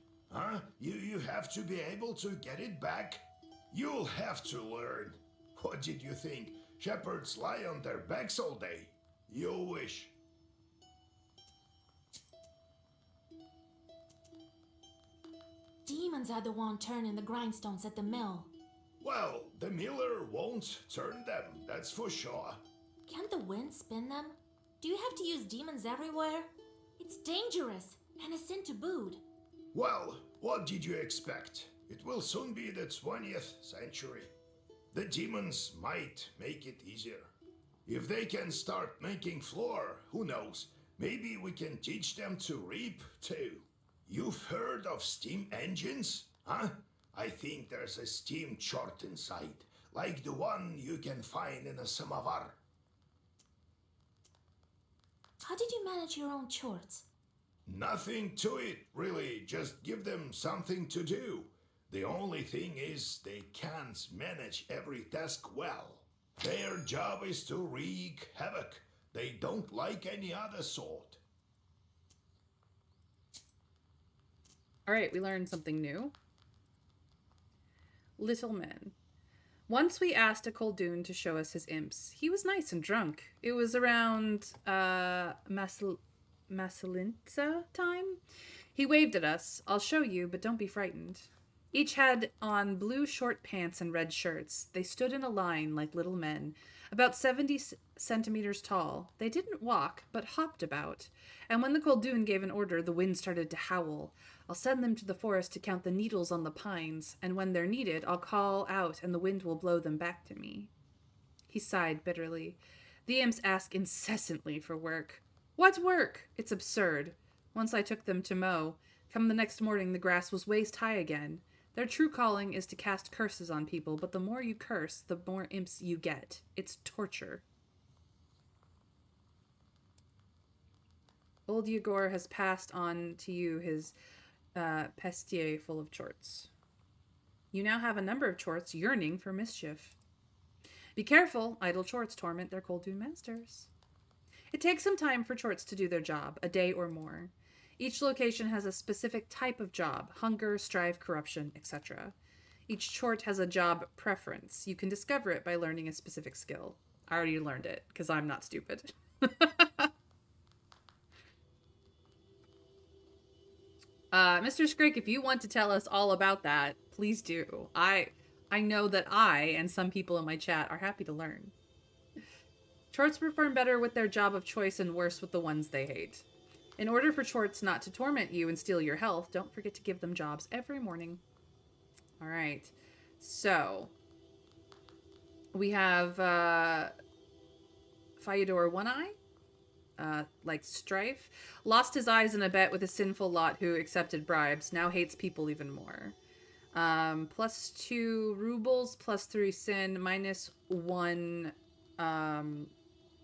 E: you have to be able to get it back. You'll have to learn. What did you think? Shepherds lie on their backs all day? You wish.
C: Demons are the one turning the grindstones at the mill.
E: Well, the miller won't turn them, that's for sure.
C: Can't the wind spin them? Do you have to use demons everywhere? It's dangerous, and a sin to boot.
E: Well, what did you expect? It will soon be the 20th century. The demons might make it easier. If they can start making flour, who knows? Maybe we can teach them to reap too. You've heard of steam engines? Huh? I think there's a steam chort inside, like the one you can find in a samovar.
C: How did you manage your own chores?
E: Nothing to it, really. Just give them something to do. The only thing is they can't manage every task well. Their job is to wreak havoc. They don't like any other sort.
A: All right, we learned something new. Little men. Once we asked a Koldoon to show us his imps. He was nice and drunk. It was around Masalinta time. He waved at us. I'll show you, but don't be frightened. Each had on blue short pants and red shirts. They stood in a line like little men, about 70 centimeters tall. They didn't walk, but hopped about. And when the Koldoon gave an order, the wind started to howl. I'll send them to the forest to count the needles on the pines, and when they're needed, I'll call out and the wind will blow them back to me. He sighed bitterly. The imps ask incessantly for work. What work? It's absurd. Once I took them to mow. Come the next morning, the grass was waist high again. Their true calling is to cast curses on people, but the more you curse, the more imps you get. It's torture. Old Yegor has passed on to you his pestier full of chorts. You now have a number of chorts yearning for mischief. Be careful, idle chorts torment their Koldoon masters. It takes some time for chorts to do their job, a day or more. Each location has a specific type of job, hunger, strife, corruption, etc. Each chort has a job preference. You can discover it by learning a specific skill. I already learned it, because I'm not stupid. Mr. Skrick, if you want to tell us all about that, please do. I know that I and some people in my chat are happy to learn. Chorts perform better with their job of choice and worse with the ones they hate. In order for chorts not to torment you and steal your health, don't forget to give them jobs every morning. All right. So, we have Fyodor One Eye, like Strife. Lost his eyes in a bet with a sinful lot who accepted bribes. Now hates people even more. +2 rubles, +3 sin, -1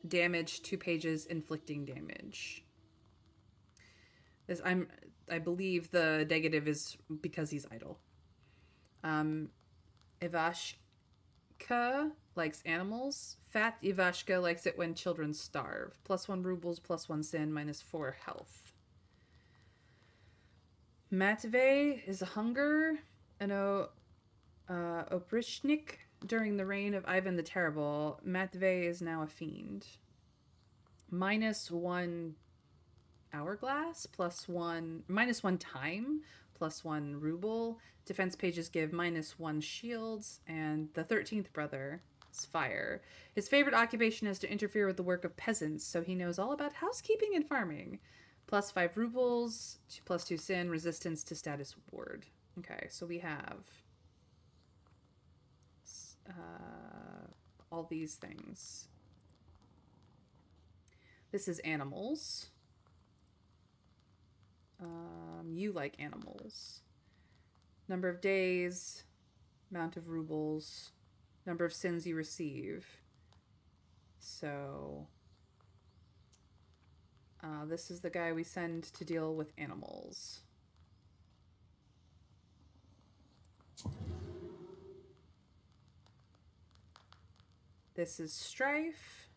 A: damage, 2 pages inflicting damage. I believe the negative is because he's idle. Ivashka likes animals. Fat Ivashka likes it when children starve. +1 rubles, +1 sin, -4 health. Matvey is a hunger. An oprishnik during the reign of Ivan the Terrible. Matvey is now a fiend. -1 hourglass, -1 time, +1 ruble. Defense pages give -1 shields, and the 13th brother is fire. His favorite occupation is to interfere with the work of peasants, so he knows all about housekeeping and farming. +5 rubles, +2 sin, resistance to status ward. Okay, so we have all these things. This is animals. You like animals. Number of days, amount of rubles, number of sins you receive. So, this is the guy we send to deal with animals. This is strife.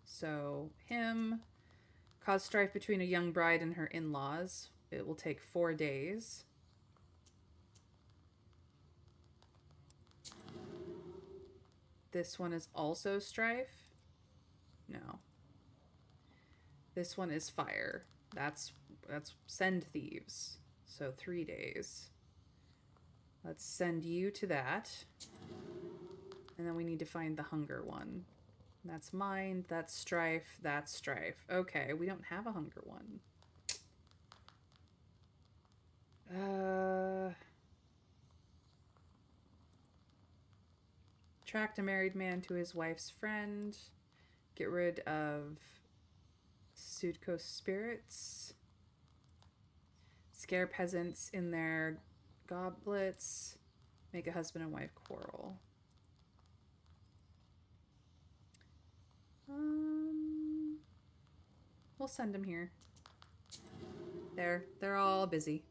A: So him, cause strife between a young bride and her in-laws. It will take 4 days. This one is also strife. No. This one is fire. That's send thieves. So 3 days. Let's send you to that. And then we need to find the hunger one. That's mind, that's strife, that's strife. Okay, we don't have a hunger one. Attract a married man to his wife's friend. Get rid of Sudco spirits. Scare peasants in their goblets. Make a husband and wife quarrel. We'll send them here. There, they're all busy.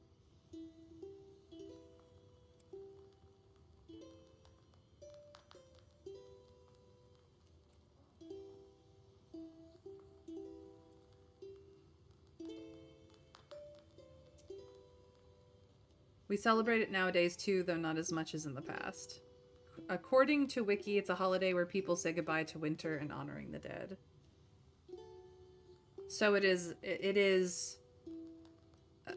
A: We celebrate it nowadays too, though not as much as in the past. According to Wiki, it's a holiday where people say goodbye to winter and honoring the dead. So it is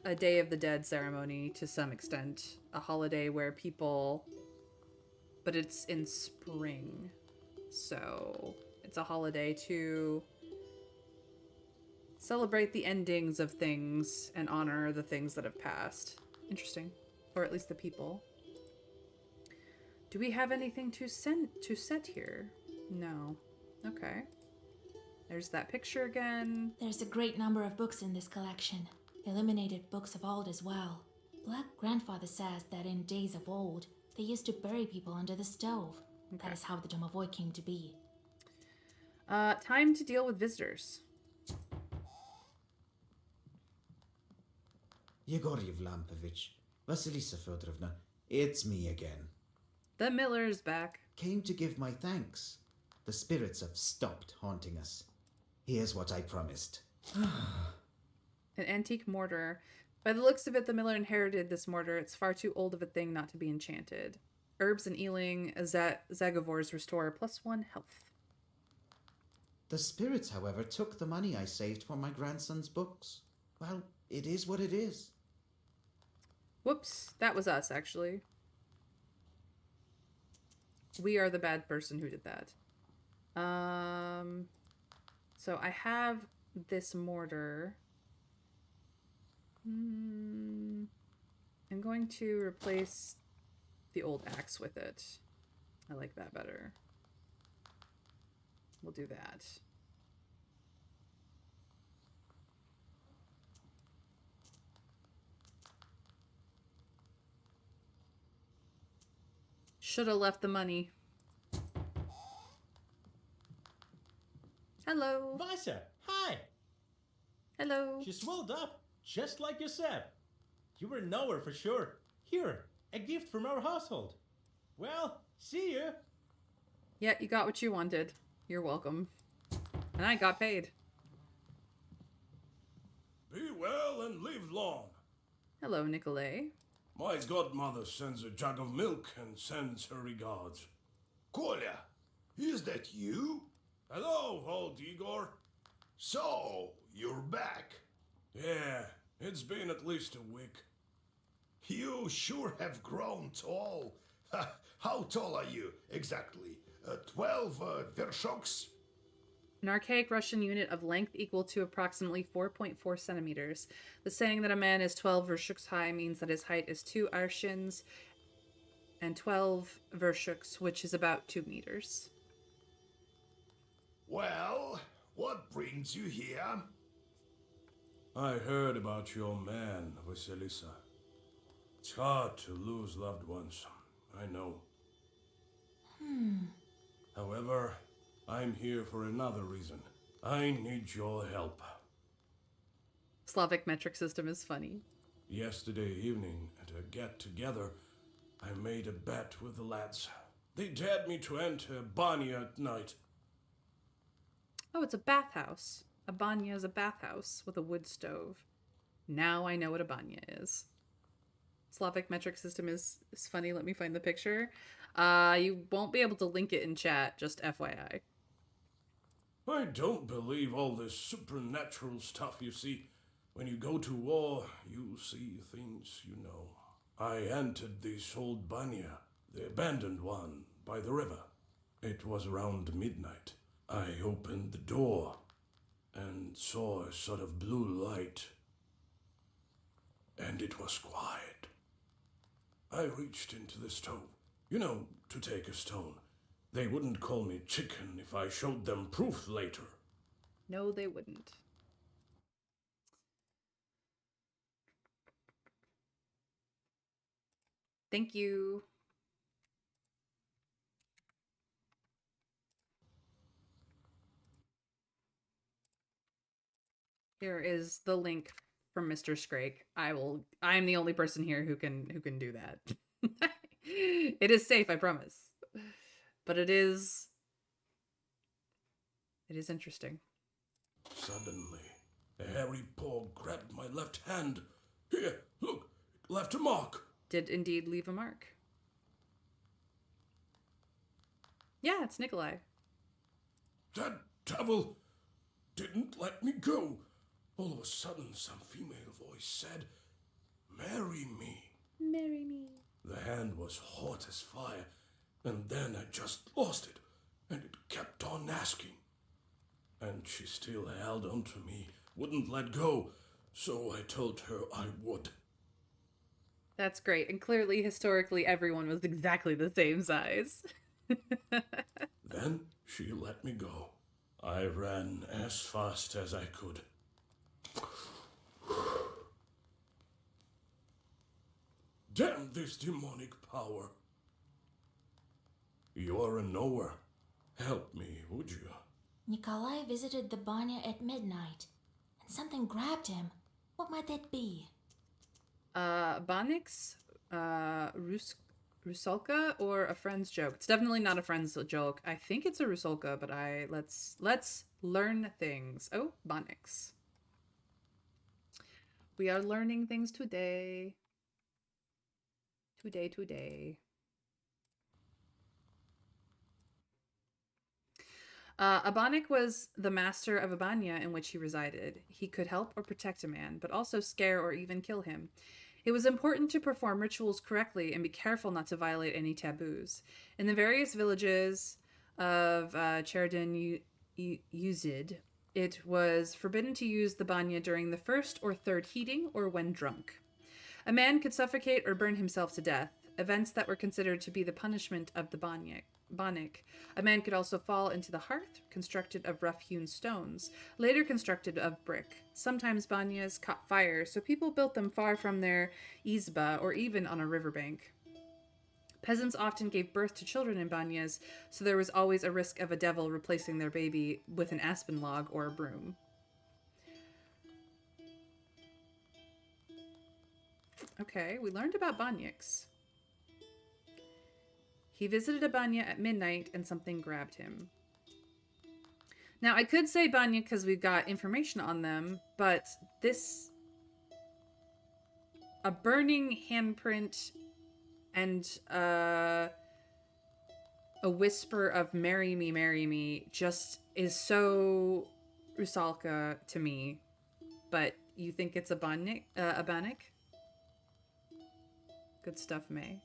A: a Day of the Dead ceremony to some extent. A holiday where people... But it's in spring. So it's a holiday to celebrate the endings of things and honor the things that have passed. Interesting. Or at least the people. Do we have anything to set here? No. Okay. There's that picture again.
C: There's a great number of books in this collection. Illuminated books of old as well. Black grandfather says that in days of old, they used to bury people under the stove.
A: Okay.
C: That is how the Domovoy came to be.
A: Time to deal with visitors.
G: Yegor Yevlampovich, Vasilisa Fedorovna, it's me again.
A: The miller's back.
G: Came to give my thanks. The spirits have stopped haunting us. Here's what I promised.
A: An antique mortar. By the looks of it, the miller inherited this mortar. It's far too old of a thing not to be enchanted. Herbs and Ealing Zagavors restore +1 health.
G: The spirits, however, took the money I saved for my grandson's books. Well, it is what it is.
A: Whoops, that was us, actually. We are the bad person who did that. So I have this mortar. I'm going to replace the old axe with it. I like that better. We'll do that. Should have left the money. Hello.
H: Vasa, hi!
A: Hello.
H: She swelled up, just like you said. You were nowhere for sure. Here, a gift from our household. Well, see you.
A: Yeah, you got what you wanted. You're welcome. And I got paid.
F: Be well and live long.
A: Hello, Nicolay.
F: My godmother sends a jug of milk and sends her regards.
E: Kolya, is that you?
F: Hello, old Igor.
E: So, you're back.
F: Yeah, it's been at least a week.
E: You sure have grown tall. How tall are you, exactly? 12 vershoks?
A: An archaic Russian unit of length equal to approximately 4.4 centimeters. The saying that a man is 12 vershuks high means that his height is 2 arshins and 12 vershuks, which is about 2 meters.
E: Well, what brings you here?
F: I heard about your man, Vasilisa. It's hard to lose loved ones, I know. However, I'm here for another reason. I need your help.
A: Slavic metric system is funny.
F: Yesterday evening, at a get-together, I made a bet with the lads. They dared me to enter Banya at night.
A: Oh, it's a bathhouse. A banya is a bathhouse with a wood stove. Now I know what a banya is. Slavic metric system is funny. Let me find the picture. You won't be able to link it in chat, just FYI.
F: I don't believe all this supernatural stuff you see. When you go to war, you see things you know. I entered this old banya, the abandoned one, by the river. It was around midnight. I opened the door and saw a sort of blue light. And it was quiet. I reached into the stove, to take a stone. They wouldn't call me chicken if I showed them proof later.
A: No, they wouldn't. Thank you. Here is the link from Mr. Scrake. I'm the only person here who can do that. It is safe, I promise. But it is interesting.
F: Suddenly, a hairy paw grabbed my left hand. Here, look, it left a mark.
A: Did indeed leave a mark. Yeah, it's Nikolai.
F: That devil didn't let me go. All of a sudden, some female voice said, "Marry me."
A: Marry me.
F: The hand was hot as fire, and then I just lost it, and it kept on asking. And she still held on to me, wouldn't let go, so I told her I would.
A: That's great, and clearly, historically, everyone was exactly the same size.
F: Then she let me go. I ran as fast as I could. Damn this demonic power. You're a knower. Help me, would you?
C: Nikolai visited the banya at midnight, and something grabbed him. What might that be?
A: Bonix, Rusalka, or a friend's joke? It's definitely not a friend's joke. I think it's a Rusalka, but let's learn things. Oh, Bonix. We are learning things today. Today. Abanik was the master of a banya in which he resided. He could help or protect a man, but also scare or even kill him. It was important to perform rituals correctly and be careful not to violate any taboos. In the various villages of Cherdin Yuzid, it was forbidden to use the banya during the first or third heating or when drunk. A man could suffocate or burn himself to death, events that were considered to be the punishment of the Banik. A man could also fall into the hearth, constructed of rough-hewn stones, later constructed of brick. Sometimes banyas caught fire, so people built them far from their izba or even on a riverbank. Peasants often gave birth to children in banyas, so there was always a risk of a devil replacing their baby with an aspen log or a broom. Okay, we learned about Banyaks. He visited a banya at midnight and something grabbed him. Now, I could say banya because we've got information on them, but this... a burning handprint and a whisper of marry me just is so Rusalka to me. But you think it's a Banik? Good stuff, May.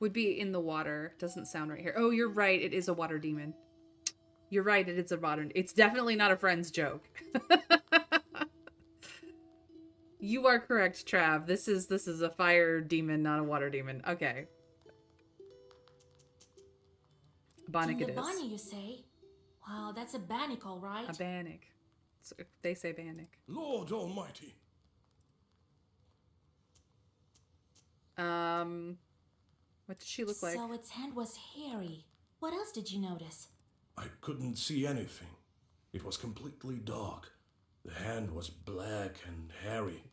A: Would be in the water. Doesn't sound right here. Oh, you're right. It is a water demon. You're right. It is a water. It's definitely not a friend's joke. You are correct, Trav. This is a fire demon, not a water demon. Okay. Banik it is.
C: Banya, you say? Wow, that's a Banik, all right.
A: A Banik. So they say Banik.
F: Lord Almighty.
A: What did she look like?
C: So its hand was hairy. What else did you notice?
F: I couldn't see anything. It was completely dark. The hand was black and hairy.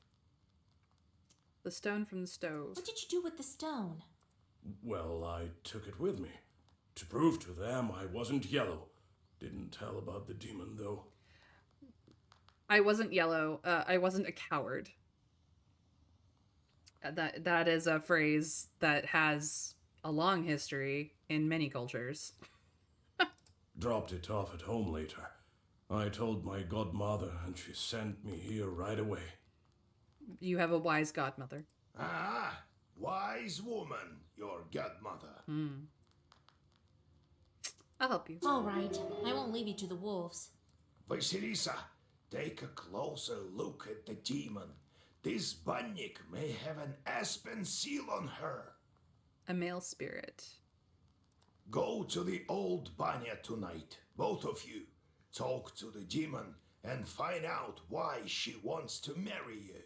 A: the stone from the stove.
C: What did you do with the stone?
F: Well, I took it with me. To prove to them I wasn't yellow. Didn't tell about the demon, though.
A: I wasn't yellow. I wasn't a coward. That is a phrase that has a long history in many cultures.
F: Dropped it off at home later. I told my godmother, and she sent me here right away.
A: You have a wise godmother.
E: Ah, wise woman, your godmother.
A: I'll help you.
C: All right, I won't leave you to the wolves.
E: Vasilisa, take a closer look at the demon. This banyak may have an aspen seal on her.
A: A male spirit.
E: Go to the old banya tonight, both of you. Talk to the demon and find out why she wants to marry you.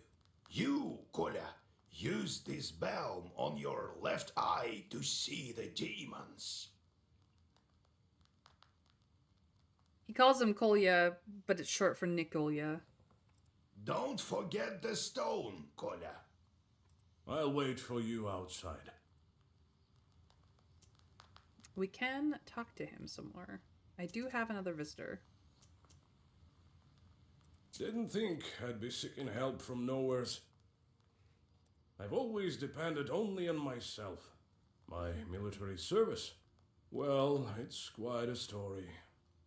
E: You, Kolya, use this balm on your left eye to see the demons.
A: He calls him Kolya, but it's short for Nikolya.
E: Don't forget the stone, Kolya.
F: I'll wait for you outside.
A: We can talk to him some more. I do have another visitor.
F: Didn't think I'd be seeking help from nowheres. I've always depended only on myself. My military service. Well, it's quite a story.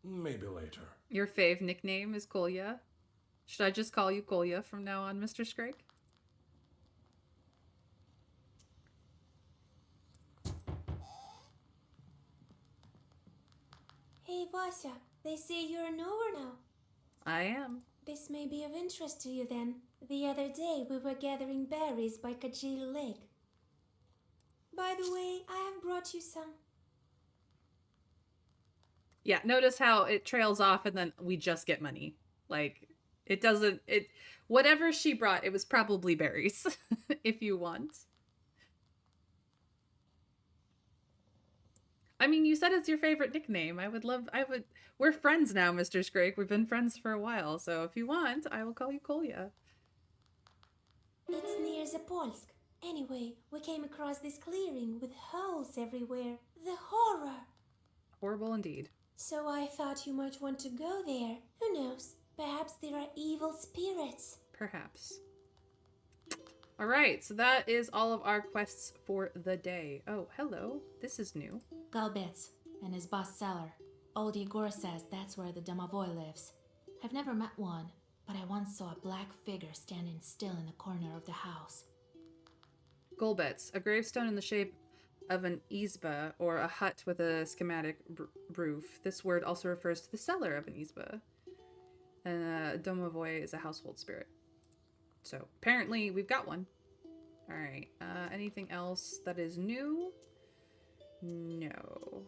F: Maybe later.
A: Your fave nickname is Kolya. Should I just call you Kolya from now on, Mr. Scrake?
I: Hey, Vasya, they say you're a knower now.
A: I am.
I: This may be of interest to you then. The other day we were gathering berries by Kajil Lake. By the way, I have brought you some.
A: Yeah, notice how it trails off and then we just get money. Like, it doesn't, whatever she brought, it was probably berries, if you want. I mean, you said it's your favorite nickname. We're friends now, Mr. Scrake. We've been friends for a while, so if you want, I will call you Kolya.
I: It's near Zapolsk. Anyway, we came across this clearing with holes everywhere. The horror!
A: Horrible indeed.
I: So I thought you might want to go there. Who knows? Perhaps there are evil spirits.
A: Perhaps. All right, so that is all of our quests for the day. Oh, hello. This is new.
C: Galbets and his boss cellar. Old Igor says that's where the domovoi lives. I've never met one, but I once saw a black figure standing still in the corner of the house.
A: Golbets, a gravestone in the shape of an izba, or a hut with a schematic roof. This word also refers to the cellar of an izba. And domovoi is a household spirit. So apparently we've got one. All right. Anything else that is new? No.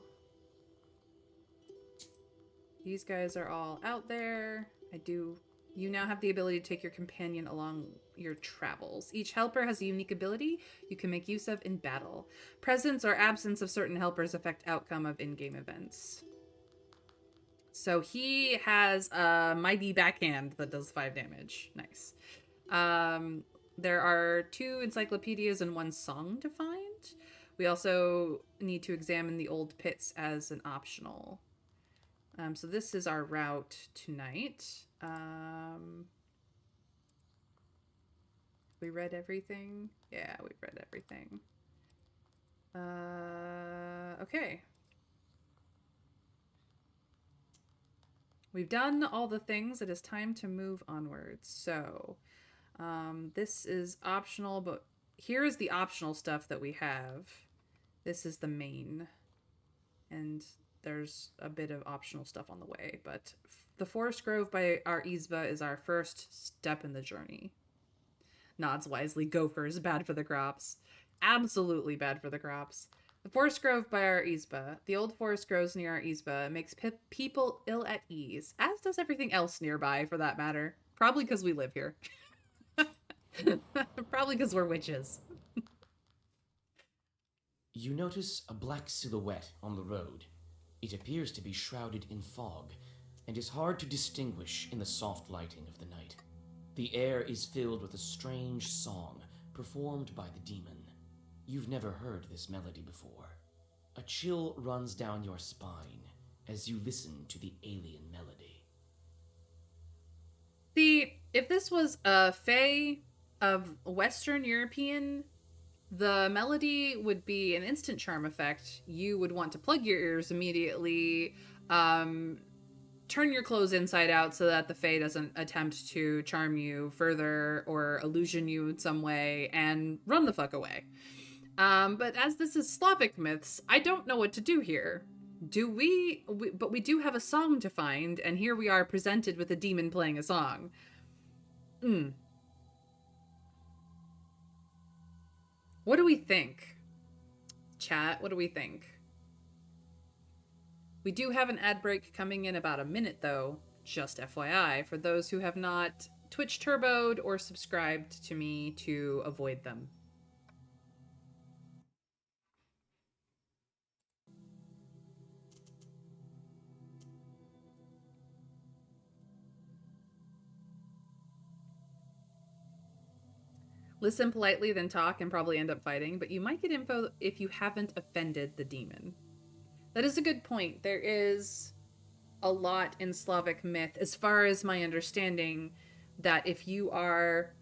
A: These guys are all out there. You now have the ability to take your companion along your travels. Each helper has a unique ability you can make use of in battle. Presence or absence of certain helpers affect outcome of in-game events. So he has a mighty backhand that does 5 damage. Nice. There are 2 encyclopedias and 1 song to find. We also need to examine the old pits as an optional. So this is our route tonight. We read everything? Yeah, we read everything. Okay. We've done all the things. It is time to move onwards. So, this is optional, but here is the optional stuff that we have. This is the main. And there's a bit of optional stuff on the way, but the Forest Grove by our Izba is our first step in the journey. Nods wisely. Gophers, bad for the crops. Absolutely bad for the crops. The Forest Grove by our Izba. The old forest grows near our Izba. Makes people ill at ease, as does everything else nearby, for that matter. Probably because we live here. Probably because we're witches.
D: You notice a black silhouette on the road. It appears to be shrouded in fog, and is hard to distinguish in the soft lighting of the night. The air is filled with a strange song, performed by the demon. You've never heard this melody before. A chill runs down your spine as you listen to the alien melody.
A: See, if this was a fae of Western European, the melody would be an instant charm effect. You would want to plug your ears immediately, turn your clothes inside out so that the fae doesn't attempt to charm you further or illusion you in some way, and run the fuck away. But as this is Slavic myths, I don't know what to do here. But we do have a song to find, and here we are presented with a demon playing a song. What do we think? Chat, what do we think? We do have an ad break coming in about a minute, though, just FYI, for those who have not Twitch turboed or subscribed to me to avoid them. Listen politely, then talk, and probably end up fighting, but you might get info if you haven't offended the demon. That is a good point. There is a lot in Slavic myth, as far as my understanding, that if you are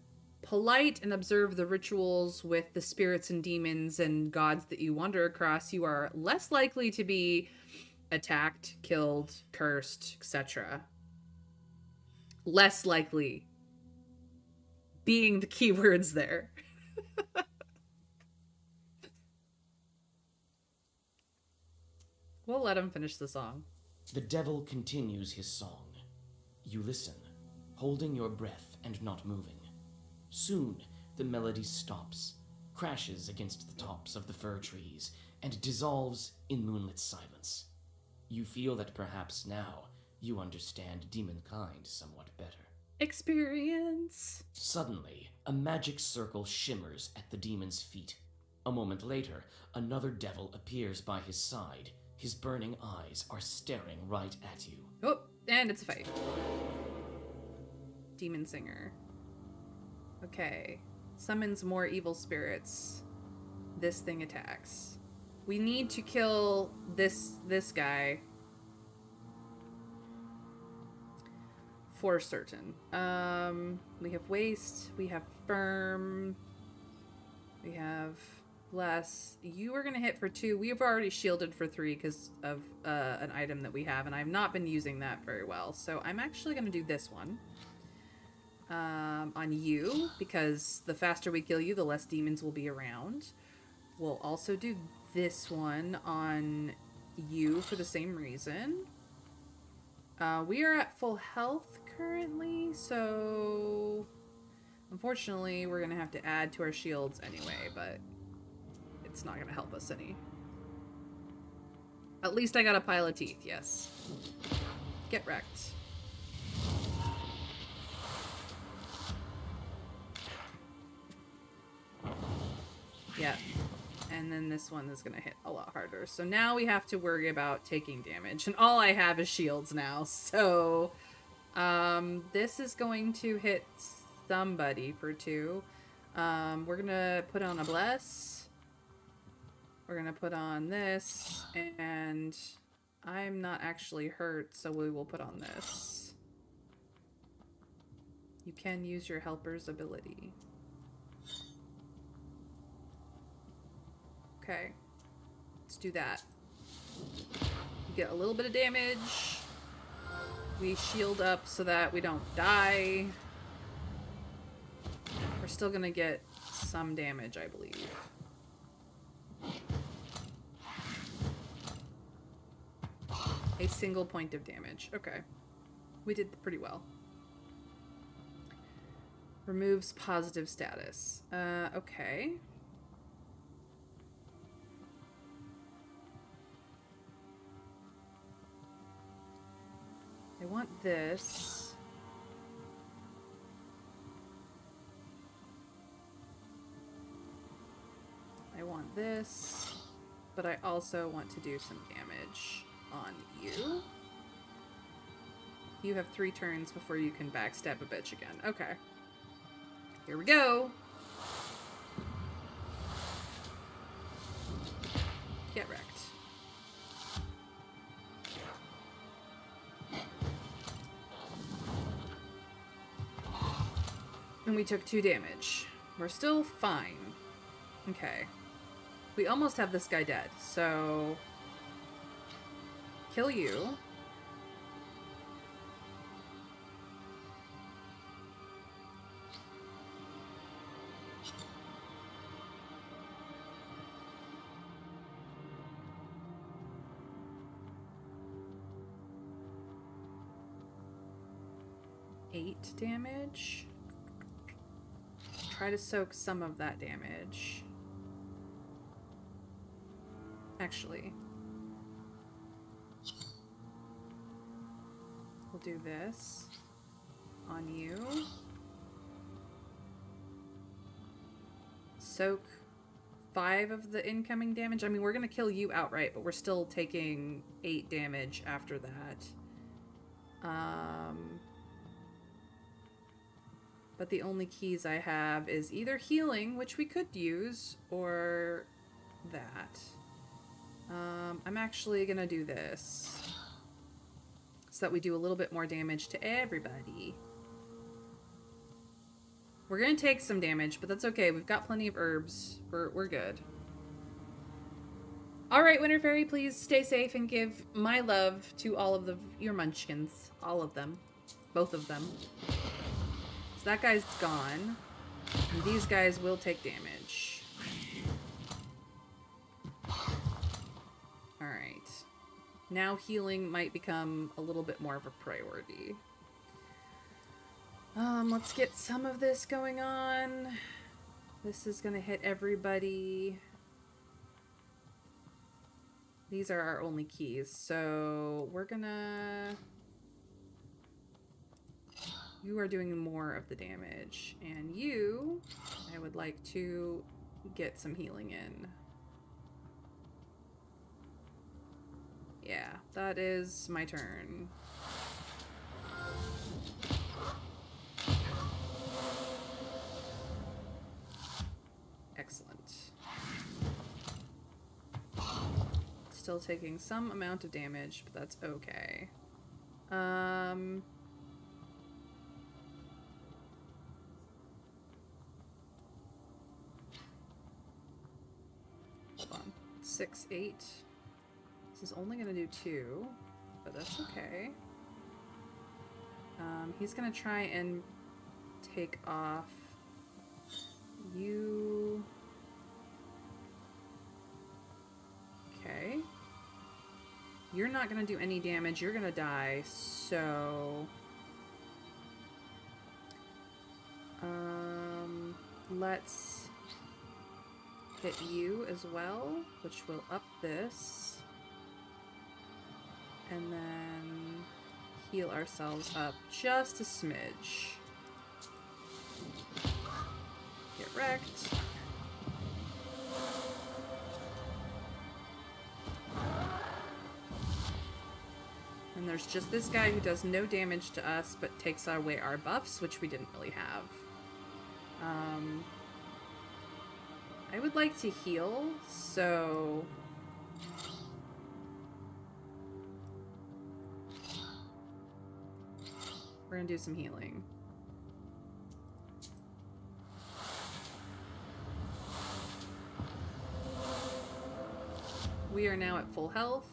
A: polite and observe the rituals with the spirits and demons and gods that you wander across, you are less likely to be attacked, killed, cursed, etc. Less likely being the key words there. We'll let him finish the song.
D: The devil continues his song. You listen, holding your breath and not moving. Soon, the melody stops, crashes against the tops of the fir trees, and dissolves in moonlit silence. You feel that perhaps now you understand demonkind somewhat better.
A: Experience.
D: Suddenly, a magic circle shimmers at the demon's feet. A moment later, another devil appears by his side. His burning eyes are staring right at you.
A: Oh, and it's a fight. Demon Singer. Okay. Summons more evil spirits. This thing attacks. We need to kill this guy. For certain. We have waste. We have firm. We have less. You are going to hit for 2. We have already shielded for 3 because of an item that we have, and I've not been using that very well. So I'm actually going to do this one on you, because the faster we kill you, the less demons will be around. We'll also do this one on you for the same reason. We are at full health currently, so unfortunately we're going to have to add to our shields anyway, but it's not going to help us any. At least I got a pile of teeth, yes. Get wrecked. Yeah. And then this one is going to hit a lot harder. So now we have to worry about taking damage. And all I have is shields now. So this is going to hit somebody for 2. We're going to put on a bless. We're going to put on this. And I'm not actually hurt, so we will put on this. You can use your helper's ability. Okay, let's do that. We get a little bit of damage. We shield up so that we don't die. We're still gonna get some damage, I believe. A single point of damage. Okay. We did pretty well. Removes positive status. Okay. I want this. I want this, but I also want to do some damage on you. You have 3 turns before you can backstab a bitch again. Okay. Here we go. And we took 2 damage. We're still fine. Okay. We almost have this guy dead, so... Kill you. Eight damage. Try to soak some of that damage. Actually, we'll do this on you. Soak 5 of the incoming damage. I mean, we're gonna kill you outright, but we're still taking 8 damage after that. But the only keys I have is either healing, which we could use, or that. I'm actually gonna do this so that we do a little bit more damage to everybody. We're gonna take some damage, but that's okay. We've got plenty of herbs. We're good. Alright, Winter Fairy, please stay safe and give my love to all of your munchkins. All of them. Both of them. So that guy's gone. And these guys will take damage. Alright. Now healing might become a little bit more of a priority. Let's get some of this going on. This is gonna hit everybody. These are our only keys, so we're gonna... You are doing more of the damage, and you, I would like to get some healing in. Yeah, that is my turn. Excellent. Still taking some amount of damage, but that's okay. Hold on. 6, 8. This is only gonna do 2, but that's okay. He's gonna try and take off you. Okay. You're not gonna do any damage. You're gonna die, so... let's hit you as well, which will up this. And then heal ourselves up just a smidge. Get wrecked. And there's just this guy who does no damage to us, but takes away our buffs, which we didn't really have. I would like to heal, so... We're gonna do some healing. We are now at full health.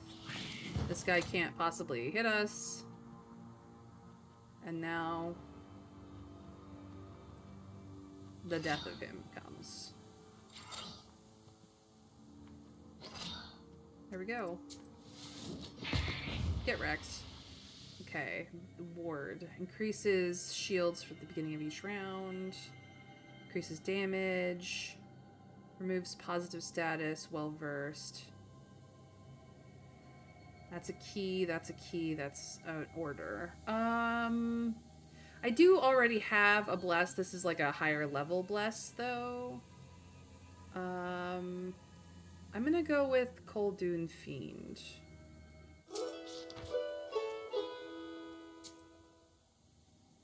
A: This guy can't possibly hit us. And now the death of him comes. There we go. Get wrecked. Okay, ward. Increases shields for the beginning of each round. Increases damage. Removes positive status, well versed. That's a key, that's a key, that's an order. I do already have a bless. This is like a higher level bless though. I'm gonna go with Koldun Fiend.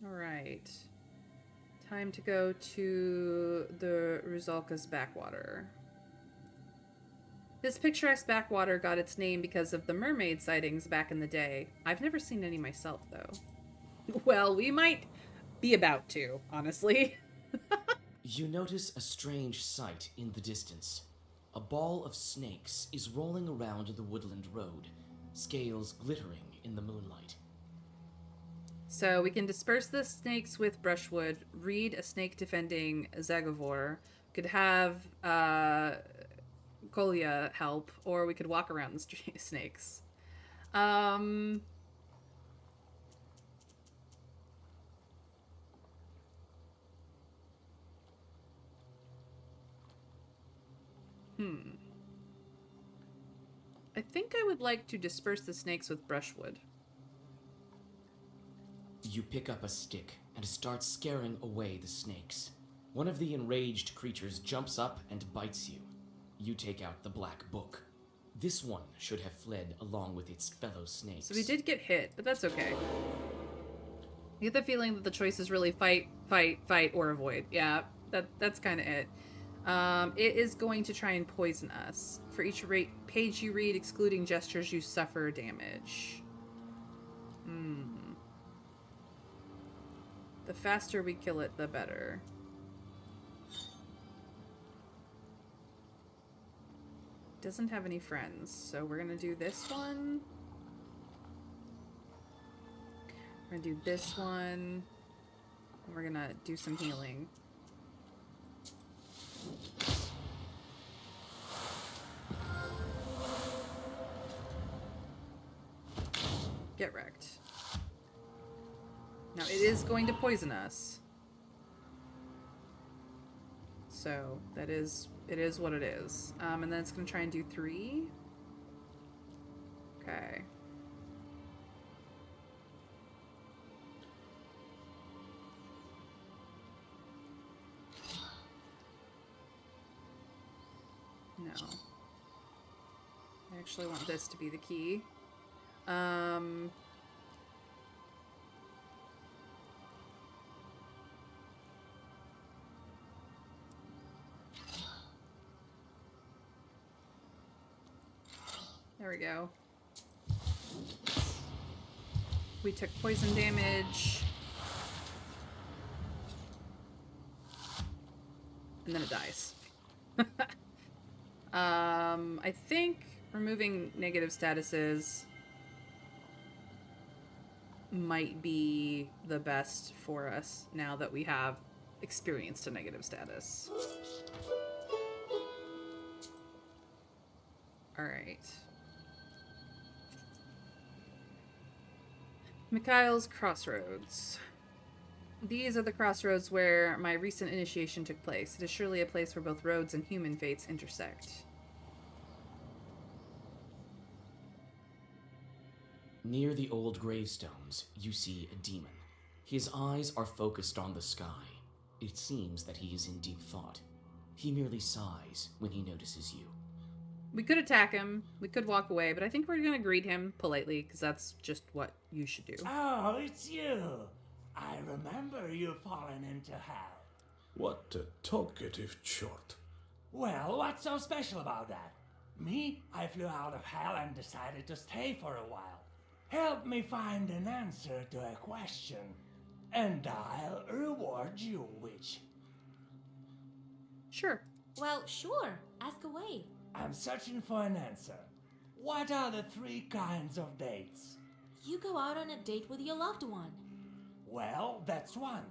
A: Alright. Time to go to the Ruzalka's backwater. This picturesque backwater got its name because of the mermaid sightings back in the day. I've never seen any myself, though. Well, we might be about to, honestly.
D: You notice a strange sight in the distance. A ball of snakes is rolling around the woodland road, scales glittering in the moonlight.
A: So we can disperse the snakes with brushwood, read a snake defending Zagovor, could have Kolya help, or we could walk around the snakes. I think I would like to disperse the snakes with brushwood.
D: You pick up a stick and start scaring away the snakes. One of the enraged creatures jumps up and bites you. You take out the black book. This one should have fled along with its fellow snakes.
A: So we did get hit, but that's okay. I get the feeling that the choice is really fight, or avoid. Yeah, that's kind of it. It is going to try and poison us. For each page you read, excluding gestures, you suffer damage. The faster we kill it, the better. Doesn't have any friends, so we're gonna do this one. We're gonna do this one. And we're gonna do some healing. Get wrecked. Now it is going to poison us. So it is what it is. And then it's gonna try and do 3. Okay. No. I actually want this to be the key. There we go. We took poison damage. And then it dies. I think removing negative statuses might be the best for us now that we have experienced a negative status. Alright. Mikhail's Crossroads. These are the crossroads where my recent initiation took place. It is surely a place where both roads and human fates intersect.
D: Near the old gravestones, you see a demon. His eyes are focused on the sky. It seems that he is in deep thought. He merely sighs when he notices you.
A: We could attack him, we could walk away, but I think we're gonna greet him politely, because that's just what you should do.
K: Oh, it's you. I remember you falling into hell.
F: What a talkative chort.
K: Well, what's so special about that? Me, I flew out of hell and decided to stay for a while. Help me find an answer to a question, and I'll reward you, witch.
A: Sure.
C: Well, sure. Ask away.
K: I'm searching for an answer. What are the 3 kinds of dates?
C: You go out on a date with your loved one.
K: Well, that's one.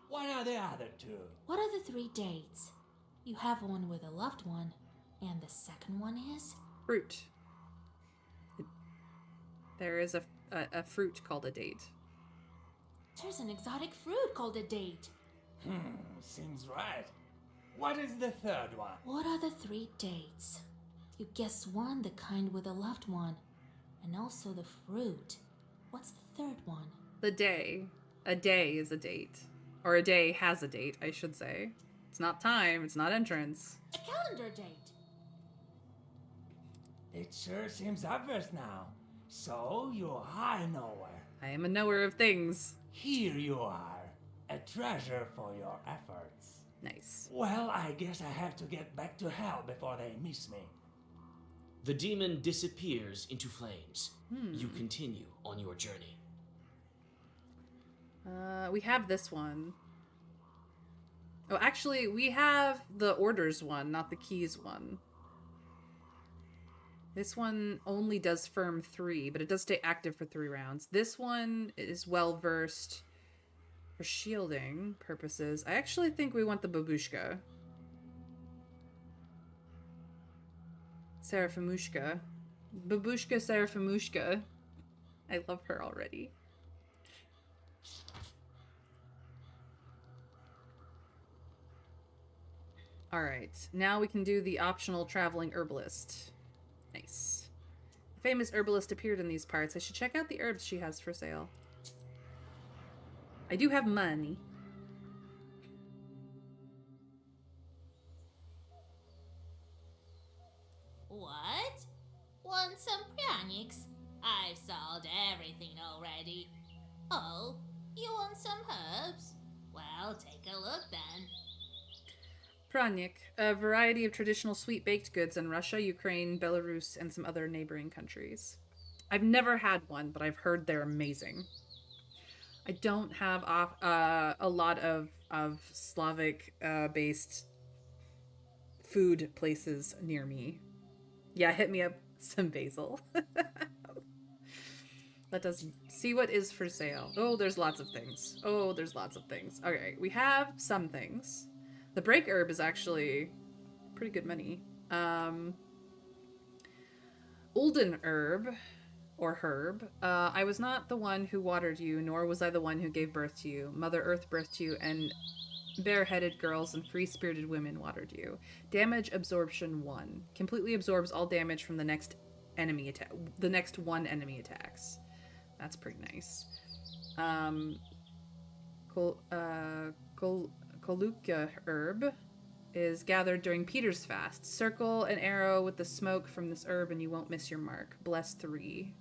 K: What are the other 2?
C: What are the 3 dates? You have one with a loved one, and the second one is?
A: Fruit. There is a fruit called a date.
C: There's an exotic fruit called a date.
K: Seems right. What is the 3rd one?
C: What are the 3 dates? You guess one, the kind with a loved one, and also the fruit. What's the 3rd one?
A: The day. A day is a date. Or a day has a date, I should say. It's not time, it's not entrance.
C: A calendar date.
K: It sure seems obvious now. So you are a knower.
A: I am a knower of things.
K: Here you are, a treasure for your efforts.
A: Nice.
K: Well, I guess I have to get back to hell before they miss me.
D: The demon disappears into flames. You continue on your journey.
A: We have this one. Oh, actually, we have the orders one, not the keys one. This one only does firm 3, but it does stay active for 3 rounds. This one is well versed for shielding purposes. I actually think we want the babushka. Serafimushka. Babushka Serafimushka. I love her already. Alright, now we can do the optional traveling herbalist. Nice. The famous herbalist appeared in these parts. I should check out the herbs she has for sale. I do have money.
C: What? Want some pranics? I've sold everything already. Oh, you want some herbs? Well, take a look then.
A: Pranyk, a variety of traditional sweet baked goods in Russia, Ukraine, Belarus, and some other neighboring countries. I've never had one, but I've heard they're amazing. I don't have a lot of Slavic based food places near me. Yeah, hit me up some basil. That does see what is for sale. Oh, there's lots of things. Oh, there's lots of things. Okay, we have some things. The break herb is actually pretty good money. Ulden herb, or herb. I was not the one who watered you, nor was I the one who gave birth to you. Mother Earth birthed you, and bare-headed girls and free-spirited women watered you. Damage absorption 1. Completely absorbs all damage from the next enemy attack. The next 1 enemy attacks. That's pretty nice. Koluka herb is gathered during Peter's fast. Circle an arrow with the smoke from this herb and you won't miss your mark. Bless 3.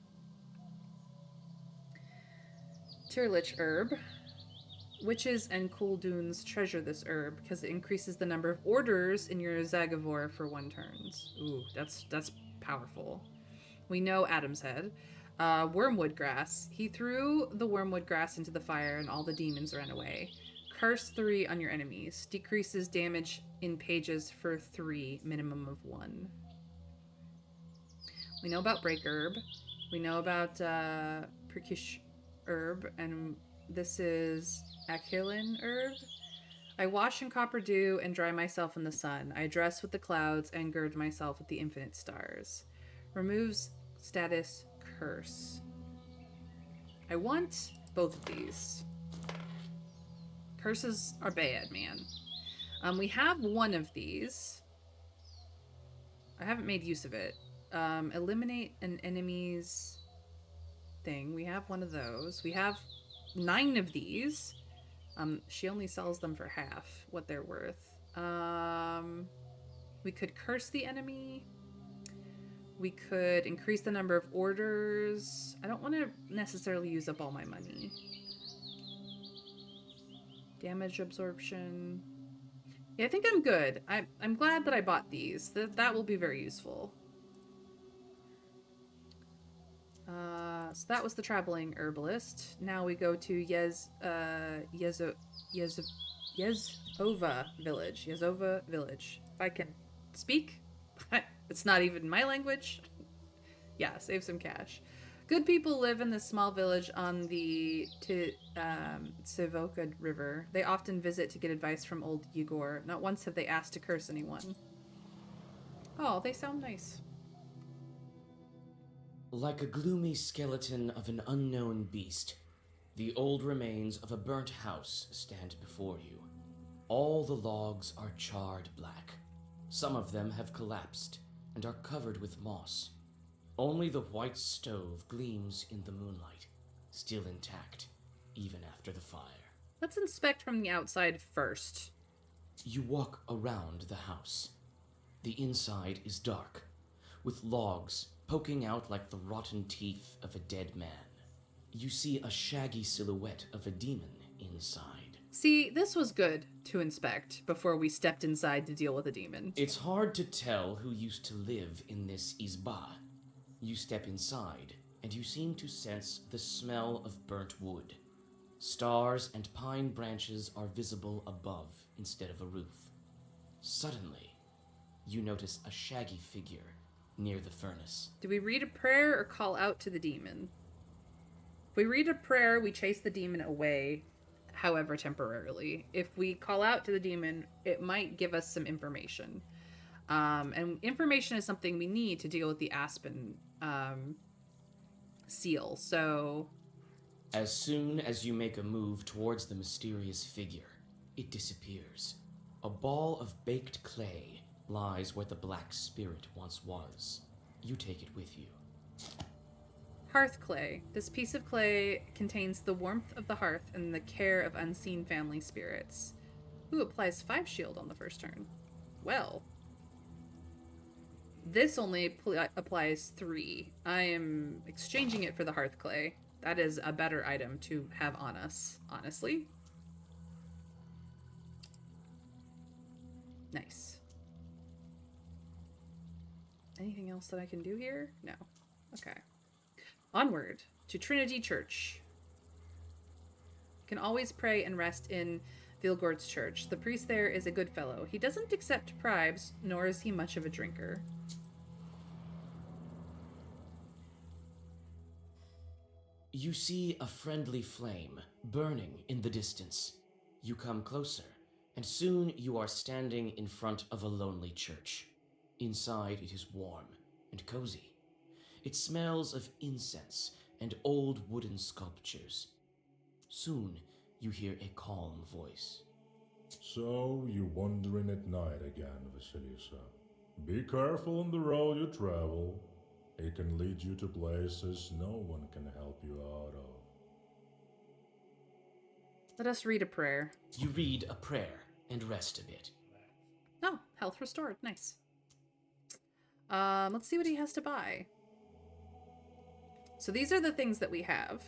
A: Tirlich herb. Witches and Kulduns treasure this herb because it increases the number of orders in your Zagavor for 1 turns. Ooh, that's powerful. We know Adam's Head. Wormwood grass. He threw the wormwood grass into the fire and all the demons ran away. Curse 3 on your enemies. Decreases damage in pages for 3, minimum of 1. We know about break herb. We know about Perkish herb, and this is Achillin herb. I wash in copper dew and dry myself in the sun. I dress with the clouds and gird myself with the infinite stars. Removes status curse. I want both of these. Curses are bad, man. We have one of these. I haven't made use of it. Eliminate an enemy's thing. We have one of those. We have 9 of these. She only sells them for half what they're worth. We could curse the enemy. We could increase the number of orders. I don't want to necessarily use up all my money. Damage absorption. Yeah, I think I'm good. I'm glad that I bought these. That will be very useful. So that was the traveling herbalist. Now we go to Yezova village. Yezova village. If I can speak. It's not even my language. Yeah, save some cash. Good people live in this small village on the Tsivoka River. They often visit to get advice from old Yegor. Not once have they asked to curse anyone. Oh, they sound nice.
D: Like a gloomy skeleton of an unknown beast, the old remains of a burnt house stand before you. All the logs are charred black. Some of them have collapsed and are covered with moss. Only the white stove gleams in the moonlight, still intact, even after the fire.
A: Let's inspect from the outside first.
D: You walk around the house. The inside is dark, with logs poking out like the rotten teeth of a dead man. You see a shaggy silhouette of a demon inside.
A: See, this was good to inspect before we stepped inside to deal with a demon.
D: It's hard to tell who used to live in this izba. You step inside, and you seem to sense the smell of burnt wood. Stars and pine branches are visible above instead of a roof. Suddenly, you notice a shaggy figure near the furnace.
A: Do we read a prayer or call out to the demon? If we read a prayer, we chase the demon away, however temporarily. If we call out to the demon, it might give us some information. And information is something we need to deal with the Aspen seal. So
D: As soon as you make a move towards the mysterious figure, it disappears. A ball of baked clay lies where the black spirit once was. You take it with you.
A: hearth clay. This piece of clay contains the warmth of the hearth and the care of unseen family spirits. Ooh, applies 5 shield on the first turn. Well, this only applies 3. I am exchanging it for the hearth clay. That is a better item to have on us, honestly. Nice. Anything else that I can do here? No. Okay. Onward to Trinity Church. You can always pray and rest in Vilgord's church. The priest there is a good fellow. He doesn't accept bribes, nor is he much of a drinker.
D: You see a friendly flame burning in the distance. You come closer, and soon you are standing in front of a lonely church. Inside it is warm and cozy. It smells of incense and old wooden sculptures. Soon you hear a calm voice.
F: So you're wandering at night again, Vasilisa. Be careful on the road you travel. It can lead you to places no one can help you out of.
A: Let us read a prayer.
D: You read a prayer and rest a bit.
A: Oh, health restored. Nice. Let's see what he has to buy. So these are the things that we have.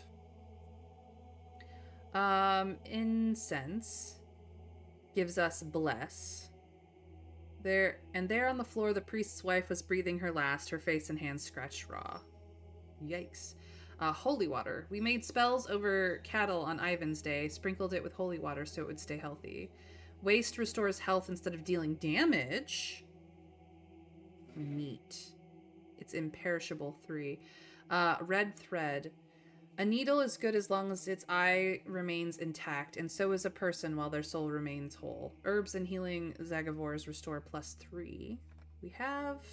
A: Incense gives us bless. There on the floor, the priest's wife was breathing her last, her face and hands scratched raw. Yikes. Holy water. We made spells over cattle on Ivan's day, sprinkled it with holy water so it would stay healthy. Waste restores health instead of dealing damage. Neat. It's imperishable 3. Red thread. A needle is good as long as its eye remains intact, and so is a person while their soul remains whole. Herbs and healing zagavors restore +3. We have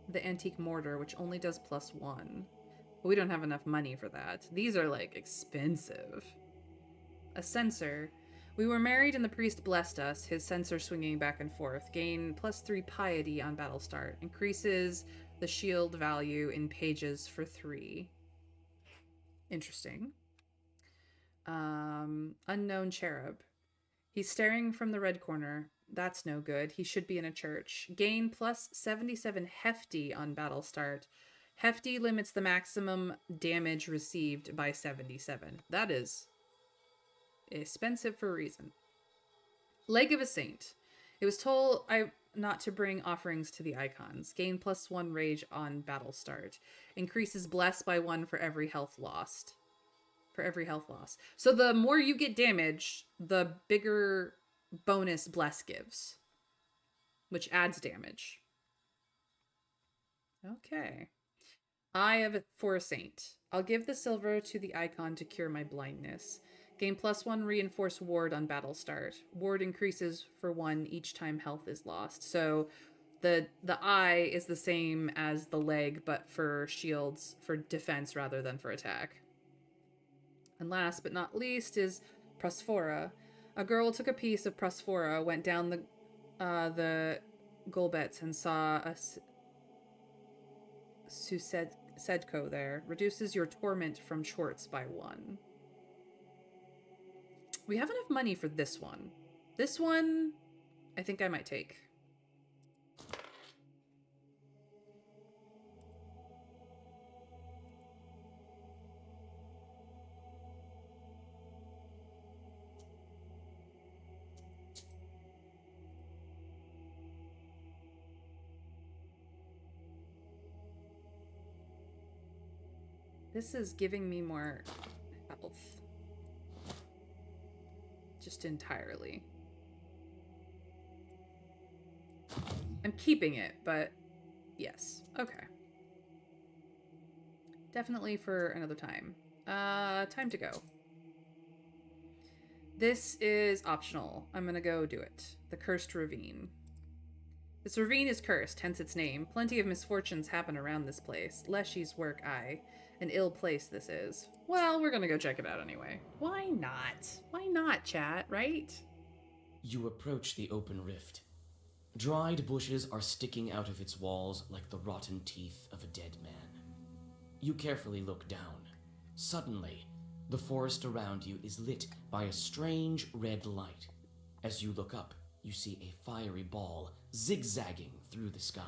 A: the antique mortar, which only does +1. But we don't have enough money for that. These are, like, expensive. A censer. We were married and the priest blessed us, his censer swinging back and forth. Gain +3 piety on battle start. Increases the shield value in pages for 3. Interesting. Unknown cherub. He's staring from the red corner. That's no good. He should be in a church. Gain +77 hefty on battle start. Hefty limits the maximum damage received by 77. That is expensive for a reason. Leg of a saint. It was told not to bring offerings to the icons. Gain +1 rage on battle start. Increases bless by 1 for every health lost. So the more you get damage, the bigger bonus bless gives, which adds damage. Okay. Eye for a saint. I'll give the silver to the icon to cure my blindness. Gain +1 reinforce ward on battle start. Ward increases for 1 each time health is lost. So the eye is the same as the leg, but for shields, for defense rather than for attack. And last but not least is Prosphora. A girl took a piece of Prosphora, went down the Golbets and saw a Sedko there. Reduces your torment from shorts by 1. We have enough money for this one. This one, I think I might take. This is giving me more health. Just entirely. I'm keeping it, but yes. Okay. Definitely for another time. Time to go. This is optional. I'm gonna go do it. The Cursed Ravine. This ravine is cursed, hence its name. Plenty of misfortunes happen around this place. Leshy's work, aye. An ill place this is. Well, we're gonna go check it out anyway. Why not? Why not, chat, right?
D: You approach the open rift. Dried bushes are sticking out of its walls like the rotten teeth of a dead man. You carefully look down. Suddenly, the forest around you is lit by a strange red light. As you look up, you see a fiery ball zigzagging through the sky.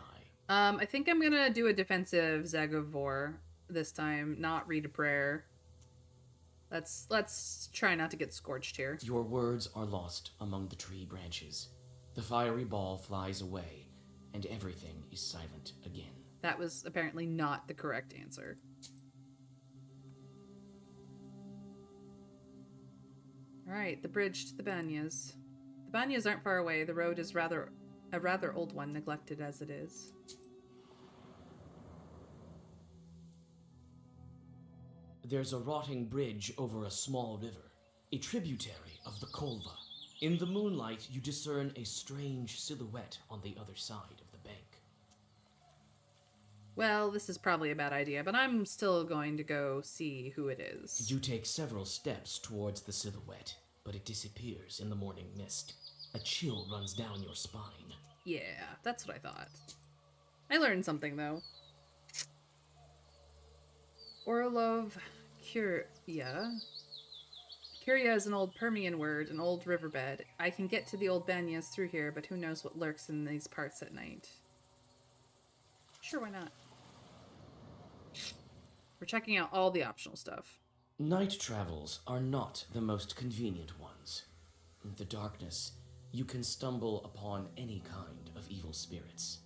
A: I think I'm gonna do a defensive Zagavor this time, not read a prayer. Let's try not to get scorched here.
D: Your words are lost among the tree branches. The fiery ball flies away, and everything is silent again.
A: That was apparently not the correct answer. Alright, the bridge to the Banyas. The Banyas aren't far away. The road is a rather old one, neglected as it is.
D: There's a rotting bridge over a small river, a tributary of the Kolva. In the moonlight, you discern a strange silhouette on the other side of the bank.
A: Well, this is probably a bad idea, but I'm still going to go see who it is.
D: You take several steps towards the silhouette, but it disappears in the morning mist. A chill runs down your spine.
A: Yeah, that's what I thought. I learned something, though. Orlov Curia. Curia is an old Permian word, an old riverbed. I can get to the old Banyas through here, but who knows what lurks in these parts at night. Sure, why not? We're checking out all the optional stuff.
D: Night travels are not the most convenient ones. In the darkness, you can stumble upon any kind of evil spirits.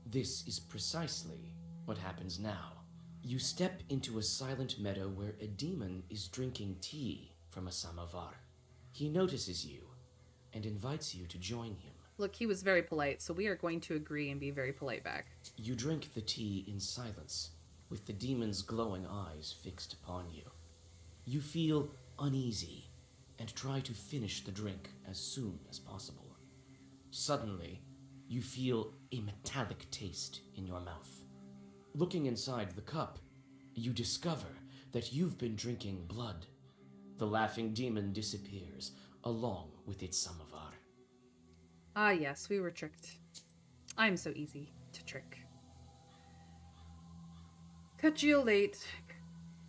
D: This is precisely what happens now. You step into a silent meadow where a demon is drinking tea from a samovar. He notices you and invites you to join him.
A: Look, he was very polite, so we are going to agree and be very polite back.
D: You drink the tea in silence, with the demon's glowing eyes fixed upon you. You feel uneasy and try to finish the drink as soon as possible. Suddenly, you feel a metallic taste in your mouth. Looking inside the cup, you discover that you've been drinking blood. The laughing demon disappears, along with its samovar.
A: Ah, yes, we were tricked. I'm so easy to trick. Kajil late.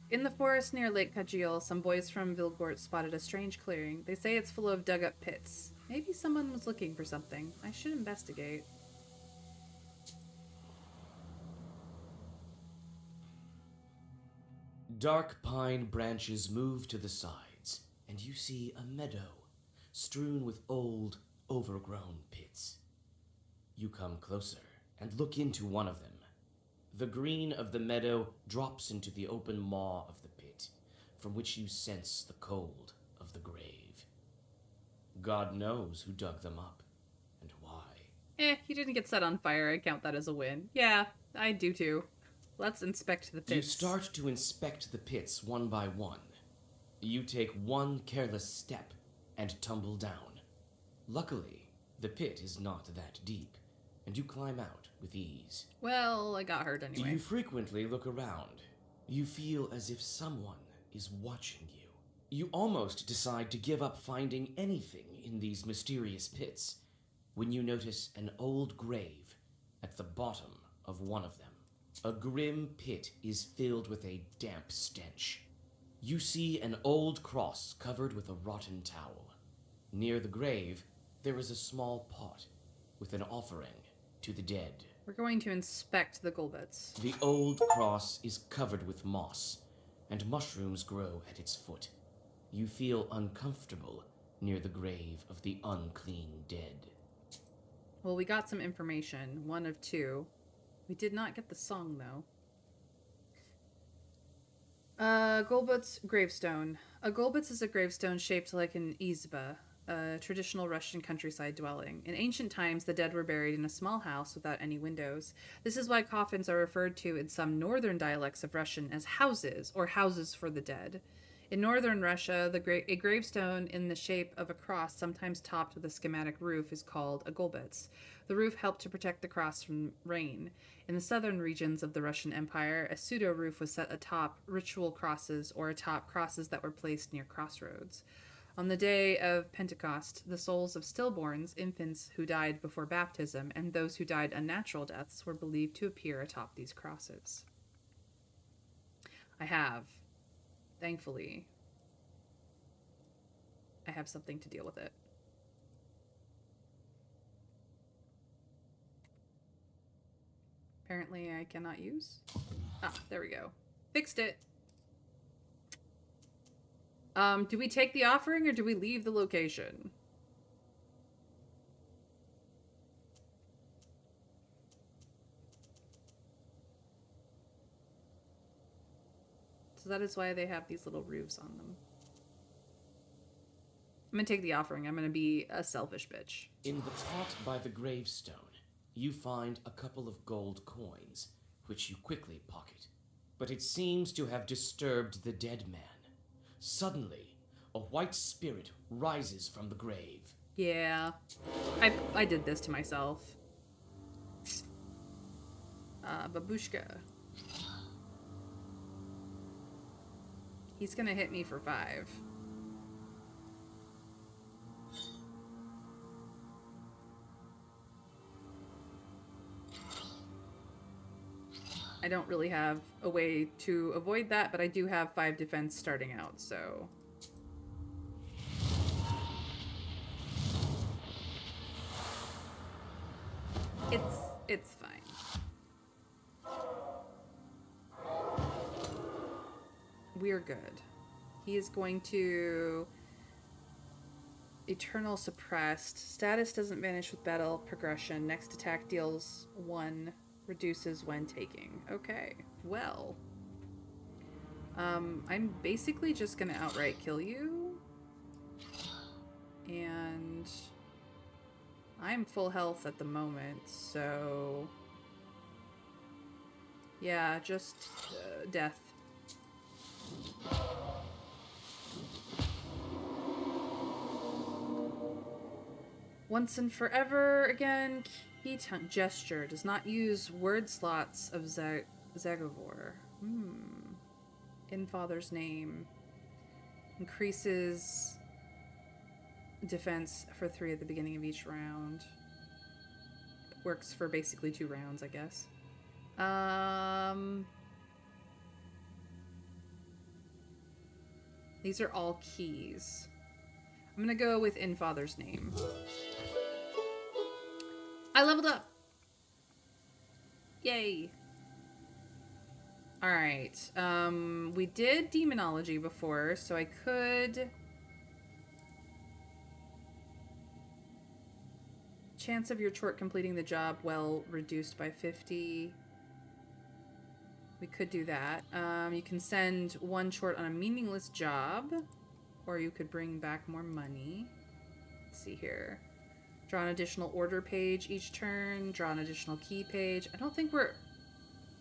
A: In the forest near Lake Kajil, some boys from Vilgort spotted a strange clearing. They say it's full of dug-up pits. Maybe someone was looking for something. I should investigate.
D: Dark pine branches move to the sides, and you see a meadow strewn with old, overgrown pits. You come closer and look into one of them. The green of the meadow drops into the open maw of the pit, from which you sense the cold of the grave. God knows who dug them up, and why.
A: You didn't get set on fire. I count that as a win. Yeah, I do too. Let's inspect the pits.
D: You start to inspect the pits one by one. You take one careless step and tumble down. Luckily, the pit is not that deep, and you climb out with ease.
A: Well, I got hurt anyway.
D: You frequently look around. You feel as if someone is watching you. You almost decide to give up finding anything in these mysterious pits when you notice an old grave at the bottom of one of them. A grim pit is filled with a damp stench. You see an old cross covered with a rotten towel. Near the grave, there is a small pot with an offering to the dead.
A: We're going to inspect the Golbets.
D: The old cross is covered with moss, and mushrooms grow at its foot. You feel uncomfortable near the grave of the unclean dead.
A: Well, we got some information. One of two. We did not get the song, though. Golbut's gravestone. A golbutz is a gravestone shaped like an izba, a traditional Russian countryside dwelling. In ancient times, the dead were buried in a small house without any windows. This is why coffins are referred to in some northern dialects of Russian as houses or houses for the dead. In northern Russia, a gravestone in the shape of a cross, sometimes topped with a schematic roof, is called a golbets. The roof helped to protect the cross from rain. In the southern regions of the Russian Empire, a pseudo roof was set atop ritual crosses or atop crosses that were placed near crossroads. On the day of Pentecost, the souls of stillborns, infants who died before baptism, and those who died unnatural deaths were believed to appear atop these crosses. Thankfully, I have something to deal with it. Apparently I cannot use. Ah, there we go. Fixed it. Do we take the offering or do we leave the location? So that is why they have these little roofs on them. I'm gonna take the offering. I'm gonna be a selfish bitch.
D: In the pot by the gravestone, you find a couple of gold coins, which you quickly pocket. But it seems to have disturbed the dead man. Suddenly, a white spirit rises from the grave.
A: Yeah. I did this to myself. Babushka. He's gonna hit me for 5. I don't really have a way to avoid that, but I do have 5 defense starting out, so... It's fine. We're good. He is going to... Eternal Suppressed. Status doesn't vanish with battle progression. Next attack deals 1... reduces when taking. Okay, well. I'm basically just gonna outright kill you. And I'm full health at the moment, so... yeah, just death. Once and forever again, key tongue gesture does not use word slots of Zagovor. In Father's name. Increases defense for 3 at the beginning of each round. Works for basically 2 rounds, I guess. These are all keys. I'm gonna go with In Father's name. I leveled up! Yay! Alright, we did Demonology before, so I could... Chance of your chort completing the job well reduced by 50. We could do that. You can send 1 chort on a meaningless job, or you could bring back more money. Let's see here. Draw an additional order page each turn. Draw an additional key page. I don't think we're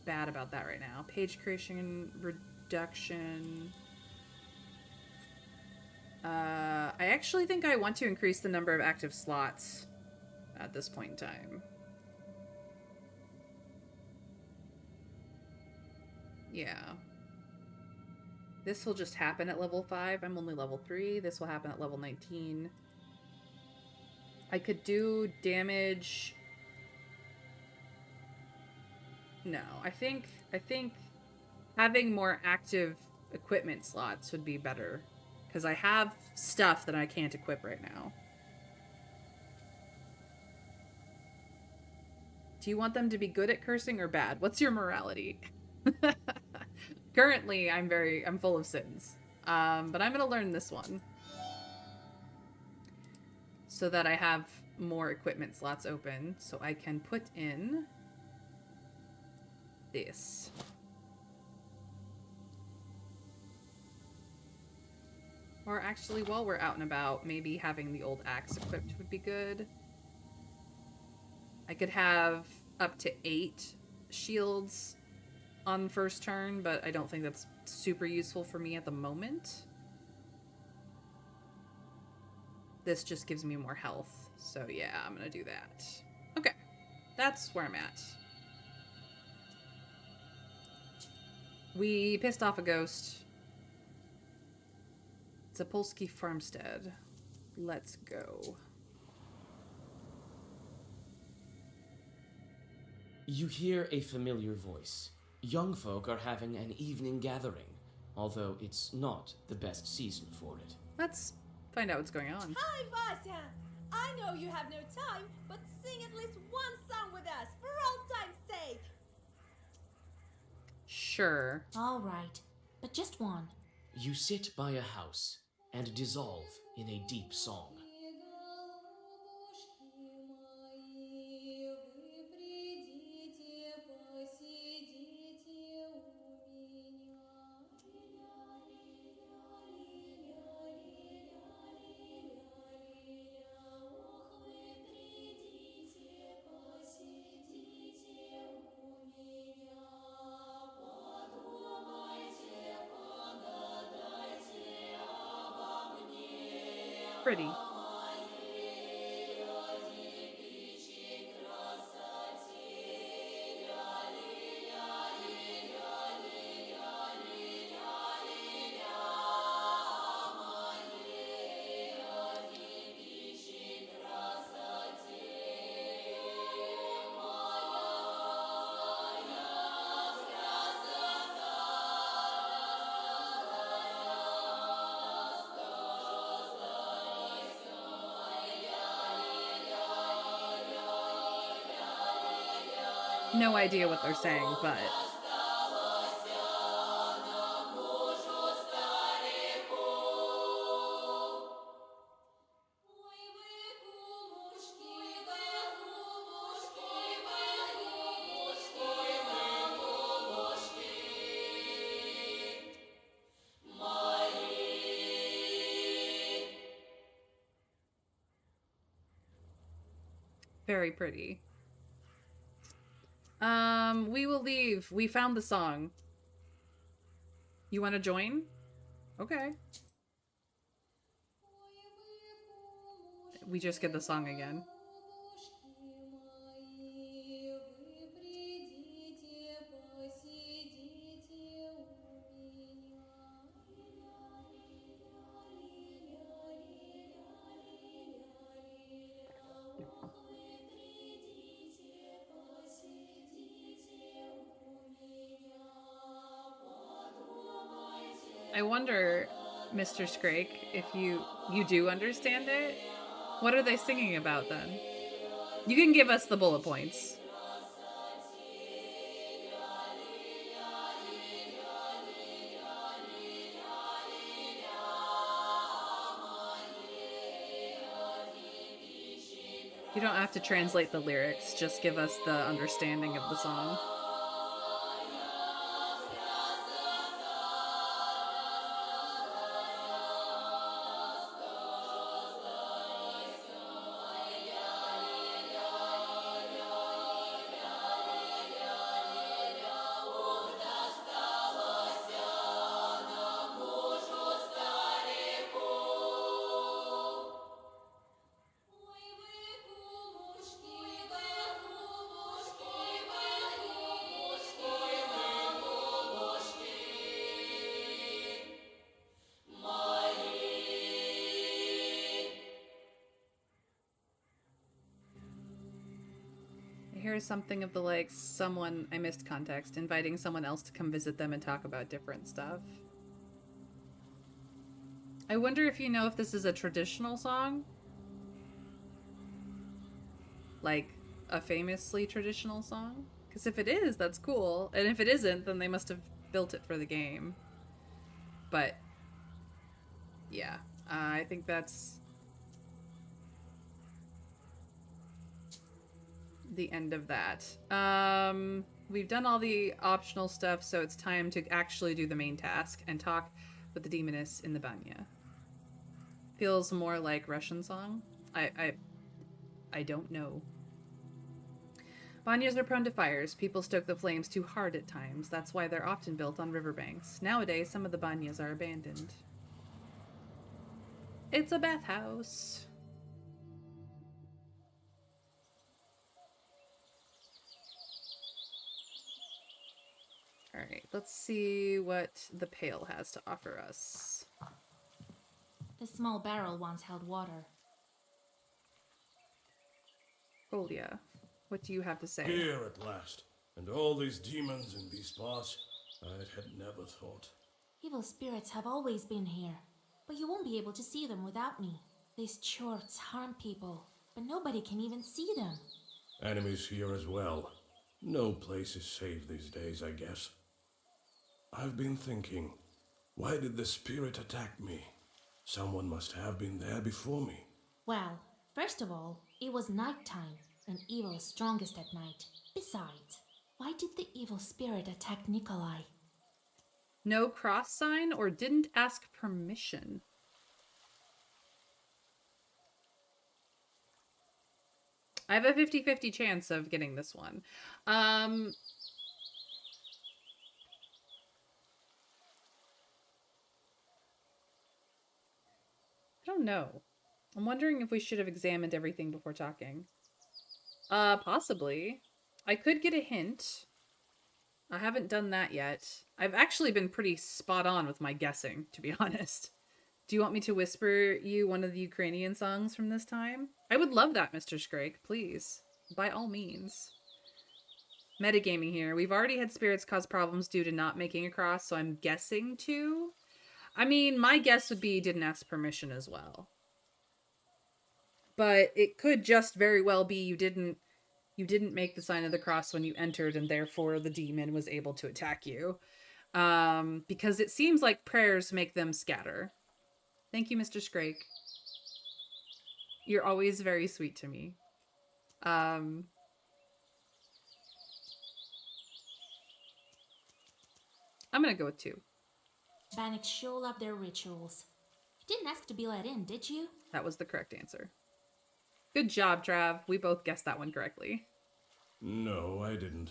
A: bad about that right now. Page creation reduction. I actually think I want to increase the number of active slots at this point in time. Yeah. This will just happen at level 5. I'm only level 3. This will happen at level 19. I could do damage... No, I think having more active equipment slots would be better. Because I have stuff that I can't equip right now. Do you want them to be good at cursing or bad? What's your morality? Currently, I'm full of sins. But I'm gonna learn this one. So that I have more equipment slots open. So I can put in this. Or actually, while we're out and about, maybe having the old axe equipped would be good. I could have up to 8 shields on first turn, but I don't think that's super useful for me at the moment. This just gives me more health. So yeah, I'm gonna do that. Okay, that's where I'm at. We pissed off a ghost. Zapolsky Farmstead. Let's go.
D: You hear a familiar voice. Young folk are having an evening gathering, although it's not the best season for it.
A: Let's find out what's going on.
I: Hi, Vasya! I know you have no time, but sing at least one song with us, for old time's sake!
A: Sure.
C: All right, but just one.
D: You sit by a house and dissolve in a deep song.
A: Pretty. No idea what they're saying, but... Very pretty. We will leave. We found the song. You want to join? Okay. We just get the song again. I wonder, Mr. Scrake, if you do understand it. What are they singing about then? You can give us the bullet points. You don't have to translate the lyrics, just give us the understanding of the song. Here's something of the like, someone, I missed context, inviting someone else to come visit them and talk about different stuff. I wonder if you know if this is a traditional song? Like, a famously traditional song? Because if it is, that's cool. And if it isn't, then they must have built it for the game. But, yeah. I think that's the end of that. We've done all the optional stuff, so it's time to actually do the main task and talk with the demoness in the banya. feels more like Russian song. I don't know. Banyas are prone to fires. People stoke the flames too hard at times. That's why they're often built on riverbanks. Nowadays, some of the banyas are abandoned. It's a bathhouse. Alright, let's see what the pail has to offer us.
C: The small barrel once held water.
A: Golia, what do you have to say?
F: Here at last. And all these demons in these parts, I had never thought.
C: Evil spirits have always been here, but you won't be able to see them without me. These chorts harm people, but nobody can even see them.
F: Enemies here as well. No place is safe these days, I guess. I've been thinking, why did the spirit attack me? Someone must have been there before me.
C: Well, first of all, it was nighttime, and evil is strongest at night. Besides, why did the evil spirit attack Nikolai?
A: No cross sign or didn't ask permission? I have a 50-50 chance of getting this one. I don't know. I'm wondering if we should have examined everything before talking. Possibly. I could get a hint. I haven't done that yet. I've actually been pretty spot on with my guessing, to be honest. Do you want me to whisper you one of the Ukrainian songs from this time? I would love that, Mr. Scrake, please. By all means. Metagaming here. We've already had spirits cause problems due to not making a cross, so I'm guessing too. I mean, my guess would be didn't ask permission as well. But it could just very well be you didn't make the sign of the cross when you entered, and therefore the demon was able to attack you. Because it seems like prayers make them scatter. Thank you, Mr. Scrake. You're always very sweet to me. I'm gonna go with 2.
C: Bannock sure love their rituals. You didn't ask to be let in, did you?
A: That was the correct answer. Good job, Trav. We both guessed that one correctly.
F: No, I didn't.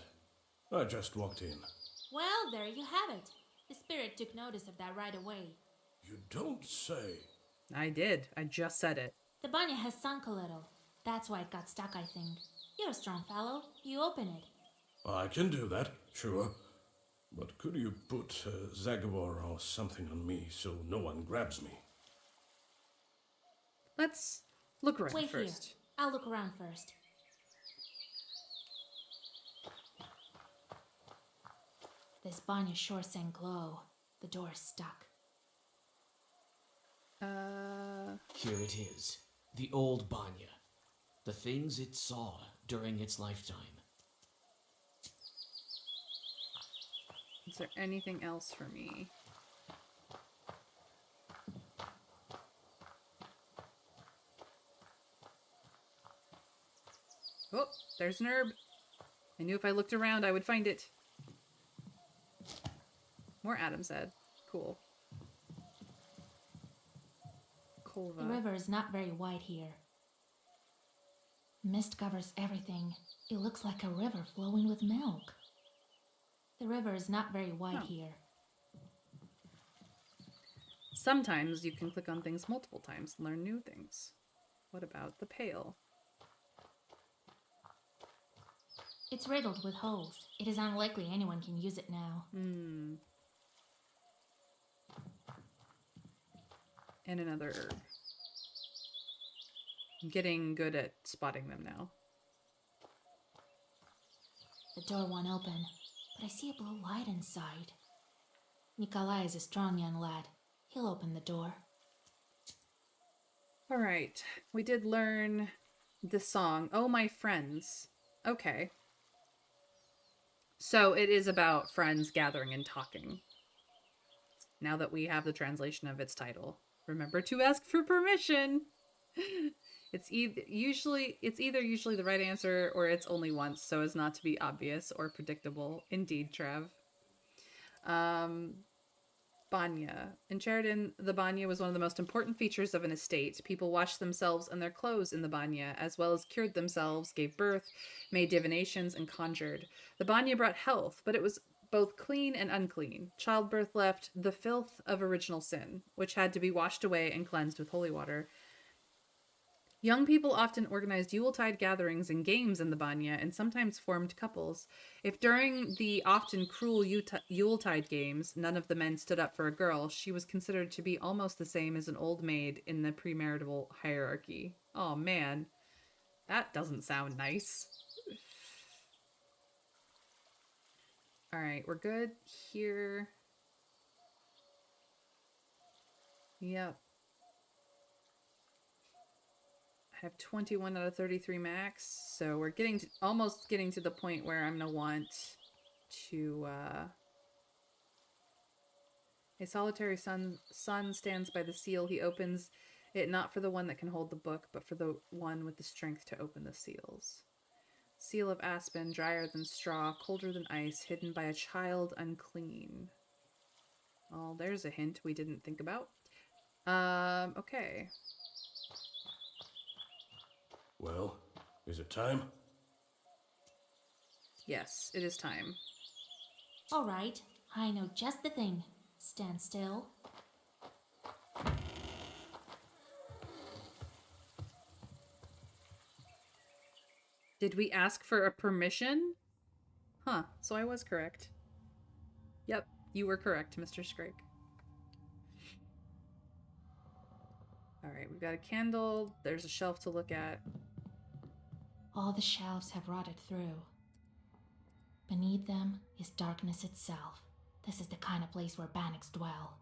F: I just walked in.
C: Well, there you have it. The spirit took notice of that right away.
F: You don't say.
A: I did. I just said it.
C: The banya has sunk a little. That's why it got stuck, I think. You're a strong fellow. You open it.
F: I can do that, sure. But could you put Zagor or something on me so no one grabs me?
A: Let's look around
C: Wait
A: first.
C: here. I'll look around first. This banya sure sank low. The door is stuck.
D: Here it is. The old Banya. The things it saw during its lifetime.
A: Is there anything else for me? Oh, there's an herb. I knew if I looked around, I would find it. More Adam's head. Cool.
C: The river is not very wide here. Mist covers everything. It looks like a river flowing with milk. The river is not very wide here.
A: Sometimes you can click on things multiple times and learn new things. What about the pail?
C: It's riddled with holes. It is unlikely anyone can use it now.
A: And another herb. I'm getting good at spotting them now.
C: The door won't open, but I see a blue light inside. Nikolai is a strong young lad. He'll open the door.
A: All right. We did learn the song, Oh My Friends. Okay. So it is about friends gathering and talking. Now that we have the translation of its title. Remember to ask for permission. It's either usually the right answer or it's only once, so as not to be obvious or predictable. Indeed, Trev. But Banya. In Sheridan, the banya was one of the most important features of an estate. People washed themselves and their clothes in the banya, as well as cured themselves, gave birth, made divinations, and conjured. The banya brought health, but it was both clean and unclean. Childbirth left the filth of original sin, which had to be washed away and cleansed with holy water. Young people often organized Yuletide gatherings and games in the banya and sometimes formed couples. If during the often cruel Yuletide games none of the men stood up for a girl, she was considered to be almost the same as an old maid in the premarital hierarchy. Oh man, that doesn't sound nice. All right, we're good here. Yep. I have 21 out of 33 max, so we're almost getting to the point where I'm gonna want to a solitary son stands by the seal. He opens it not for the one that can hold the book, but for the one with the strength to open the seals. Seal of aspen, drier than straw, colder than ice, hidden by a child unclean. Oh, there's a hint we didn't think about. Okay.
F: Well, is it time?
A: Yes, it is time.
C: All right, I know just the thing. Stand still.
A: Did we ask for a permission? Huh, so I was correct. Yep, you were correct, Mr. Scrake. Alright, we've got a candle. There's a shelf to look at.
C: All the shelves have rotted through. Beneath them is darkness itself. This is the kind of place where Bannocs dwell.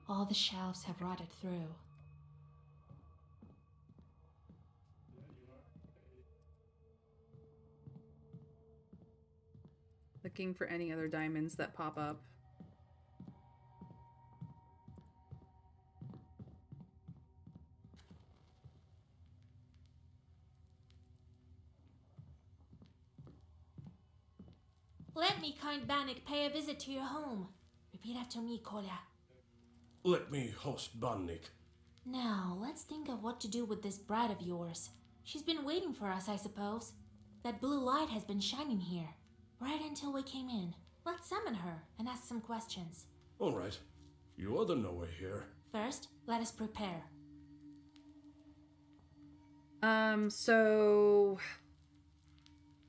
C: All the shelves have rotted through.
A: Looking for any other diamonds that pop up.
C: Let me, kind Bannock, pay a visit to your home. Repeat after me, Kolya.
F: Let me host Bannik.
C: Now, let's think of what to do with this bride of yours. She's been waiting for us, I suppose. That blue light has been shining here, right until we came in. Let's summon her and ask some questions.
F: All right. You're the knower here.
C: First, let us prepare.
A: So...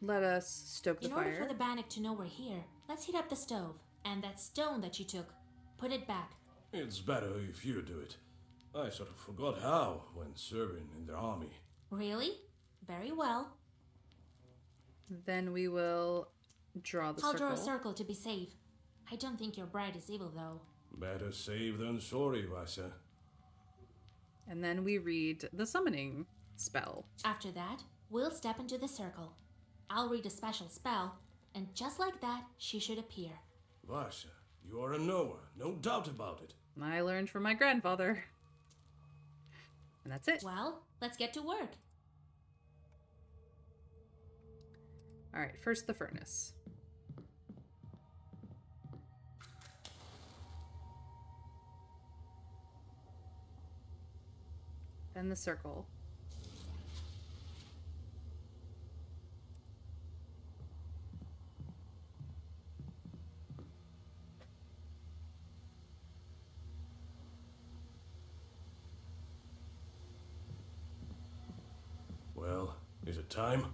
A: Let us stoke the
C: In order
A: fire.
C: for the Bannock to know we're here, let's heat up the stove. And that stone that you took, put it back.
F: It's better if you do it. I sort of forgot how when serving in the army.
C: Really? Very well.
A: Then we will draw the
C: I'll
A: circle.
C: draw a circle to be safe. I don't think your bride is evil, though.
F: Better safe than sorry, Vasa.
A: And then we read the summoning spell.
C: After that, we'll step into the circle. I'll read a special spell, and just like that, she should appear.
F: Vasa, you are a knower, no doubt about it.
A: I learned from my grandfather. And that's it.
C: Well, let's get to work.
A: Alright, first the furnace. Then the circle.
F: Well, is it time?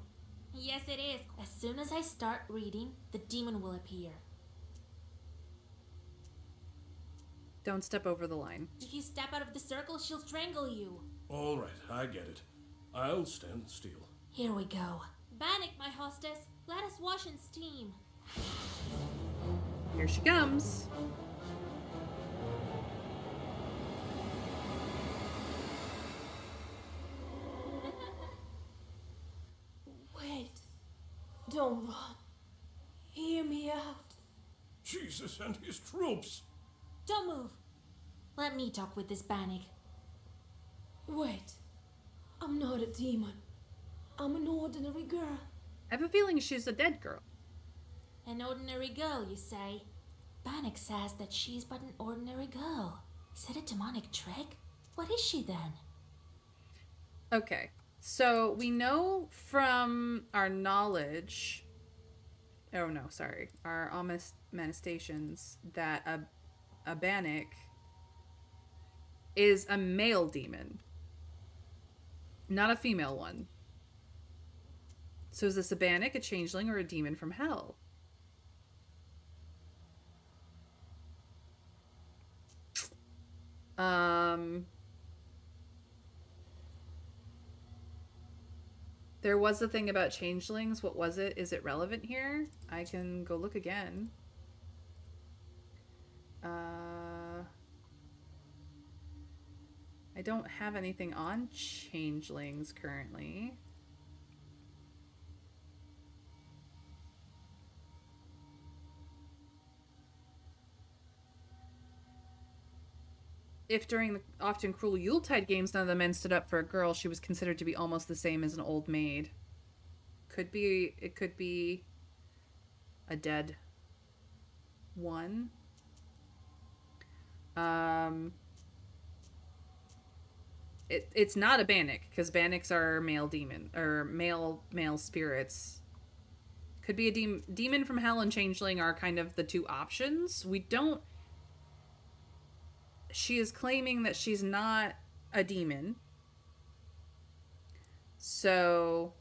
C: Yes, it is. As soon as I start reading, the demon will appear.
A: Don't step over the line.
C: If you step out of the circle, she'll strangle you.
F: All right, I get it. I'll stand still.
C: Here we go. Bannock, my hostess, let us wash and steam.
A: Here she comes.
I: Wait. Don't run. Hear me out.
F: Jesus and his troops!
C: Don't move. Let me talk with this Bannock.
I: Wait. I'm not a demon. I'm an ordinary girl.
A: I have a feeling she's a dead girl.
C: An ordinary girl, you say? Bannock says that she's but an ordinary girl. Is it a demonic trick? What is she then?
A: Okay. So we know from our knowledge, oh no, sorry, our manifestations that a Bannock is a male demon, not a female one. So is this a Bannock, a changeling, or a demon from hell? There was a thing about changelings. What was it? Is it relevant here? I can go look again. I don't have anything on changelings currently. If during the often cruel Yuletide games none of the men stood up for a girl, she was considered to be almost the same as an old maid. It could be a dead one. It's not a Bannock, because Bannocks are male demon, or male spirits. Could be a demon from hell and changeling are kind of the two options. We don't... She is claiming that she's not a demon. So...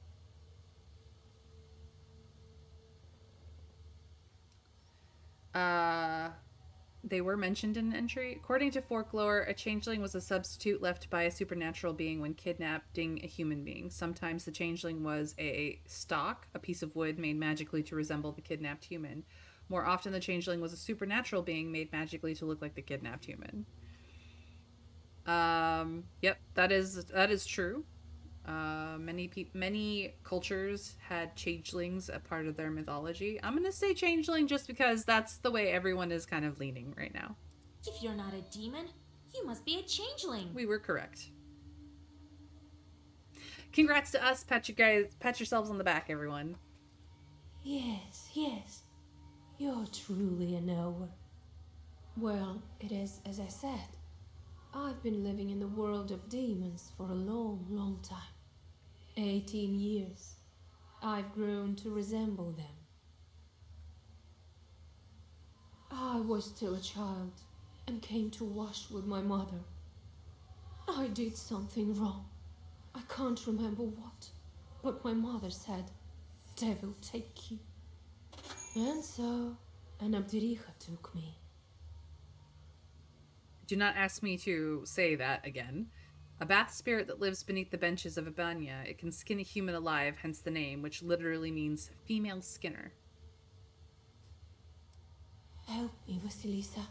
A: they were mentioned in an entry. According to folklore, a changeling was a substitute left by a supernatural being when kidnapping a human being. Sometimes the changeling was a stalk, a piece of wood made magically to resemble the kidnapped human. More often, the changeling was a supernatural being made magically to look like the kidnapped human. Yep, that is true. Many cultures had changelings a part of their mythology. I'm gonna say changeling just because that's the way everyone is kind of leaning right now.
C: If you're not a demon, you must be a changeling.
A: We were correct. Congrats to us. Pat yourselves on the back, everyone.
I: Yes, yes. You're truly a knower. Well, it is as I said. I've been living in the world of demons for a long, long time. 18 years. I've grown to resemble them. I was still a child and came to wash with my mother. I did something wrong. I can't remember what, but my mother said, "Devil take you." And so, an Abdericha took me.
A: Do not ask me to say that again. A bath spirit that lives beneath the benches of a banya. It can skin a human alive, hence the name, which literally means female skinner.
I: Help me, Vasilisa.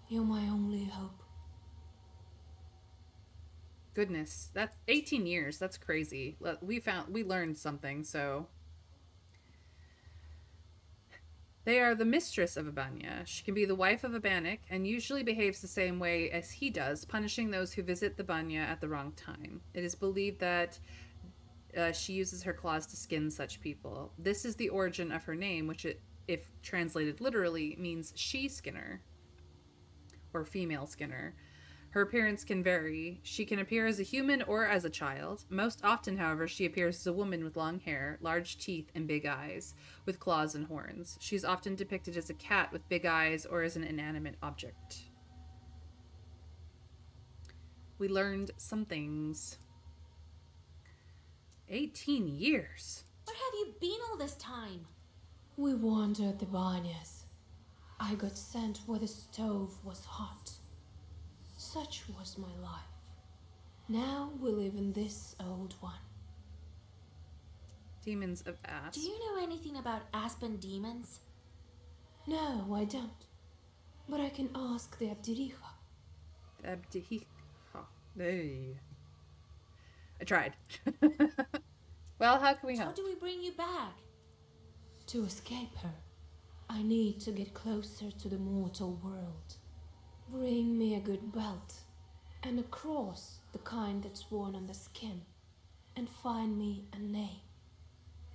I: You're my only hope.
A: Goodness, that's 18 years. That's crazy. We learned something, so... They are the mistress of a banya. She can be the wife of a bannock and usually behaves the same way as he does, punishing those who visit the banya at the wrong time. It is believed that she uses her claws to skin such people. This is the origin of her name, which, if translated literally, means she-skinner, or female skinner. Her appearance can vary. She can appear as a human or as a child. Most often, however, she appears as a woman with long hair, large teeth, and big eyes, with claws and horns. She's often depicted as a cat with big eyes or as an inanimate object. We learned some things. 18 years.
C: Where have you been all this time?
I: We wandered the banyas. I got sent where the stove was hot. Such was my life. Now we live in this old one.
A: Demons of Asp.
C: Do you know anything about Aspen demons?
I: No, I don't. But I can ask the Abdericha.
A: Abdihicha. Hey. I tried. Well, how can we
C: How
A: help?
C: do we bring you back?
I: To escape her, I need to get closer to the mortal world. Bring me a good belt and a cross, the kind that's worn on the skin, and find me a name.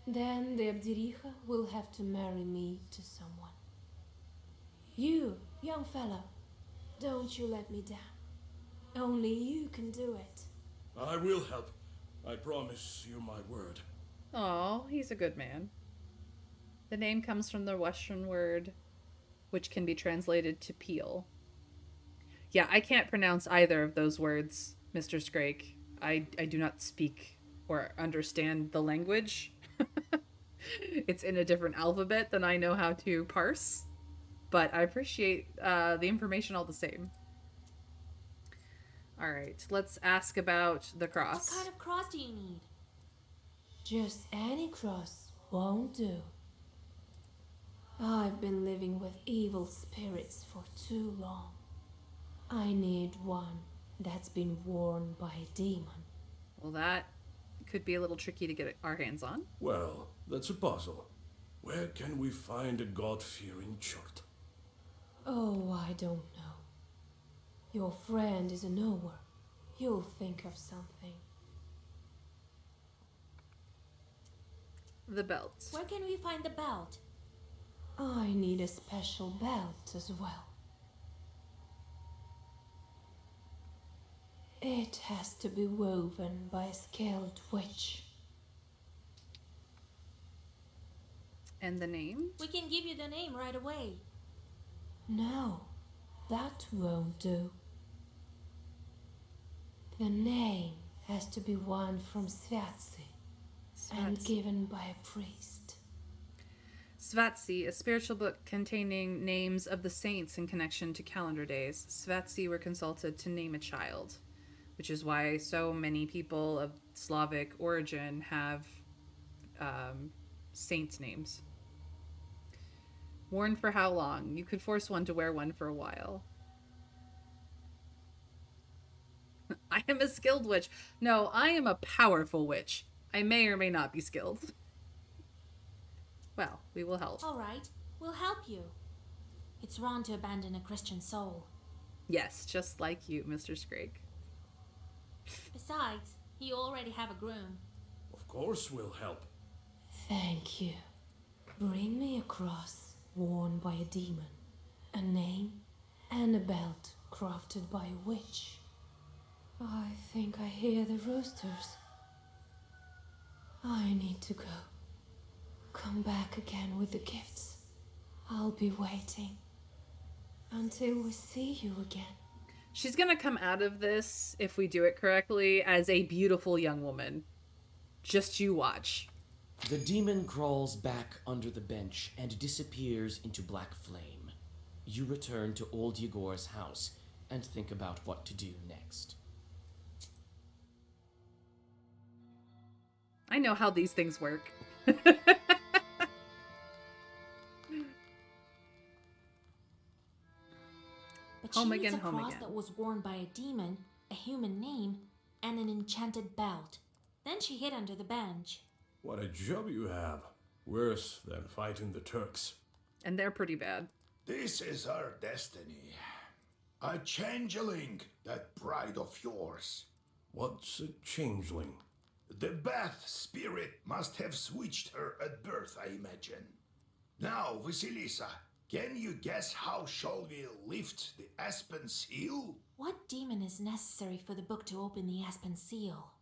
I: Then the Abdericha will have to marry me to someone. You, young fellow, don't you let me down. Only you can do it.
F: I will help. I promise you my word.
A: Oh, he's a good man. The name comes from the Western word, which can be translated to peel. Yeah, I can't pronounce either of those words, Mr. Scrake. I do not speak or understand the language. It's in a different alphabet than I know how to parse, but I appreciate the information all the same. All right, let's ask about the
C: What
A: cross.
C: kind of cross do you need?
I: Just any cross won't do. I've been living with evil spirits for too long. I need one that's been worn by a demon.
A: Well, that could be a little tricky to get our hands on.
F: Well, that's a puzzle. Where can we find a God-fearing chart?
I: Oh, I don't know. Your friend is a knower. You'll think of something.
A: The belt.
C: Where can we find the belt?
I: I need a special belt as well. It has to be woven by a skilled witch.
A: And the name?
C: We can give you the name right away.
I: No, that won't do. The name has to be one from Svatsi and given by a priest.
A: Svatsi, a spiritual book containing names of the saints in connection to calendar days. Svatsi were consulted to name a child, which is why so many people of Slavic origin have saint names. Worn for how long? You could force one to wear one for a while. I am a skilled witch. No, I am a powerful witch. I may or may not be skilled. Well, we will help.
C: All right, we'll help you. It's wrong to abandon a Christian soul.
A: Yes, just like you, Mr. Scrake.
C: Besides, you already have a groom.
F: Of course we'll help.
I: Thank you. Bring me a cross worn by a demon, a name, and a belt crafted by a witch. I think I hear the roosters. I need to go. Come back again with the gifts. I'll be waiting until we see you again.
A: She's gonna come out of this, if we do it correctly, as a beautiful young woman. Just you watch.
D: The demon crawls back under the bench and disappears into black flame. You return to old Yegor's house and think about what to do next.
A: I know how these things work.
C: But
A: Home
C: she needs
A: again,
C: a
A: home
C: cross
A: again.
C: that was worn by a demon, a human name, and an enchanted belt. Then she hid under the bench.
F: What a job you have. Worse than fighting the Turks.
A: And they're pretty bad.
E: This is our destiny. A changeling, that bride of yours.
F: What's a changeling?
E: The Bath spirit must have switched her at birth, I imagine. Now, Vasilisa, can you guess how shall we lift the aspen seal?
C: What demon is necessary for the book to open the aspen seal?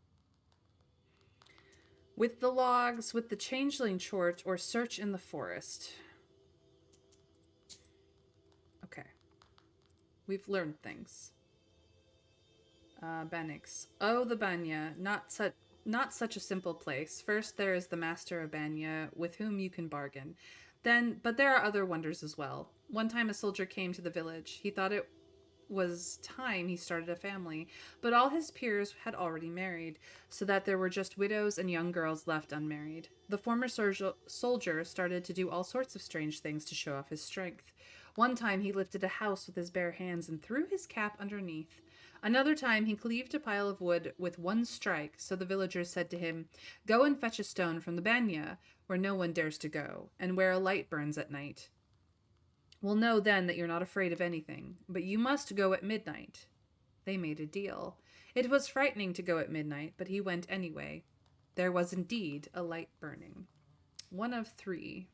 A: With the logs, with the changeling chort, or search in the forest. Okay. We've learned things. Banix. Oh, the Banya. Not such a simple place. First, there is the master of Banya, with whom you can bargain. But there are other wonders as well. One time a soldier came to the village. He thought it was time he started a family, but all his peers had already married, so that there were just widows and young girls left unmarried. The former soldier started to do all sorts of strange things to show off his strength. One time he lifted a house with his bare hands and threw his cap underneath. Another time he cleaved a pile of wood with one strike, so the villagers said to him, "Go and fetch a stone from the banya, where no one dares to go, and where a light burns at night. We'll know then that you're not afraid of anything, but you must go at midnight." They made a deal. It was frightening to go at midnight, but he went anyway. There was indeed a light burning. One of three.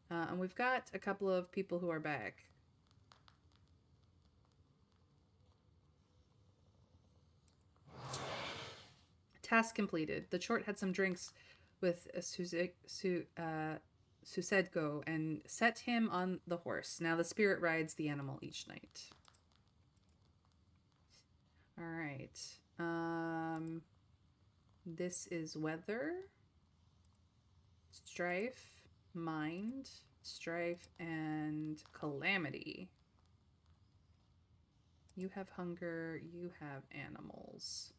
A: And we've got a couple of people who are back. Task completed. The Chort had some drinks with Susedko and set him on the horse. Now the spirit rides the animal each night. All right. This is weather, strife, mind, strife, and calamity. You have hunger. You have animals.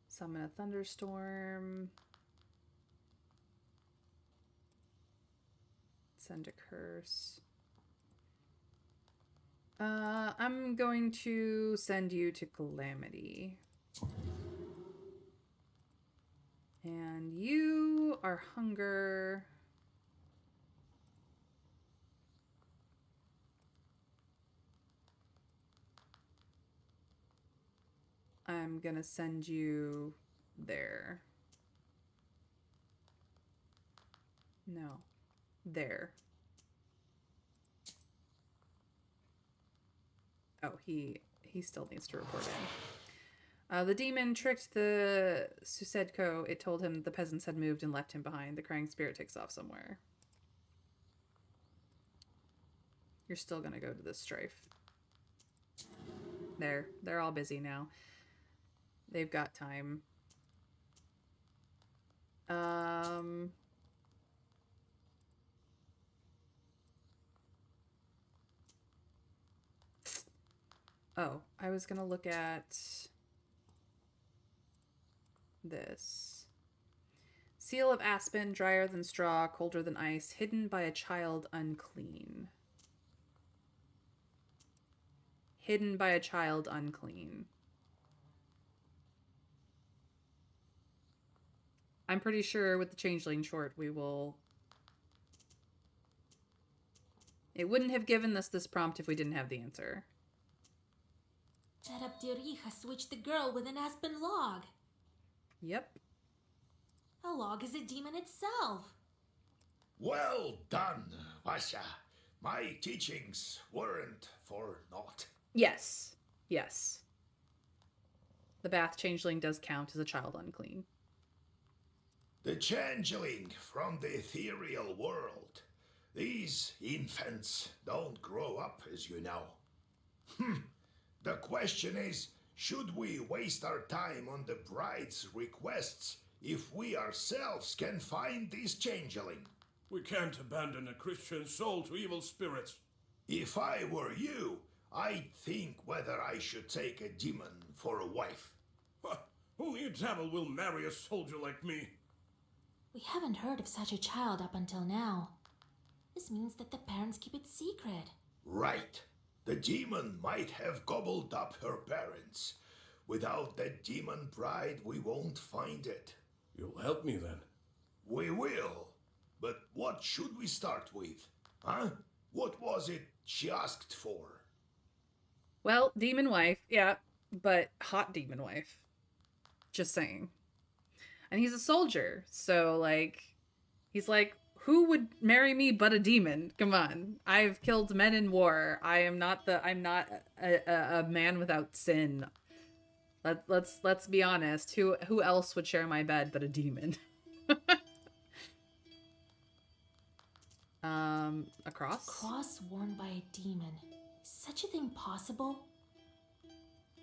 A: Summon a thunderstorm. Send a curse. I'm going to send you to Calamity. And you are hunger. I'm gonna send you there. No. There. Oh, he still needs to report in. The demon tricked the Susedko. It told him the peasants had moved and left him behind. The crying spirit takes off somewhere. You're still gonna go to this strife. There. They're all busy now. They've got time. Oh, I was gonna look at this. Seal of aspen, drier than straw, colder than ice, hidden by a child unclean. Hidden by a child unclean. I'm pretty sure with the changeling short we will... It wouldn't have given us this prompt if we didn't have the answer.
C: That Abderich switched the girl with an aspen log.
A: Yep.
C: A log is a demon itself.
E: Well done, Vasha. My teachings weren't for naught.
A: Yes. Yes. The bath changeling does count as a child unclean.
E: The changeling from the ethereal world. These infants don't grow up, as you know. The question is, should we waste our time on the bride's requests if we ourselves can find this changeling?
F: We can't abandon a Christian soul to evil spirits.
E: If I were you, I'd think whether I should take a demon for a wife.
F: Only a devil will marry a soldier like me.
C: We haven't heard of such a child up until now. This means that the parents keep it secret.
E: Right. The demon might have gobbled up her parents. Without that demon bride, we won't find it.
F: You'll help me then?
E: We will. But what should we start with? Huh? What was it she asked for?
A: Well, demon wife, yeah, but hot demon wife. Just saying. And he's a soldier, so, like, he's like, who would marry me but a demon? Come on. I've killed men in war. I'm not a man without sin. Let's be honest. Who else would share my bed but a demon? A cross?
C: Cross worn by a demon. Is such a thing possible?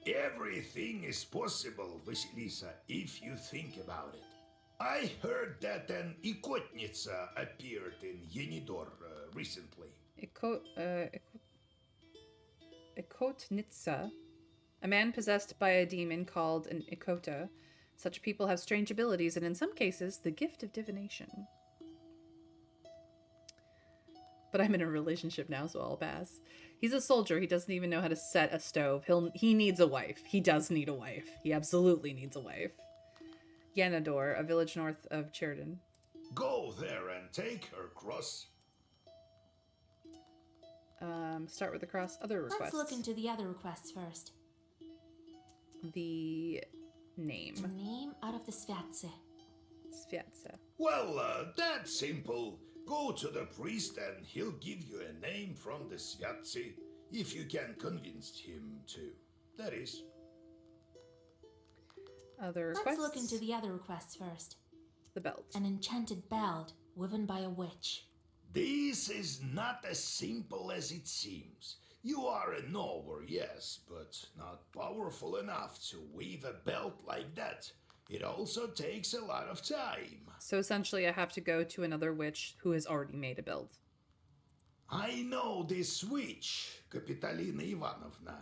E: Everything is possible, Vasilisa, if you think about it. I heard that an Ikotnitsa appeared in Yenidor recently.
A: Ikotnitsa? A man possessed by a demon called an Ikota. Such people have strange abilities and in some cases, the gift of divination. But I'm in a relationship now, so I'll pass. He's a soldier. He doesn't even know how to set a stove. He needs a wife. He does need a wife. He absolutely needs a wife. Yenador, a village north of Cheriton.
E: Go there and take her cross.
A: Start with the cross. Other requests.
C: Let's look into the other requests first.
A: The name?
C: A name out of the Sviatse.
A: Sviatse.
E: Well, that's simple. Go to the priest and he'll give you a name from the Sviatsi, if you can convince him to. That is.
A: Other
C: Let's
A: requests?
C: look into the other requests first.
A: The belt.
C: An enchanted belt woven by a witch.
E: This is not as simple as it seems. You are a knower, yes, but not powerful enough to weave a belt like that. It also takes a lot of time.
A: So essentially I have to go to another witch who has already made a belt.
E: I know this witch, Kapitalina Ivanovna.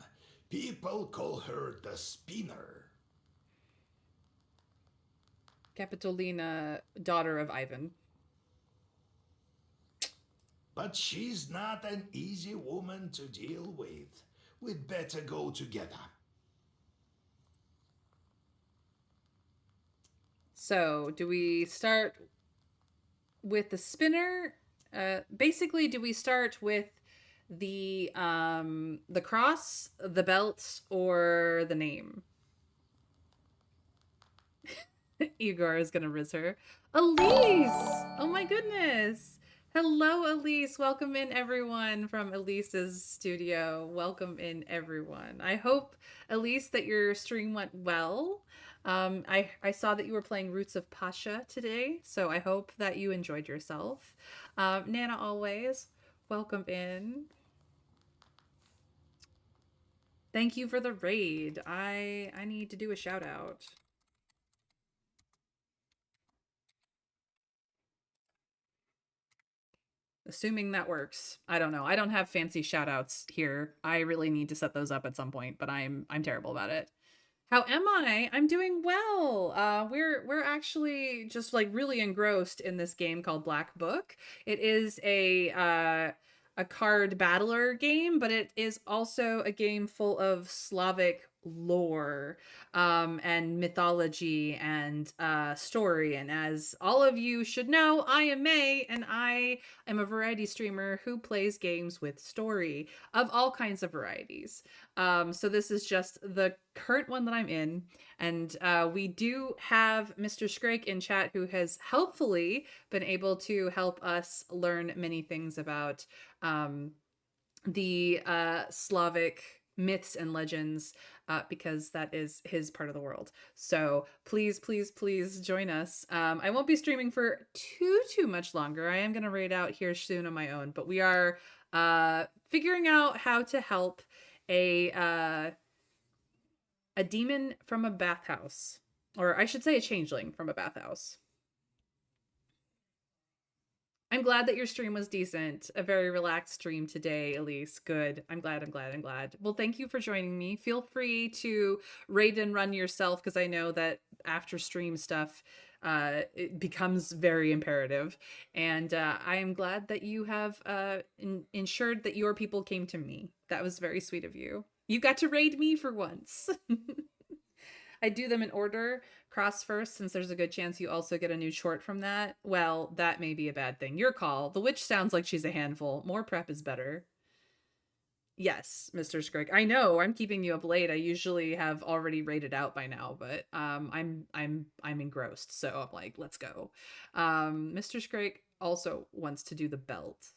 E: People call her the Spinner.
A: Capitolina, daughter of Ivan.
E: But she's not an easy woman to deal with. We'd better go together.
A: So, do we start with the spinner? Basically, do we start with the cross, the belt, or the name? Igor is gonna riz her. Elise! Oh my goodness! Hello, Elise. Welcome in, everyone, from Elise's studio. Welcome in, everyone. I hope, Elise, that your stream went well. I saw that you were playing Roots of Pasha today, so I hope that you enjoyed yourself. Nana, always, welcome in. Thank you for the raid. I need to do a shout out. Assuming that works. I don't know. I don't have fancy shout outs here. I really need to set those up at some point, but I'm terrible about it. How am I? I'm doing well. We're actually just like really engrossed in this game called Black Book. It is a card battler game, but it is also a game full of Slavic lore and mythology and story. And as all of you should know, I am May, and I am a variety streamer who plays games with story of all kinds of varieties. So this is just the current one that I'm in, and we do have Mr. Scrake in chat who has helpfully been able to help us learn many things about the Slavic myths and legends, because that is his part of the world. So please, please, please join us. I won't be streaming for too much longer. I am going to raid out here soon on my own, but we are figuring out how to help a demon from a bathhouse, or I should say a changeling from a bathhouse. I'm glad that your stream was decent. A very relaxed stream today, Elise. Good. I'm glad. Well, thank you for joining me. Feel free to raid and run yourself, because I know that after stream stuff, it becomes very imperative. And I am glad that you have ensured that your people came to me. That was very sweet of you. You got to raid me for once. I do them in order. Cross first, since there's a good chance you also get a new short from that. Well, that may be a bad thing. Your call. The witch sounds like she's a handful. More prep is better. Yes, Mr. Scrake. I know, I'm keeping you up late. I usually have already rated out by now, but I'm engrossed, so I'm like, let's go. Mr. Scrake also wants to do the belt.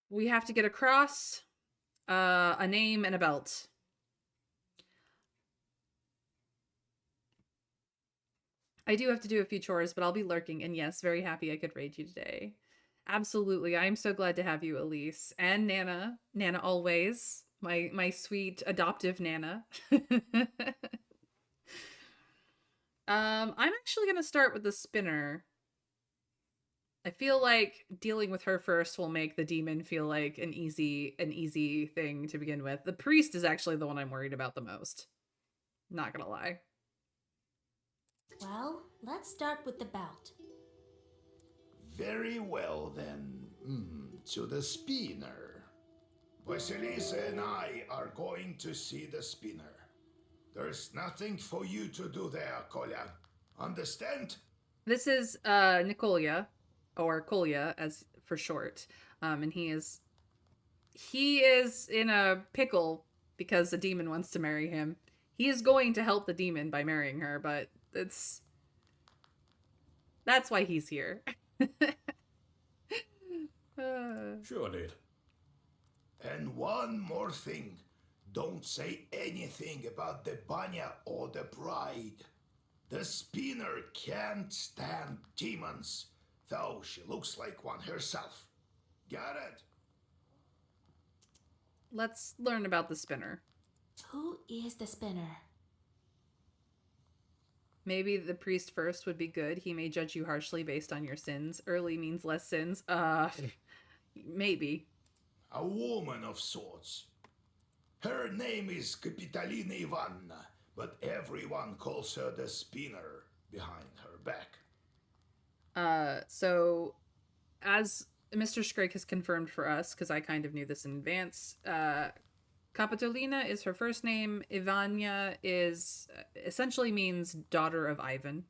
A: We have to get a cross, a name, and a belt. I do have to do a few chores, but I'll be lurking, and yes, very happy I could raid you today. Absolutely. I'm so glad to have you, Elise. And Nana. Nana always. My sweet adoptive Nana. I'm actually going to start with the spinner. I feel like dealing with her first will make the demon feel like an easy thing to begin with. The priest is actually the one I'm worried about the most. Not gonna lie.
C: Well, let's start with the belt.
E: Very well then. To the spinner. Vasilisa and I are going to see the spinner. There's nothing for you to do there, Kolya. Understand?
A: This is Nikolya, or Kolya as for short. And he is in a pickle because the demon wants to marry him. He is going to help the demon by marrying her, but that's why he's here.
F: Sure did.
E: And one more thing. Don't say anything about the Banya or the bride. The spinner can't stand demons, though she looks like one herself. Got it?
A: Let's learn about the spinner.
C: Who is the spinner?
A: Maybe the priest first would be good. He may judge you harshly based on your sins. Early means less sins. Maybe.
E: A woman of sorts. Her name is Kapitalina Ivanna, but everyone calls her the spinner behind her back.
A: So as Mr. Scrake has confirmed for us, because I kind of knew this in advance, Kapitolina is her first name. Ivania is essentially means daughter of Ivan.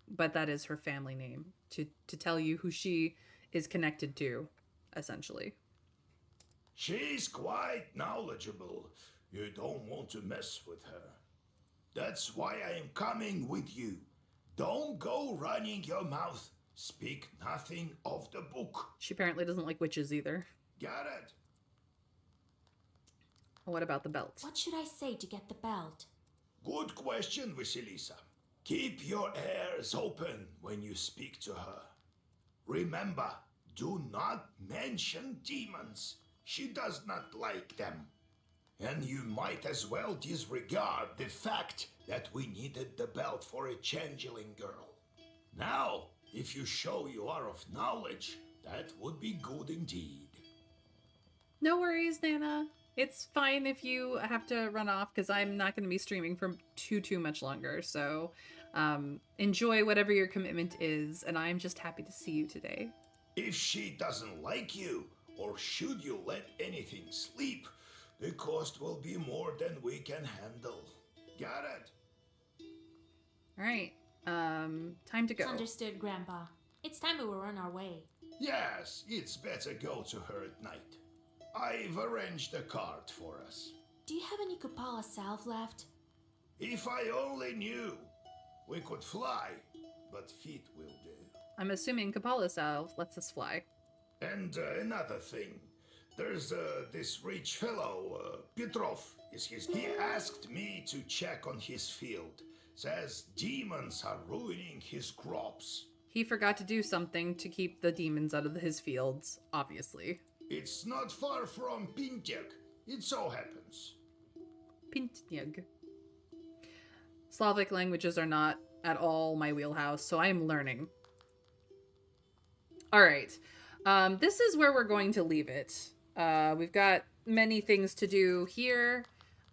A: But that is her family name to tell you who she is connected to, essentially.
E: She's quite knowledgeable. You don't want to mess with her. That's why I am coming with you. Don't go running your mouth. Speak nothing of the book.
A: She apparently doesn't like witches either.
E: Got it?
A: What about the belt?
C: What should I say to get the belt?
E: Good question, Vasilisa. Keep your ears open when you speak to her. Remember, do not mention demons. She does not like them. And you might as well disregard the fact that we needed the belt for a changeling girl. Now, if you show you are of knowledge, that would be good indeed.
A: No worries, Nana. It's fine if you have to run off, because I'm not going to be streaming for too much longer. So enjoy whatever your commitment is, and I'm just happy to see you today.
E: If she doesn't like you, or should you let anything sleep, the cost will be more than we can handle. Got it?
A: All right. Time to go.
C: Understood, Grandpa. It's time we were on our way.
E: Yes, it's better go to her at night. I've arranged a cart for us.
C: Do you have any Kupala salve left?
E: If I only knew. We could fly, but feet will do.
A: I'm assuming Kapala salve lets us fly.
E: And another thing. There's this rich fellow, Petrov is his name. He asked me to check on his field. Says demons are ruining his crops.
A: He forgot to do something to keep the demons out of his fields, obviously.
E: It's not far from Pintek. It so happens.
A: Pintnyag. Slavic languages are not at all my wheelhouse, so I am learning. All right. This is where we're going to leave it. We've got many things to do here.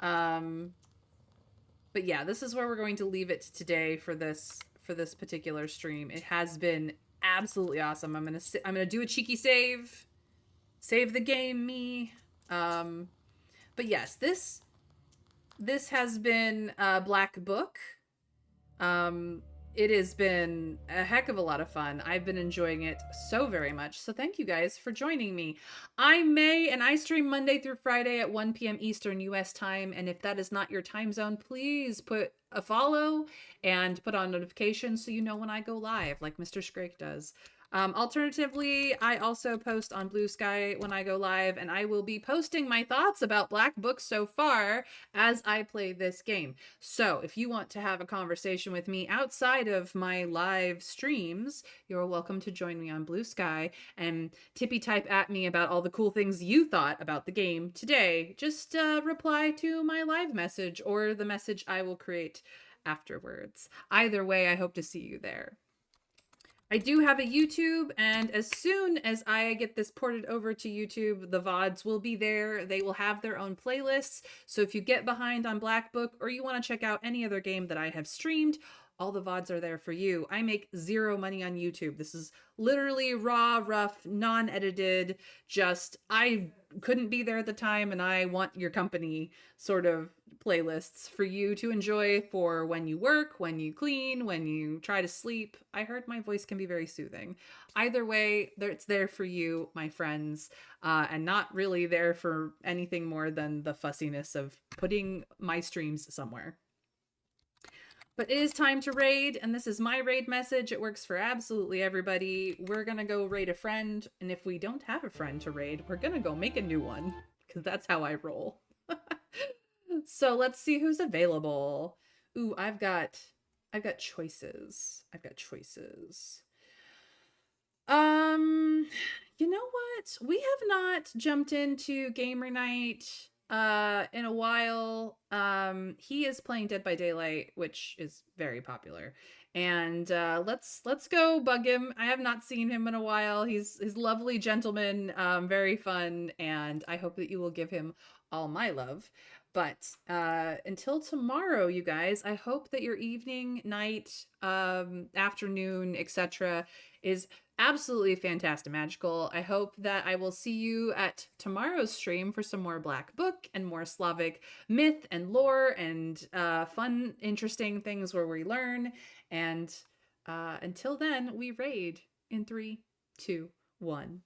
A: But yeah, this is where we're going to leave it today for this particular stream. It has been absolutely awesome. I'm gonna do a cheeky save the game, me. But yes, this has been Black Book. It has been a heck of a lot of fun. I've been enjoying it so very much. So thank you guys for joining me. I stream Monday through Friday at 1 p.m. Eastern US time. And if that is not your time zone, please put a follow and put on notifications so you know when I go live, like Mr. Scrake does. Alternatively, I also post on Blue Sky when I go live, and I will be posting my thoughts about Black Book so far as I play this game. So if you want to have a conversation with me outside of my live streams, you're welcome to join me on Blue Sky and tippy type at me about all the cool things you thought about the game today. Just reply to my live message or the message I will create afterwards. Either way, I hope to see you there. I do have a YouTube, and as soon as I get this ported over to YouTube, the VODs will be there. They will have their own playlists. So if you get behind on Black Book or you want to check out any other game that I have streamed, all the VODs are there for you. I make zero money on YouTube. This is literally raw, rough, non-edited, just I couldn't be there at the time and I want your company sort of playlists for you to enjoy for when you work, when you clean, when you try to sleep. I heard my voice can be very soothing. Either way, it's there for you, my friends, and not really there for anything more than the fussiness of putting my streams somewhere. But it is time to raid, and this is my raid message. It works for absolutely everybody. We're gonna go raid a friend, and if we don't have a friend to raid, we're gonna go make a new one, because that's how I roll. So let's see who's available. Ooh, I've got choices. You know what? We have not jumped into gamer night in a while. He is playing Dead by Daylight, which is very popular. And let's go bug him. I have not seen him in a while. He's lovely gentleman, very fun, and I hope that you will give him all my love. But until tomorrow, you guys, I hope that your evening, night, afternoon, etc. is absolutely fantastic magical. I hope that I will see you at tomorrow's stream for some more Black Book and more Slavic myth and lore and fun, interesting things where we learn. And until then, we raid in 3, 2, 1.